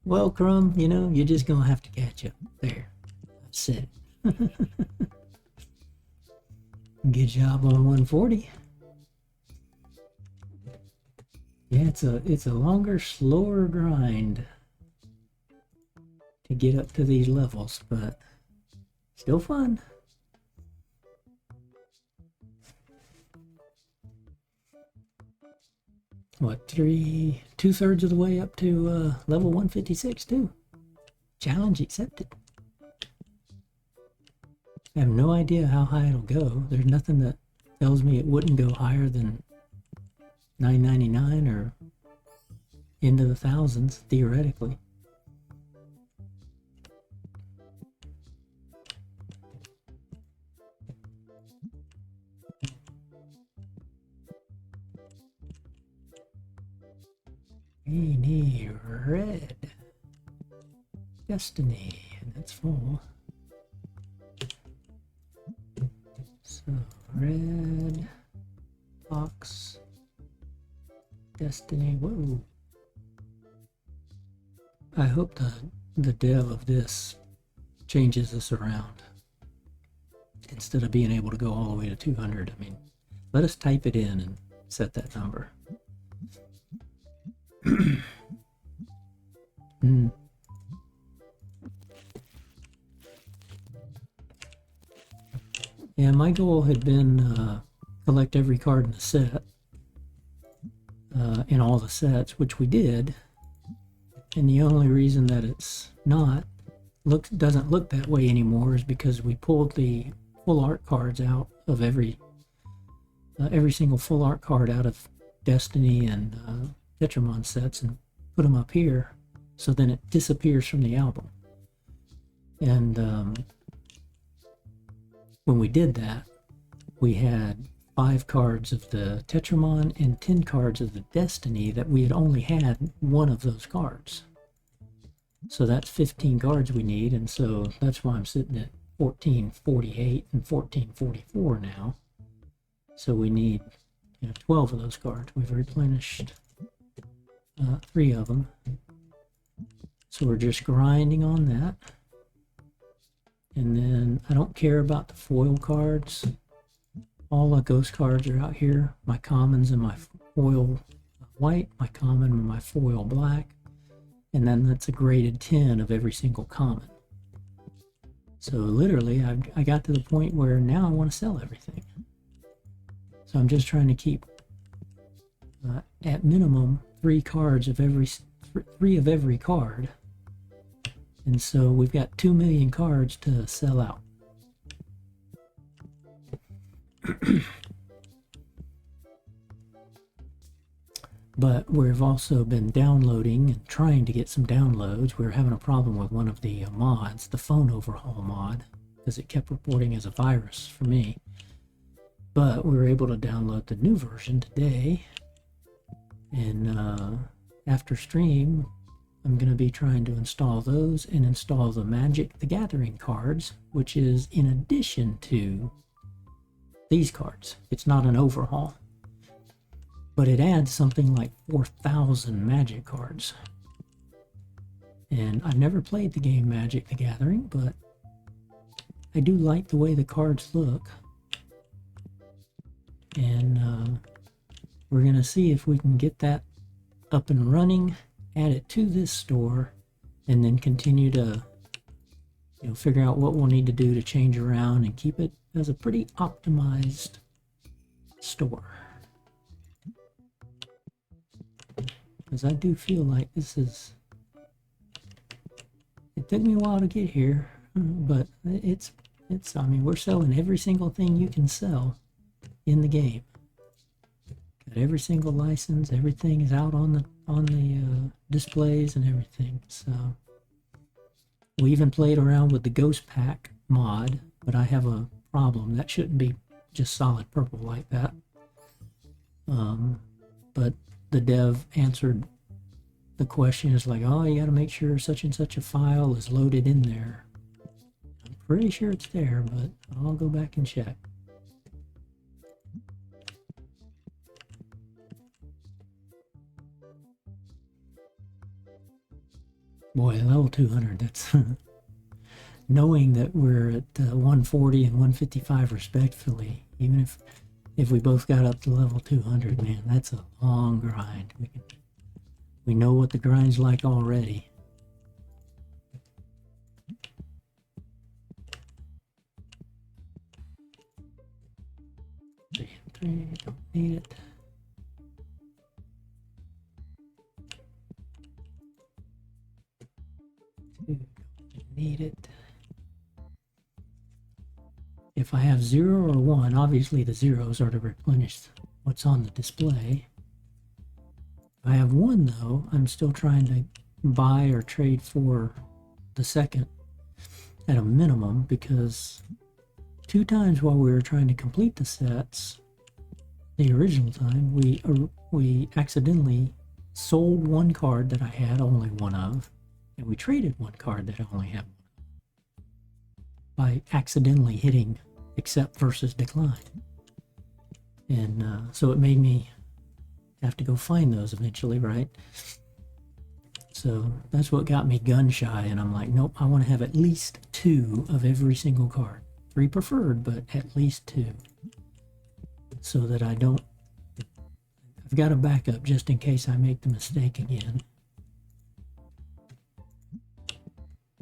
Well, Crumb, you know, you're just gonna have to catch up. There. That's it. Good job on 140. Yeah, it's a longer, slower grind to get up to these levels, but still fun. What, 2/3 of the way up to level 156 too. Challenge accepted. I have no idea how high it'll go. There's nothing that tells me it wouldn't go higher than 999 or into the thousands, theoretically. We need red. Destiny, and that's full. So red box. Destiny. Whoa. I hope the dev of this changes this around. Instead of being able to go all the way to 200, I mean, let us type it in and set that number. Yeah, my goal had been collect every card in the set, in all the sets, which we did. And the only reason that it's doesn't look that way anymore is because we pulled the full art cards out of every single full art card out of Destiny and Tetramon sets and put them up here, so then it disappears from the album. And when we did that, we had 5 cards of the Tetramon and 10 cards of the Destiny that we had only had one of those cards. So that's 15 cards we need, and so that's why I'm sitting at 1448 and 1444 now. So we need 12 of those cards. We've replenished 3 of them. So we're just grinding on that. And then I don't care about the foil cards. All the ghost cards are out here. My commons and my foil white, my common and my foil black. And then that's a graded 10 of every single common. So literally, I got to the point where now I want to sell everything. So I'm just trying to keep, at minimum, 3 cards of three of every card. And so we've got 2 million cards to sell out. But we've also been downloading and trying to get some downloads. We were having a problem with one of the mods, the phone overhaul mod, because it kept reporting as a virus for me. But we were able to download the new version today. And after stream, I'm going to be trying to install those and install the Magic the Gathering cards, which is in addition to these cards. It's not an overhaul. But it adds something like 4,000 Magic cards. And I've never played the game Magic the Gathering, but I do like the way the cards look. And we're going to see if we can get that up and running, add it to this store, and then continue to figure out what we'll need to do to change around and keep it as a pretty optimized store. Because I do feel like it took me a while to get here, but I mean, we're selling every single thing you can sell in the game. Got every single license, everything is out on the displays and everything. So we even played around with the Ghost Pack mod, but I have a problem. That shouldn't be just solid purple like that. But the dev answered the question is like, oh, you got to make sure such and such a file is loaded in there. I'm pretty sure it's there, but I'll go back and check. Boy, level 200, that's knowing that we're at 140 and 155 respectively, even if we both got up to level 200, man, that's a long grind. We know what the grind's like already. 3 and 3, don't need it. Need it. If I have 0 or 1, obviously the zeros are to replenish what's on the display. If I have 1 though, I'm still trying to buy or trade for the second at a minimum, because 2 times while we were trying to complete the sets, the original time, we accidentally sold one card that I had only one of, and we traded one card that I only had one of by accidentally hitting accept versus decline. And so it made me have to go find those eventually, right? So that's what got me gun shy, and I'm like, nope, I want to have at least 2 of every single card. 3 preferred, but at least 2. So that I don't, I've got a backup just in case I make the mistake again.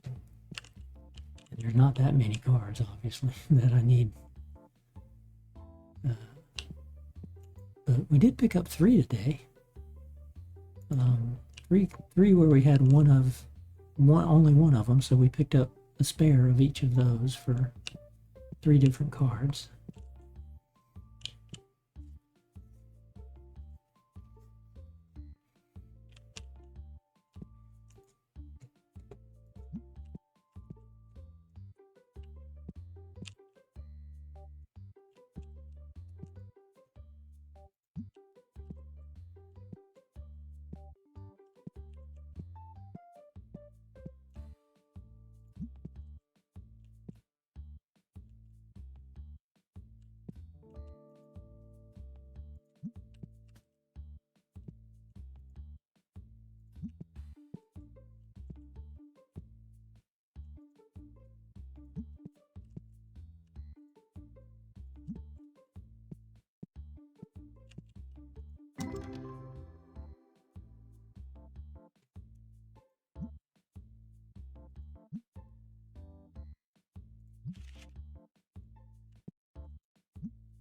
And there's not that many cards, obviously, that I need. But we did pick up 3 today. Three where we had only one of them, so we picked up a spare of each of those for 3 different cards.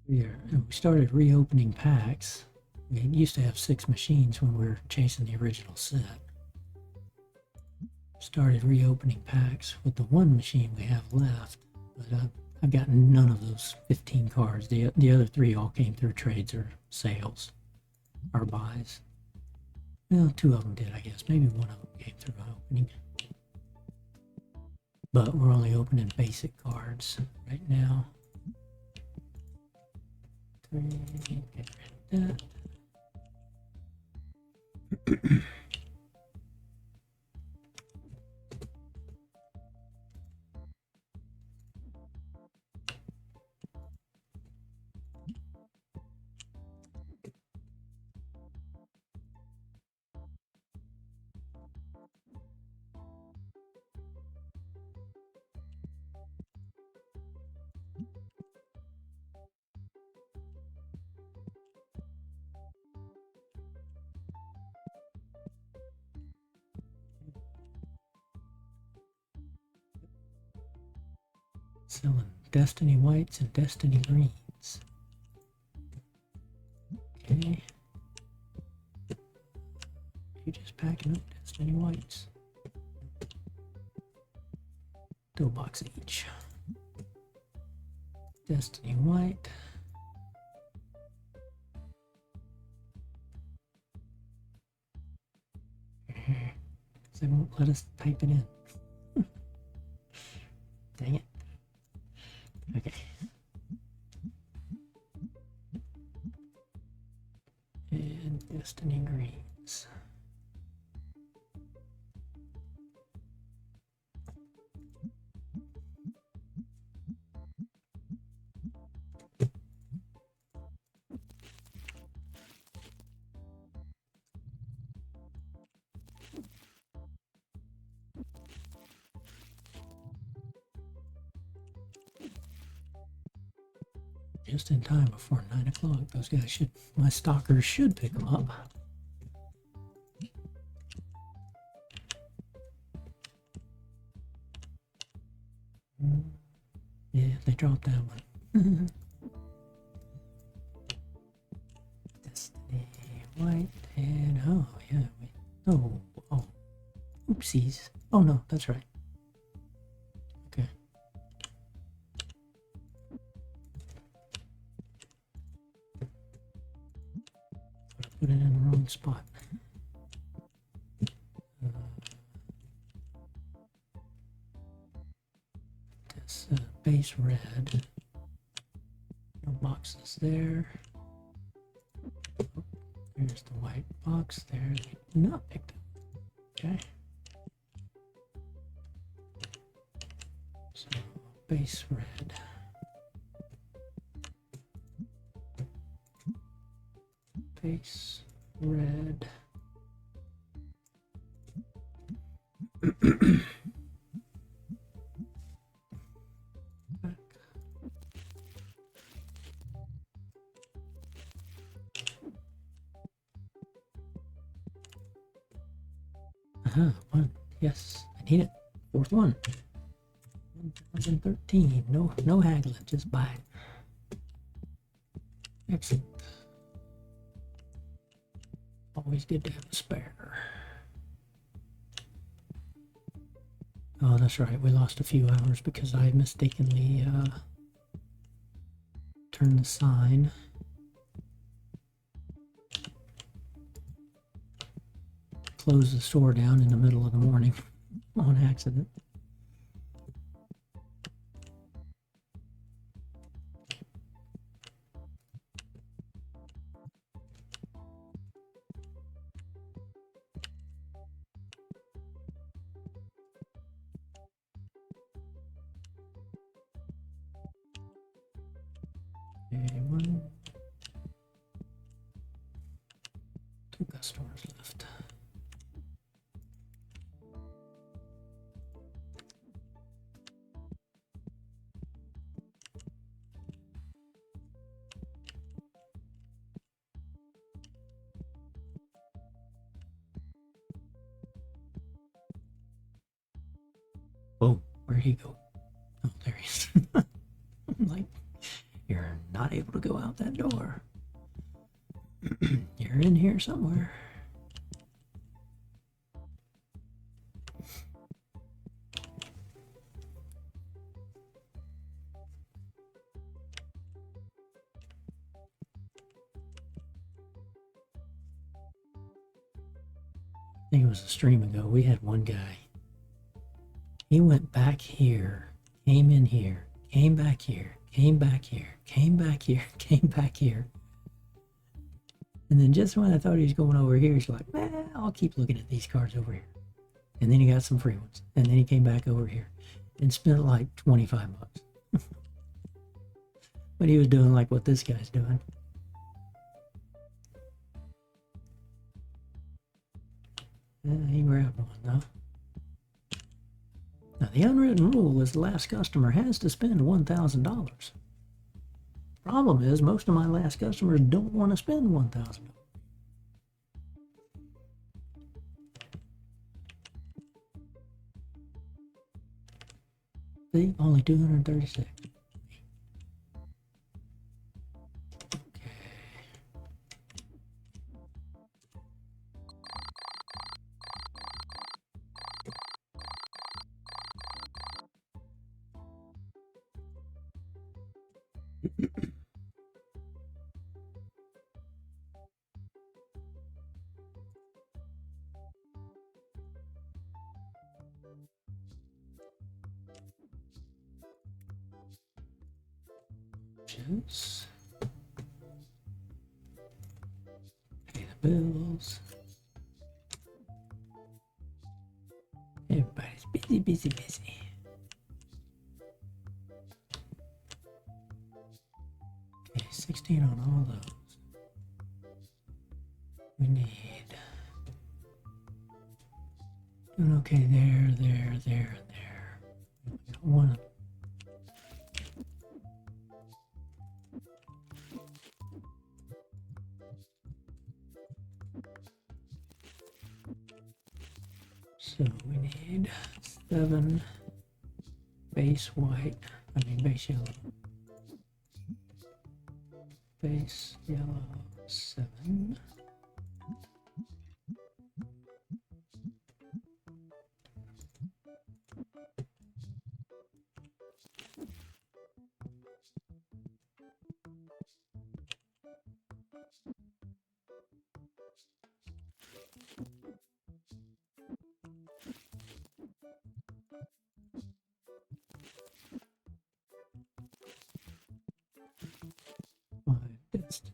We started reopening packs. We used to have 6 machines when we were chasing the original set. Started reopening packs with the 1 machine we have left, but I've gotten none of those 15 cards. The other 3 all came through trades or sales or buys. Well, 2 of them did, I guess. Maybe 1 of them came through opening. But we're only opening basic cards right now. 3, get rid of that. Selling Destiny Whites and Destiny Greens. Okay. You just packing up Destiny Whites. Do a box each. Destiny White. They won't let us type it in. Dang it. Okay. And Destiny Greens. Just in time before 9 o'clock. Those guys should, my stalkers should pick them up. Yeah, they dropped that one. Destiny White and oh yeah, wait. Oh, oopsies. Oh no, that's right. Okay. Put it in the wrong spot. This base red. No boxes there. Oh, There's the white box there. Not picked up. Okay. So base red. Base red. One. Yes, I need it. Fourth one. 1013. No haggling, just buy it. Excellent. Always good to have a spare. Oh, that's right. We lost a few hours because I mistakenly turned the sign. Closed the store down in the middle of the morning on accident. Okay, one. Two customers left. Oh, where'd he go? Oh, there he is. I'm like, you're not able to go out that door. You're in here somewhere. I think it was a stream ago. We had one guy. He went back here, came in here, came back here, came back here, came back here, came back here. And then just when I thought he was going over here, he's like, I'll keep looking at these cards over here. And then he got some free ones. And then he came back over here and spent like 25 bucks. But he was doing like what this guy's doing. He grabbed one though. Now the unwritten rule is the last customer has to spend $1,000. Problem is most of my last customers don't want to spend $1,000. See, only 236. Pay the bills. Everybody's busy, busy, busy. Okay, 16 on all those. We need doing okay there, there, there, and there. We got one. So we need 7 base white, base yellow. Base yellow 7. My destiny.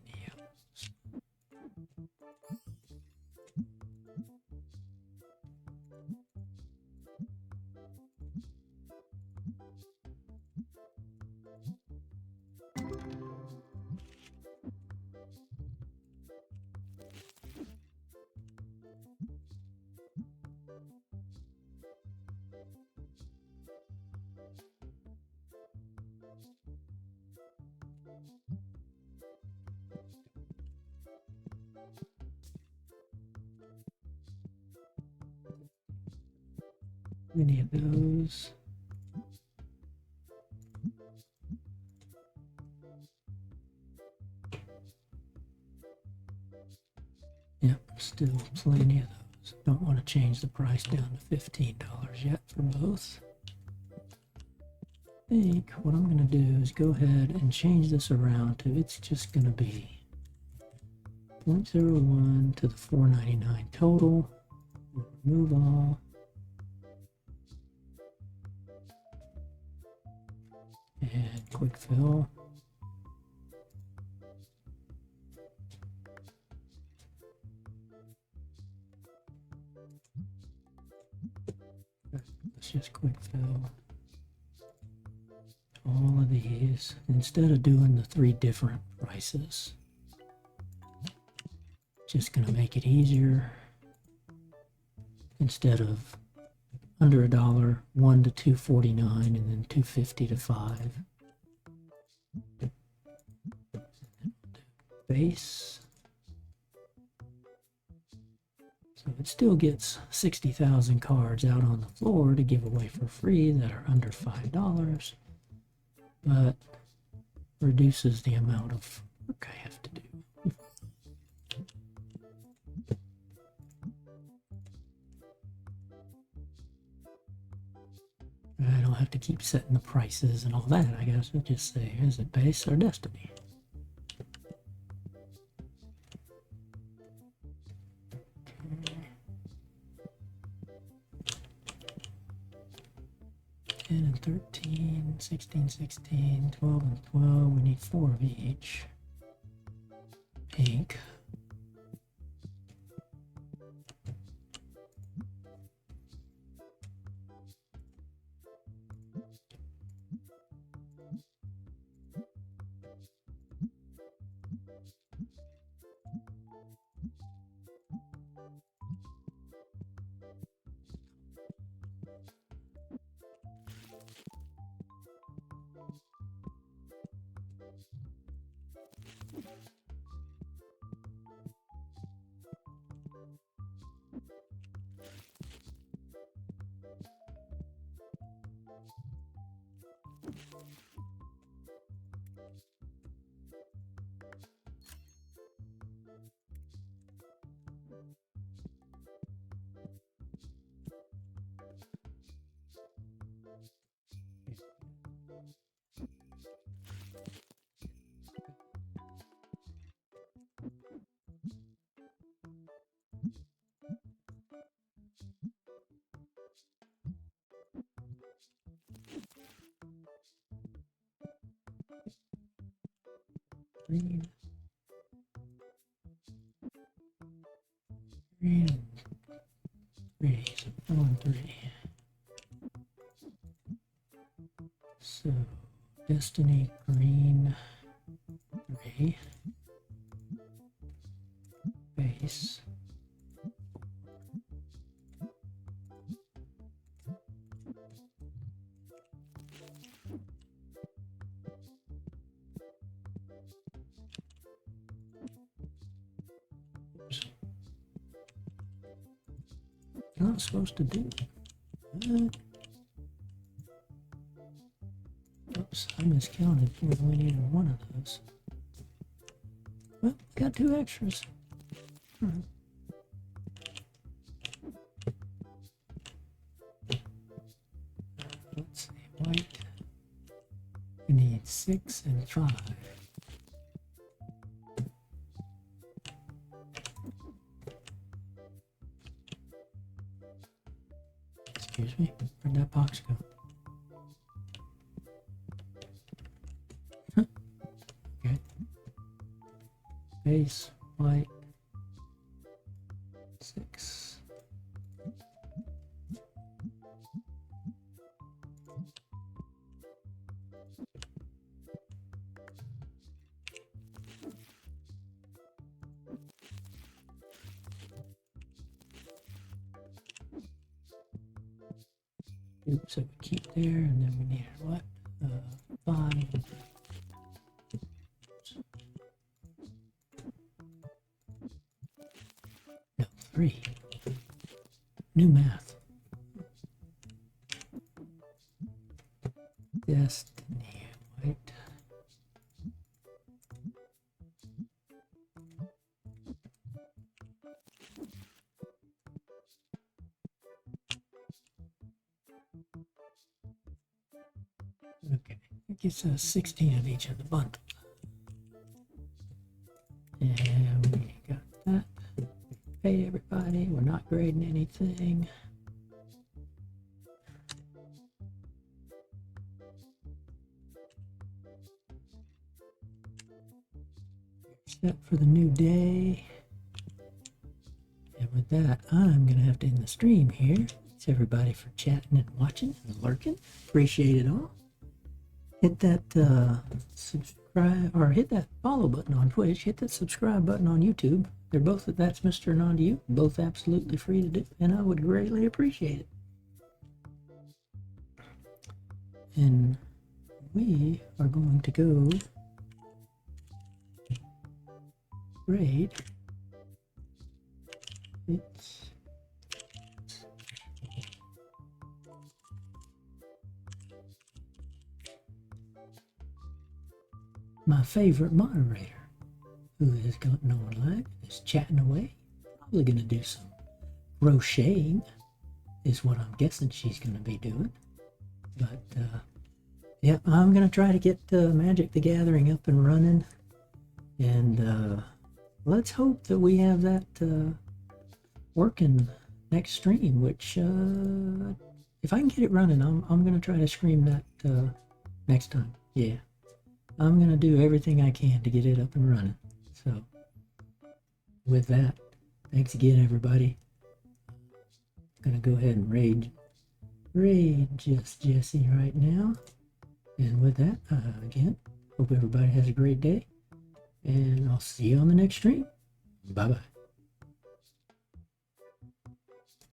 Any of those. Yep, still plenty of those. Don't want to change the price down to $15 yet for both. I think what I'm going to do is go ahead and change this around to it's just going to be 0.01 to the $4.99 total. We'll remove all. And quick fill. Let's just quick fill all of these instead of doing the 3 different prices. Just going to make it easier. Instead of under $1, 1 to 249, and then 250 to 5. Base. So it still gets 60,000 cards out on the floor to give away for free that are under $5, but reduces the amount of work I have to do. I don't have to keep setting the prices and all that. I guess I'll just say, is it base or destiny? Okay. 10 and 13, 16, 16, 12 and 12. We need 4 of each. Pink. Green. Green. 3. So 4 and 3. So destiny green 3. Base. Not supposed to do. Oops, I miscounted. We only needed 1 of those. Well, got 2 extras. Let's see, white. We need 6 and 5. Excuse me, where'd that box go? Okay. Base, white, 6. Oops, so we keep there, and then we need what? 5. No, 3. New math. Destiny White. Okay, it gives us 16 of each of the bundle. And we got that. Pay everybody. We're not grading anything. Set for the new day. And with that, I'm going to have to end the stream here. Thanks everybody for chatting and watching and lurking. Appreciate it all. Hit that subscribe, or hit that follow button on Twitch. Hit that subscribe button on YouTube. They're both at That's Mr. and On to You. Both absolutely free to do, and I would greatly appreciate it. And we are going to go grade. It's my favorite moderator, who has gotten on live, is chatting away. Probably going to do some crocheting, is what I'm guessing she's going to be doing. But yeah, I'm going to try to get Magic the Gathering up and running, and let's hope that we have that working next stream, which if I can get it running, I'm going to try to stream that next time. Yeah, I'm going to do everything I can to get it up and running. So with that, thanks again, everybody. I'm going to go ahead and raid just Jesse right now. And with that, again, hope everybody has a great day, and I'll see you on the next stream. Bye-bye.